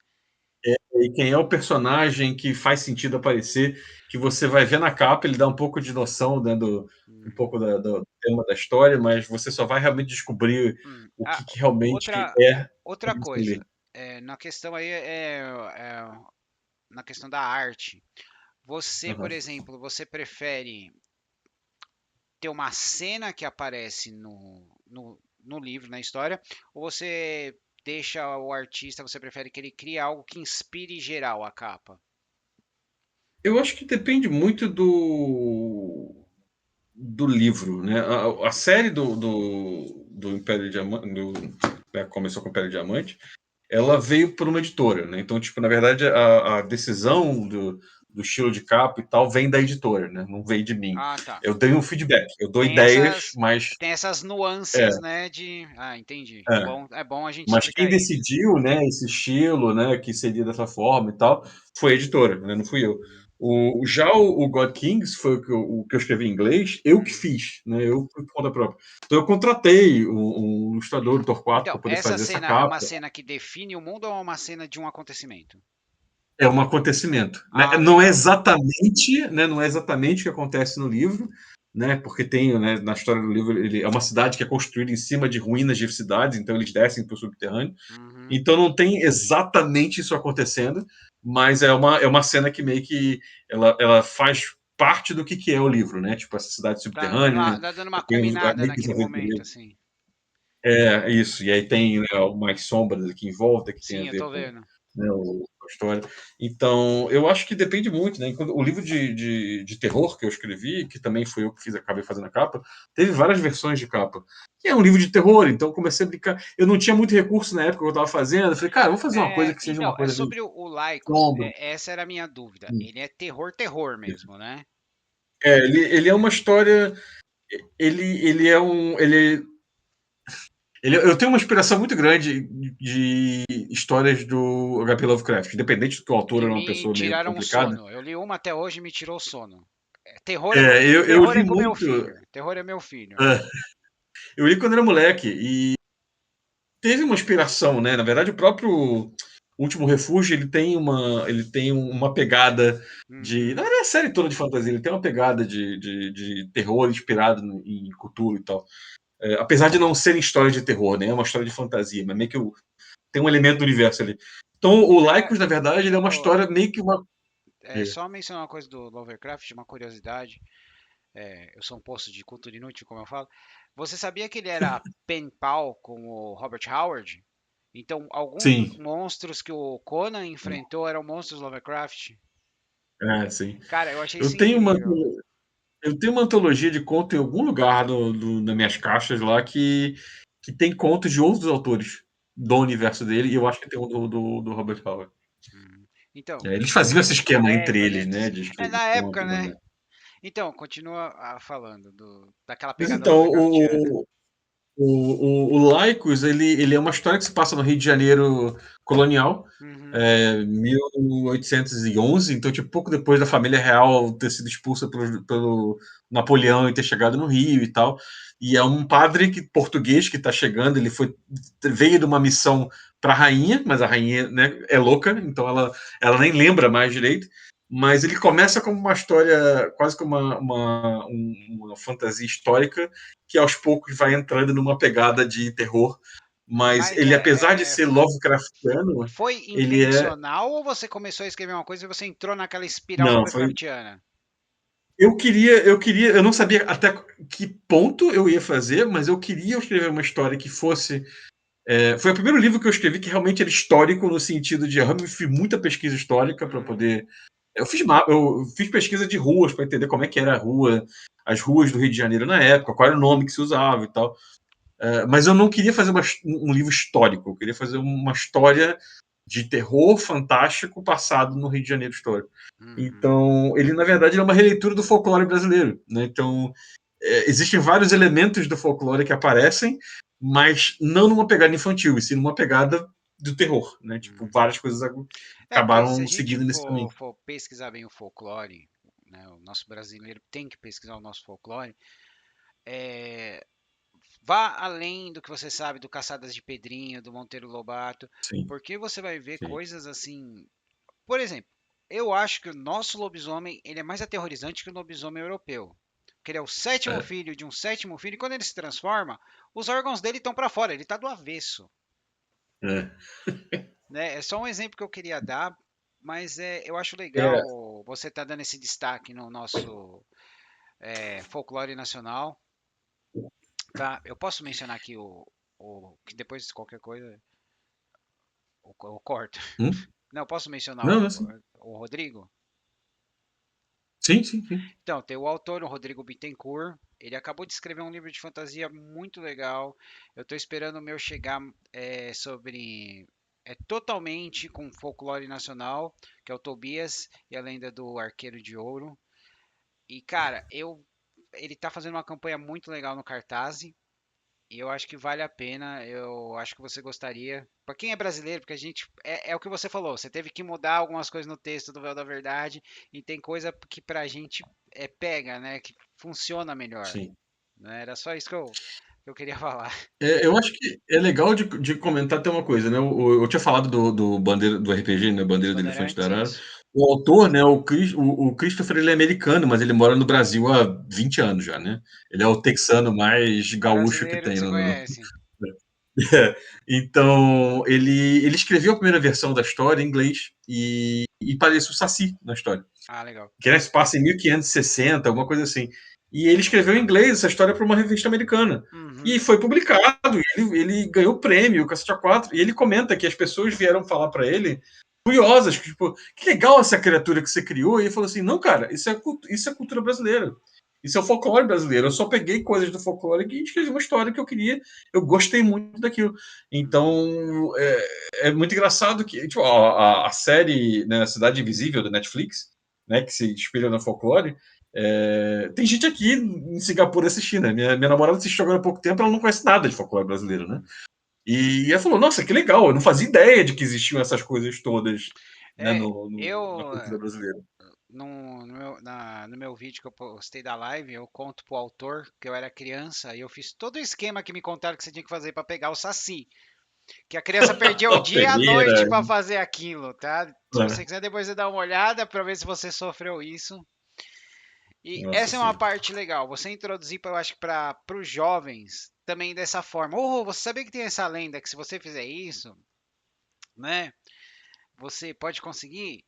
e quem é o personagem que faz sentido aparecer, que você vai ver na capa, ele dá um pouco de noção, né, um Uhum. pouco do tema da história, mas você só vai realmente descobrir o Ah, que realmente outra, é outra quando você lê. coisa, na questão aí na questão da arte. Você, Aham. por exemplo, você prefere ter uma cena que aparece no livro, na história, ou você deixa o artista, você prefere que ele crie algo que inspire geral a capa? Eu acho que depende muito do livro, né? A série do Império Diamante, né, começou com o Império Diamante, ela veio por uma editora, né? Então, tipo, na verdade, a decisão do estilo de capa e tal, vem da editora, né? Não veio de mim. Ah, tá. Eu dei um feedback, eu dou Tem ideias, essas, mas tem essas é, nuances, né, de... Ah, entendi. é. É bom a gente Mas quem explicar isso. decidiu, né, esse estilo, né, que seria dessa forma e tal, foi a editora, né, não fui eu. Uhum, Já o God Kings foi o que eu escrevi em inglês, eu que uhum. fiz, né, eu fui por conta própria. Então eu contratei um ilustrador do Torquato Então, para poder essa fazer essa cena é uma capa. cena que define o mundo ou é uma cena de um acontecimento? É um acontecimento, né? Ah, Não é legal. exatamente, né? Não é exatamente o que acontece no livro, né? Porque tem, né, na história do livro, ele é uma cidade que é construída em cima de ruínas de cidades, então eles descem para o subterrâneo. Uhum, Então não tem exatamente isso acontecendo, mas é uma cena que meio que ela faz parte do que é o livro, né? Tipo, essa cidade subterrânea, tá dando uma tem os culminada amigos naquele momento, aventureiros. assim. É, isso. E aí tem, né, umas sombras aqui em volta que tem a Sim, eu ver tô com, vendo. né, a história. Então, eu acho que depende muito, né? O livro de terror que eu escrevi, que também foi eu que fiz, acabei fazendo a capa, teve várias versões de capa. E é um livro de terror, então eu comecei a brincar. Eu não tinha muito recurso na época que eu estava fazendo. Eu falei, cara, vou fazer uma coisa que seja Então, uma é coisa meio sobre o Lycos, sombra. essa era a minha dúvida. Ele é terror, terror mesmo, né? Ele é uma história. Ele é um. Eu tenho uma inspiração muito grande de histórias do HP Lovecraft, independente do que o autor Que era uma me pessoa meio tiraram o complicada. sono. Eu li uma até hoje e me tirou o sono. Terror Eu terror li é com meu muito. filho. Terror é meu filho. É, eu li quando era moleque e teve uma inspiração, né? Na verdade, o próprio Último Refúgio ele tem uma pegada de. Na Uhum. verdade, a série toda de fantasia, ele tem uma pegada de terror inspirado em Cthulhu e tal. Apesar de não serem histórias de terror, né? É uma história de fantasia, mas meio que tem um elemento do universo ali. Então, o É, Lycos, na verdade, ele é uma história meio que uma. só mencionar uma coisa do Lovecraft, uma curiosidade. Eu sou um poço de cultura inútil, como eu falo. Você sabia que ele era pen pal com o Robert Howard? Então, alguns dos Sim, monstros que o Conan enfrentou eram monstros Lovecraft. sim. Cara, eu achei Eu isso tenho uma, incrível. eu tenho uma antologia de conto em algum lugar nas minhas caixas lá que tem contos de outros autores do universo dele, e eu acho que tem um do Robert Howard. Hum. Então, Eles faziam esse esquema entre eles, fazia né? isso. De É escrever na época, conto, né? né? Então, continua falando daquela Mas pegada então, Lovecraftiana. o Laicos, ele é uma história que se passa no Rio de Janeiro colonial, Uhum. 1811, então, tipo, pouco depois da família real ter sido expulsa pelo Napoleão e ter chegado no Rio e tal. E é um padre português que está chegando, veio de uma missão para a rainha, mas a rainha, né, é louca, então ela nem lembra mais direito. Mas ele começa como uma história, quase como uma fantasia histórica, que aos poucos vai entrando numa pegada de terror. Mas Mas ele, apesar de ser Lovecraftiano, foi ele é. intencional ou você começou a escrever uma coisa e você entrou naquela espiral Não, foi. Lovecraftiana? Eu não sabia até que ponto eu ia fazer, mas eu queria escrever uma história que fosse. Foi o primeiro livro que eu escrevi que realmente era histórico, no sentido de eu fiz muita pesquisa histórica para Uhum. poder. Eu fiz pesquisa de ruas para entender como é que era a rua, as ruas do Rio de Janeiro na época, qual era o nome que se usava e tal. Mas eu não queria fazer um livro histórico, eu queria fazer uma história de terror fantástico passado no Rio de Janeiro histórico. Uhum. Então, ele, na verdade, é uma releitura do folclore brasileiro. Né? Então, existem vários elementos do folclore que aparecem, mas não numa pegada infantil, e sim numa pegada do terror. Né? Tipo, Uhum. várias coisas Porque se a acabaram gente seguindo nesse caminho. for pesquisar bem o folclore, né, o nosso brasileiro tem que pesquisar o nosso folclore, é, vá além do que você sabe do Caçadas de Pedrinho, do Monteiro Lobato, Sim, porque você vai ver sim. coisas assim. Por exemplo, eu acho que o nosso lobisomem ele é mais aterrorizante que o lobisomem europeu. Porque ele é o sétimo É, filho de um sétimo filho, e quando ele se transforma, os órgãos dele estão para fora, ele está do avesso. é. Né? É só um exemplo que eu queria dar, mas eu acho É, legal você estar dando esse destaque no nosso folclore nacional. Tá? Eu posso mencionar aqui que depois de qualquer coisa eu corto. hum? Não, eu posso mencionar Não, não, sim. o Rodrigo? Sim, sim, sim. Então, tem o autor, o Rodrigo Bittencourt. Ele acabou de escrever um livro de fantasia muito legal. Eu estou esperando o meu chegar sobre é totalmente com folclore nacional, que é o Tobias e a lenda do Arqueiro de Ouro. E, cara, ele tá fazendo uma campanha muito legal no Cartaz. E eu acho que vale a pena. Eu acho que você gostaria. Pra quem é brasileiro, porque a gente. É o que você falou. Você teve que mudar algumas coisas no texto do Véu da Verdade. E tem coisa que pra gente pega, né? Que funciona melhor. Sim. Né? Era só isso que eu queria falar. Eu acho que é legal de comentar até uma coisa, né? Eu tinha falado do Bandeira do RPG, né? Dos Bandeira do Elefante da Bandeirantes, Arara. isso. O autor, né? O Christopher, ele é americano, mas ele mora no Brasil há 20 anos já, né? Ele é o texano mais gaúcho que Brasileiro que tem você no. conhece. Então, ele escreveu a primeira versão da história em inglês e parece o Saci na história. Ah, legal. Que se passa em 1560, alguma coisa assim. E ele escreveu em inglês essa história para uma revista americana. Uhum. E foi publicado, ele ganhou prêmio, o Cacete A4. E ele comenta que as pessoas vieram falar para ele, curiosas, tipo, que legal essa criatura que você criou. E ele falou assim: não, cara, isso é cultura brasileira. Isso é o folclore brasileiro. Eu só peguei coisas do folclore e escrevi uma história que eu queria. Eu gostei muito daquilo. Então, é muito engraçado que tipo, a série, né, Cidade Invisível da Netflix, né, que se espelha no folclore. Tem gente aqui em Singapura assistindo. Né? Minha namorada assistiu agora há pouco tempo, ela não conhece nada de folclore brasileiro, né? E ela falou: Nossa, que legal, eu não fazia ideia de que existiam essas coisas todas, né, É, na eu, cultura brasileira. no meu vídeo que eu postei da live, eu conto pro autor que eu era criança e eu fiz todo o esquema que me contaram que você tinha que fazer para pegar o Saci. Que a criança perdia o dia e a Peneira, noite para fazer aquilo, tá? Se você né? quiser, depois você dá uma olhada para ver se você sofreu isso. E Nossa, essa é uma sim. parte legal. Você introduzir, eu acho que para os jovens também dessa forma. Oh, você sabia que tem essa lenda que se você fizer isso, né? Você pode conseguir.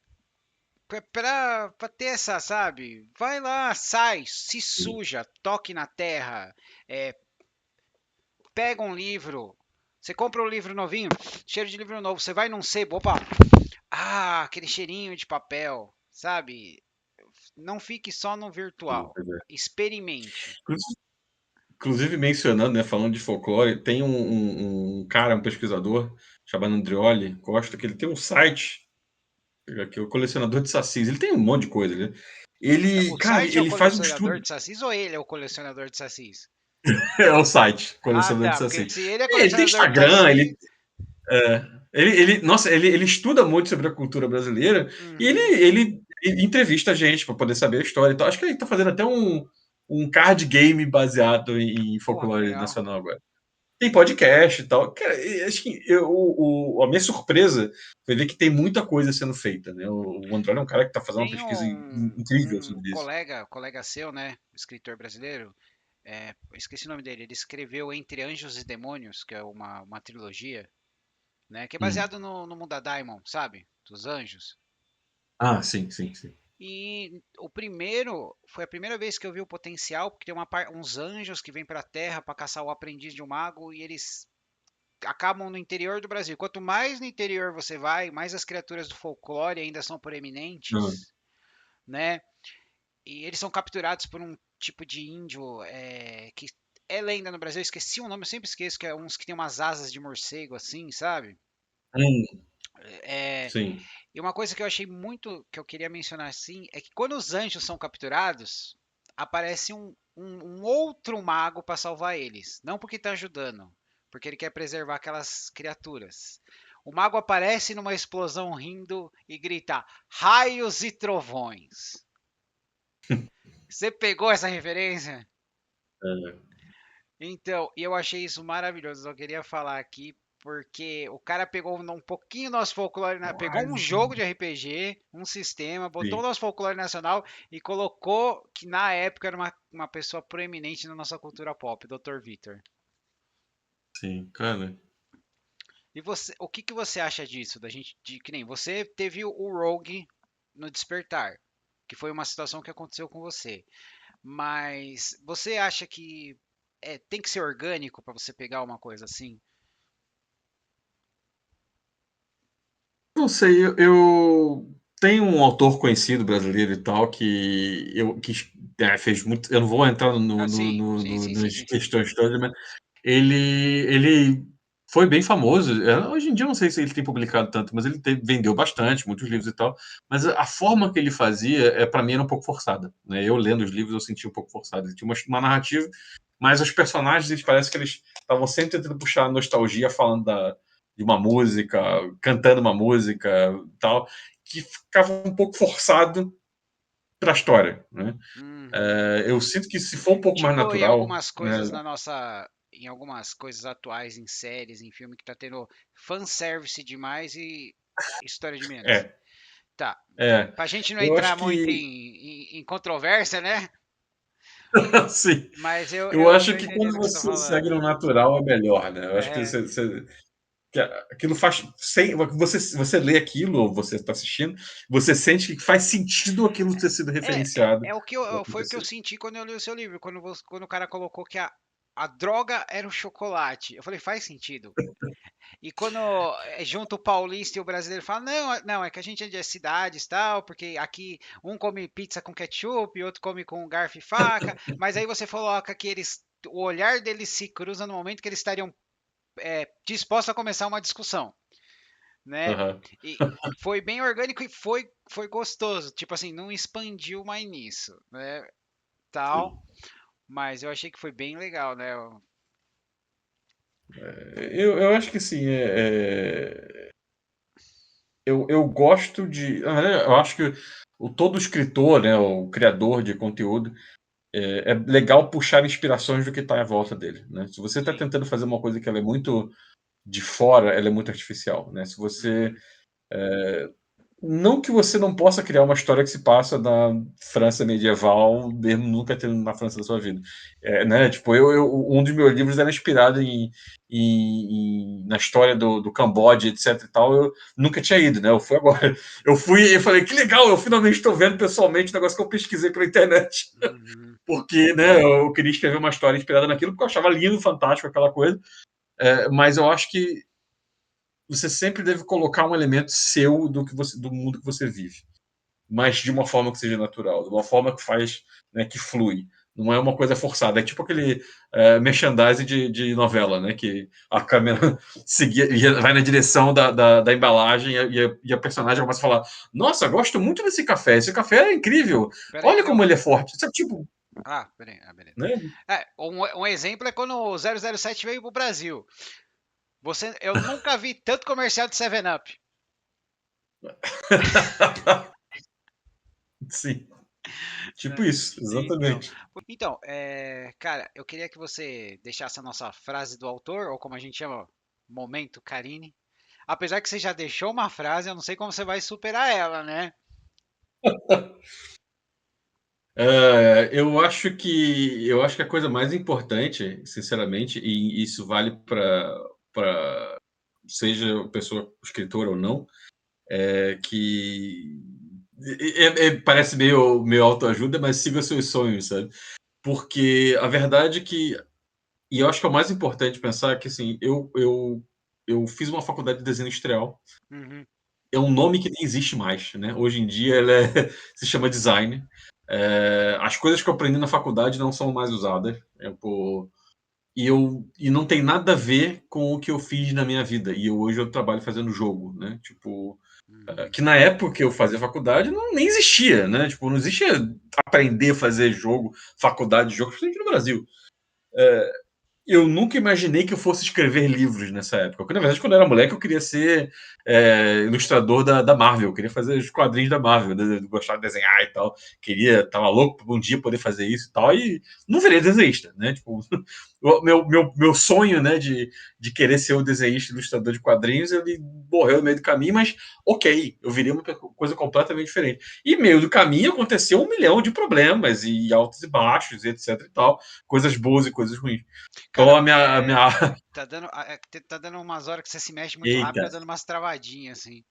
Pra ter essa, sabe? Vai lá, sai, se Sim. suja, toque na terra, é, pega um livro. Você compra um livro novinho, cheiro de livro novo. Você vai num sebo, opa, aquele cheirinho de papel, sabe? Não fique só no Sim, virtual. pois é. Experimente. Inclusive, mencionando, né, falando de folclore, tem um cara, um pesquisador, chamado Andreoli Costa, que ele tem um site, que é o colecionador de sacis. Ele tem um monte de coisa, né? Ele, O cara, site é o ele faz um colecionador estudo. de sacis ou ele é o colecionador de sacis? É o site, Ah, colecionador de tá. Porque sacis. se ele é Ele tem colecionador de Instagram, sacis. nossa, ele estuda muito sobre a cultura brasileira e Uhum. ele entrevista a gente para poder saber a história. Então, acho que ele está fazendo até um card game baseado em Porra, que folclore legal. nacional agora. Tem podcast e tal. Cara, acho que a minha surpresa foi ver que tem muita coisa sendo feita, né? O André é um cara que está fazendo uma Tem pesquisa um, incrível um sobre isso. colega seu, né? Escritor brasileiro. Eu esqueci o nome dele. Ele escreveu Entre Anjos e Demônios, que é uma trilogia, né? Que é Hum. baseado no mundo da Daimon, sabe? Dos anjos. Ah, sim, sim, sim. E foi a primeira vez que eu vi o potencial, porque tem uns anjos que vêm para a Terra para caçar o aprendiz de um mago e eles acabam no interior do Brasil. Quanto mais no interior você vai, mais as criaturas do folclore ainda são Ah, proeminentes, né? E eles são capturados por um tipo de índio que é lenda no Brasil. Eu esqueci o nome, eu sempre esqueço, que é uns que tem umas asas de morcego assim, sabe? hum, É, sim. e uma coisa que eu achei muito, que eu queria mencionar assim, é que quando os anjos são capturados, aparece um outro mago para salvar eles. Não porque está ajudando, porque ele quer preservar aquelas criaturas. O mago aparece numa explosão rindo e grita: raios e trovões. Você pegou essa referência? É, Então, e eu achei isso maravilhoso. Eu queria falar aqui porque o cara pegou um pouquinho nosso folclore, pegou um jogo de RPG, um sistema, botou o sim, nosso folclore nacional e colocou que na época era uma pessoa proeminente na nossa cultura pop, Dr. Vitor. sim, cara. E você, o que que você acha disso? Da gente, que nem você teve o Rogue no Despertar, que foi uma situação que aconteceu com você. Mas você acha que tem que ser orgânico para você pegar uma coisa assim? Não sei, eu tenho um autor conhecido brasileiro e tal que fez muito. Eu não vou entrar Ah, sim, sim, sim, sim, nas sim, sim. questões todas, mas ele foi bem famoso. Hoje em dia eu não sei se ele tem publicado tanto, mas ele vendeu bastante, muitos livros e tal. Mas a forma que ele fazia, para mim, era um pouco forçada. Né? Eu lendo os livros, eu senti um pouco forçado. Ele tinha uma narrativa, mas os personagens, eles parece que eles estavam sempre tentando puxar a nostalgia, falando de uma música, cantando uma música e tal, que ficava um pouco forçado para a história. Né? Eu sinto que se for um pouco mais Tipo, em natural, algumas né? coisas em algumas coisas atuais, em séries, em filme, que tá tendo fanservice demais e história de menos. É, Tá. é. Pra gente não Eu entrar acho muito que em controvérsia, né? sim. Mas Eu eu acho tô que quando entendendo o que você tá você segue falando. no natural é melhor, né? Eu acho que É, aquilo faz. Você lê aquilo, ou você está assistindo, você sente que faz sentido aquilo ter sido referenciado. é o que Ou foi o que eu acontecer. senti quando eu li o seu livro, quando o cara colocou que a droga era o chocolate. Eu falei, faz sentido. E quando junta o paulista e o brasileiro fala, não, não, é que a gente é de cidades e tal, porque aqui um come pizza com ketchup e outro come com garfo e faca, mas aí você coloca que o olhar deles se cruza no momento que eles estariam dispostos a começar uma discussão, né? Aham. E foi bem orgânico e foi gostoso, tipo assim, não expandiu mais nisso, né? Tal, Sim. mas eu achei que foi bem legal, né? Eu acho que assim, eu gosto de. Na verdade, eu acho que todo escritor, né, o criador de conteúdo, é legal puxar inspirações do que está à volta dele. Né? Se você está Sim. tentando fazer uma coisa que ela é muito de fora, ela é muito artificial. Né? Se você Uhum. Não que você não possa criar uma história que se passa na França medieval, mesmo nunca tendo na França da sua vida. Né? Tipo, um dos meus livros era inspirado na história do Camboja, etc. E tal. Eu nunca tinha ido, né? Eu fui agora. Eu fui e falei, que legal, eu finalmente estou vendo pessoalmente o negócio que eu pesquisei pela internet. Uhum. Porque né, eu queria escrever uma história inspirada naquilo, porque eu achava lindo, fantástico aquela coisa. Mas eu acho que você sempre deve colocar um elemento seu do mundo que você vive, mas de uma forma que seja natural, de uma forma que faz, né, que flui. Não é uma coisa forçada. É tipo aquele merchandising de novela, né? Que a câmera vai na direção da embalagem e a personagem começa a falar: Nossa, gosto muito desse café. Esse café é incrível. Pera aí, Olha não. como ele é forte. Isso é tipo, Peraí, beleza. né? Um exemplo é quando o 007 veio pro Brasil. Eu nunca vi tanto comercial de 7-Up. Sim, tipo Né? isso, Então, exatamente. cara, eu queria que você deixasse a nossa frase do autor, ou como a gente chama, momento Karine. Apesar que você já deixou uma frase, eu não sei como você vai superar ela, né? Eu acho que a coisa mais importante, sinceramente, e isso vale para seja pessoa escritora ou não, que parece meio autoajuda, mas siga seus sonhos, sabe? Porque a verdade é que, e eu acho que é o mais importante pensar que assim, eu fiz uma faculdade de desenho industrial. Uhum, É um nome que nem existe mais, né? Hoje em dia ela se chama design. As coisas que eu aprendi na faculdade não são mais usadas. E não tem nada a ver com o que eu fiz na minha vida. E hoje eu trabalho fazendo jogo, né? Tipo, uhum. que na época que eu fazia faculdade nem existia, né? Tipo, não existia aprender a fazer jogo, faculdade de jogo, principalmente no Brasil. Eu nunca imaginei que eu fosse escrever livros nessa época. Porque, na verdade, quando eu era moleque, eu queria ser ilustrador da Marvel. Eu queria fazer os quadrinhos da Marvel. Gostar de desenhar e tal. Tava louco por um dia poder fazer isso e tal. E não virei desenhista, né? Tipo, meu sonho, né, de querer ser um desenhista, ilustrador de quadrinhos, ele morreu no meio do caminho, mas ok, eu virei uma coisa completamente diferente. E no meio do caminho aconteceu 1 milhão de problemas, e altos e baixos, e etc e tal. Coisas boas e coisas ruins. Então Cara, a minha. tá dando umas horas que você se mexe muito rápido, Eita, tá dando umas travadinhas, assim.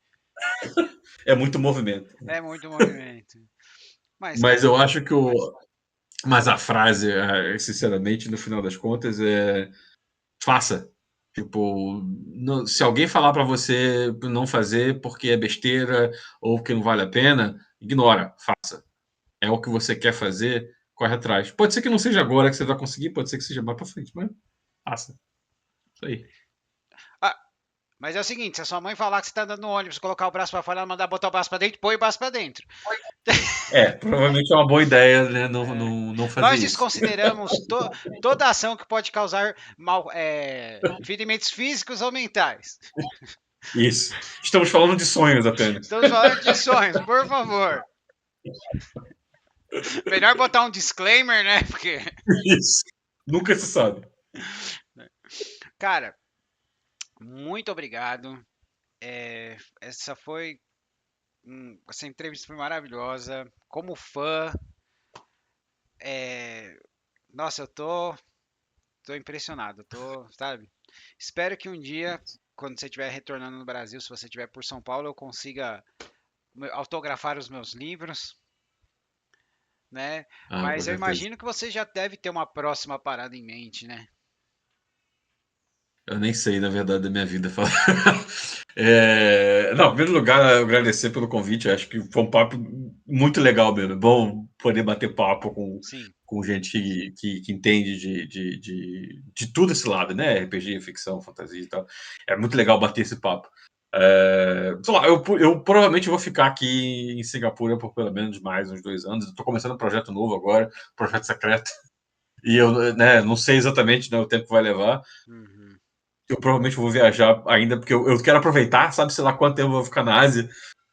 é muito movimento. É muito movimento. Mas, Mas cara, eu acho que Mas a frase, sinceramente, no final das contas, faça. Tipo, se alguém falar para você não fazer porque é besteira ou que não vale a pena, ignora, faça. É o que você quer fazer, corre atrás. Pode ser que não seja agora que você vai conseguir, pode ser que seja mais para frente, mas faça. Isso aí. Mas é o seguinte, se a sua mãe falar que você tá andando no ônibus, colocar o braço pra fora, ela mandar botar o braço pra dentro, põe o braço pra dentro. Provavelmente é uma boa ideia, né? É. Não fazer Nós isso. desconsideramos toda ação que pode causar ferimentos físicos ou mentais. Isso. Estamos falando de sonhos apenas. Estamos falando de sonhos, por favor. Melhor botar um disclaimer, né? Porque, Isso. Nunca se sabe. cara, muito obrigado. Essa entrevista foi maravilhosa. Como fã, nossa, tô impressionado. Sabe? Espero que um dia, quando você estiver retornando no Brasil, se você estiver por São Paulo, eu consiga autografar os meus livros, né? Ah, com Mas eu certeza. imagino que você já deve ter uma próxima parada em mente, né? Eu nem sei, na verdade, da minha vida. Não, em primeiro lugar, agradecer pelo convite. Acho que foi um papo muito legal mesmo. É bom poder bater papo Sim. com gente que entende de tudo esse lado, né? RPG, ficção, fantasia e tal. É muito legal bater esse papo. Sei lá, eu provavelmente vou ficar aqui em Singapura por pelo menos mais uns 2 anos. Estou começando um projeto novo agora, projeto secreto. E eu, né, não sei exatamente, né, o tempo que vai levar. Uhum. Eu provavelmente vou viajar ainda, porque eu quero aproveitar, sabe, sei lá quanto tempo eu vou ficar na Ásia.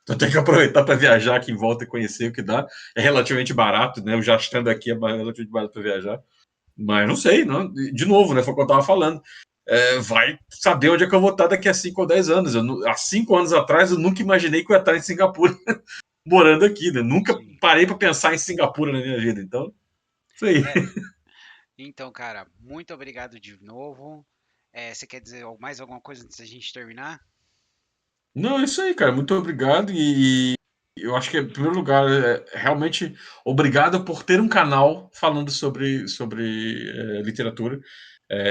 Então eu tenho que aproveitar para viajar aqui em volta e conhecer o que dá. É relativamente barato, né? Eu já estando aqui é relativamente barato para viajar. Mas não sei, não. De novo, né? Foi o que eu estava falando. Vai saber onde é que eu vou estar daqui a 5 ou 10 anos. Há 5 anos atrás, eu nunca imaginei que eu ia estar em Singapura, morando aqui, né? Nunca Sim. parei para pensar em Singapura na minha vida. Então, isso aí. É, então, cara, muito obrigado de novo. Você quer dizer mais alguma coisa antes da gente terminar? Não, é isso aí, cara. Muito obrigado. E eu acho que, em primeiro lugar, realmente obrigado por ter um canal falando sobre literatura,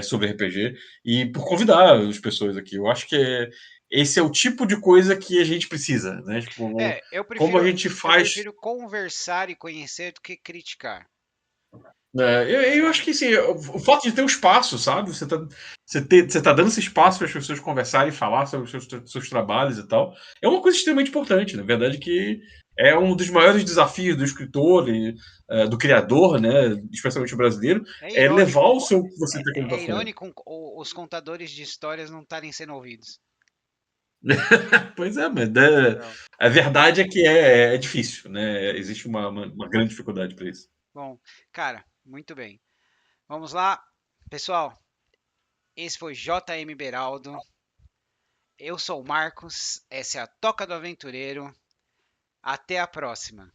sobre RPG, e por convidar as pessoas aqui. Eu acho que esse é o tipo de coisa que a gente precisa, né? Tipo, É, eu como a prefiro, gente eu faz. prefiro conversar e conhecer do que criticar. Eu acho que sim, o fato de ter um espaço, sabe? Você tá dando esse espaço para as pessoas conversarem e falar sobre os seus trabalhos e tal, é uma coisa extremamente importante. Na verdade, que é um dos maiores desafios do escritor e do criador, né? Especialmente o brasileiro, É é levar irônico, o seu que você tem como é tá falando. irônico os contadores de histórias não estarem sendo ouvidos. Pois é, mas Então, a verdade é que é difícil, né? Existe uma grande dificuldade para isso. bom, cara, muito bem. Vamos lá, pessoal. Esse foi JM Beraldo. Eu sou o Marcos. Essa é a Toca do Aventureiro. Até a próxima.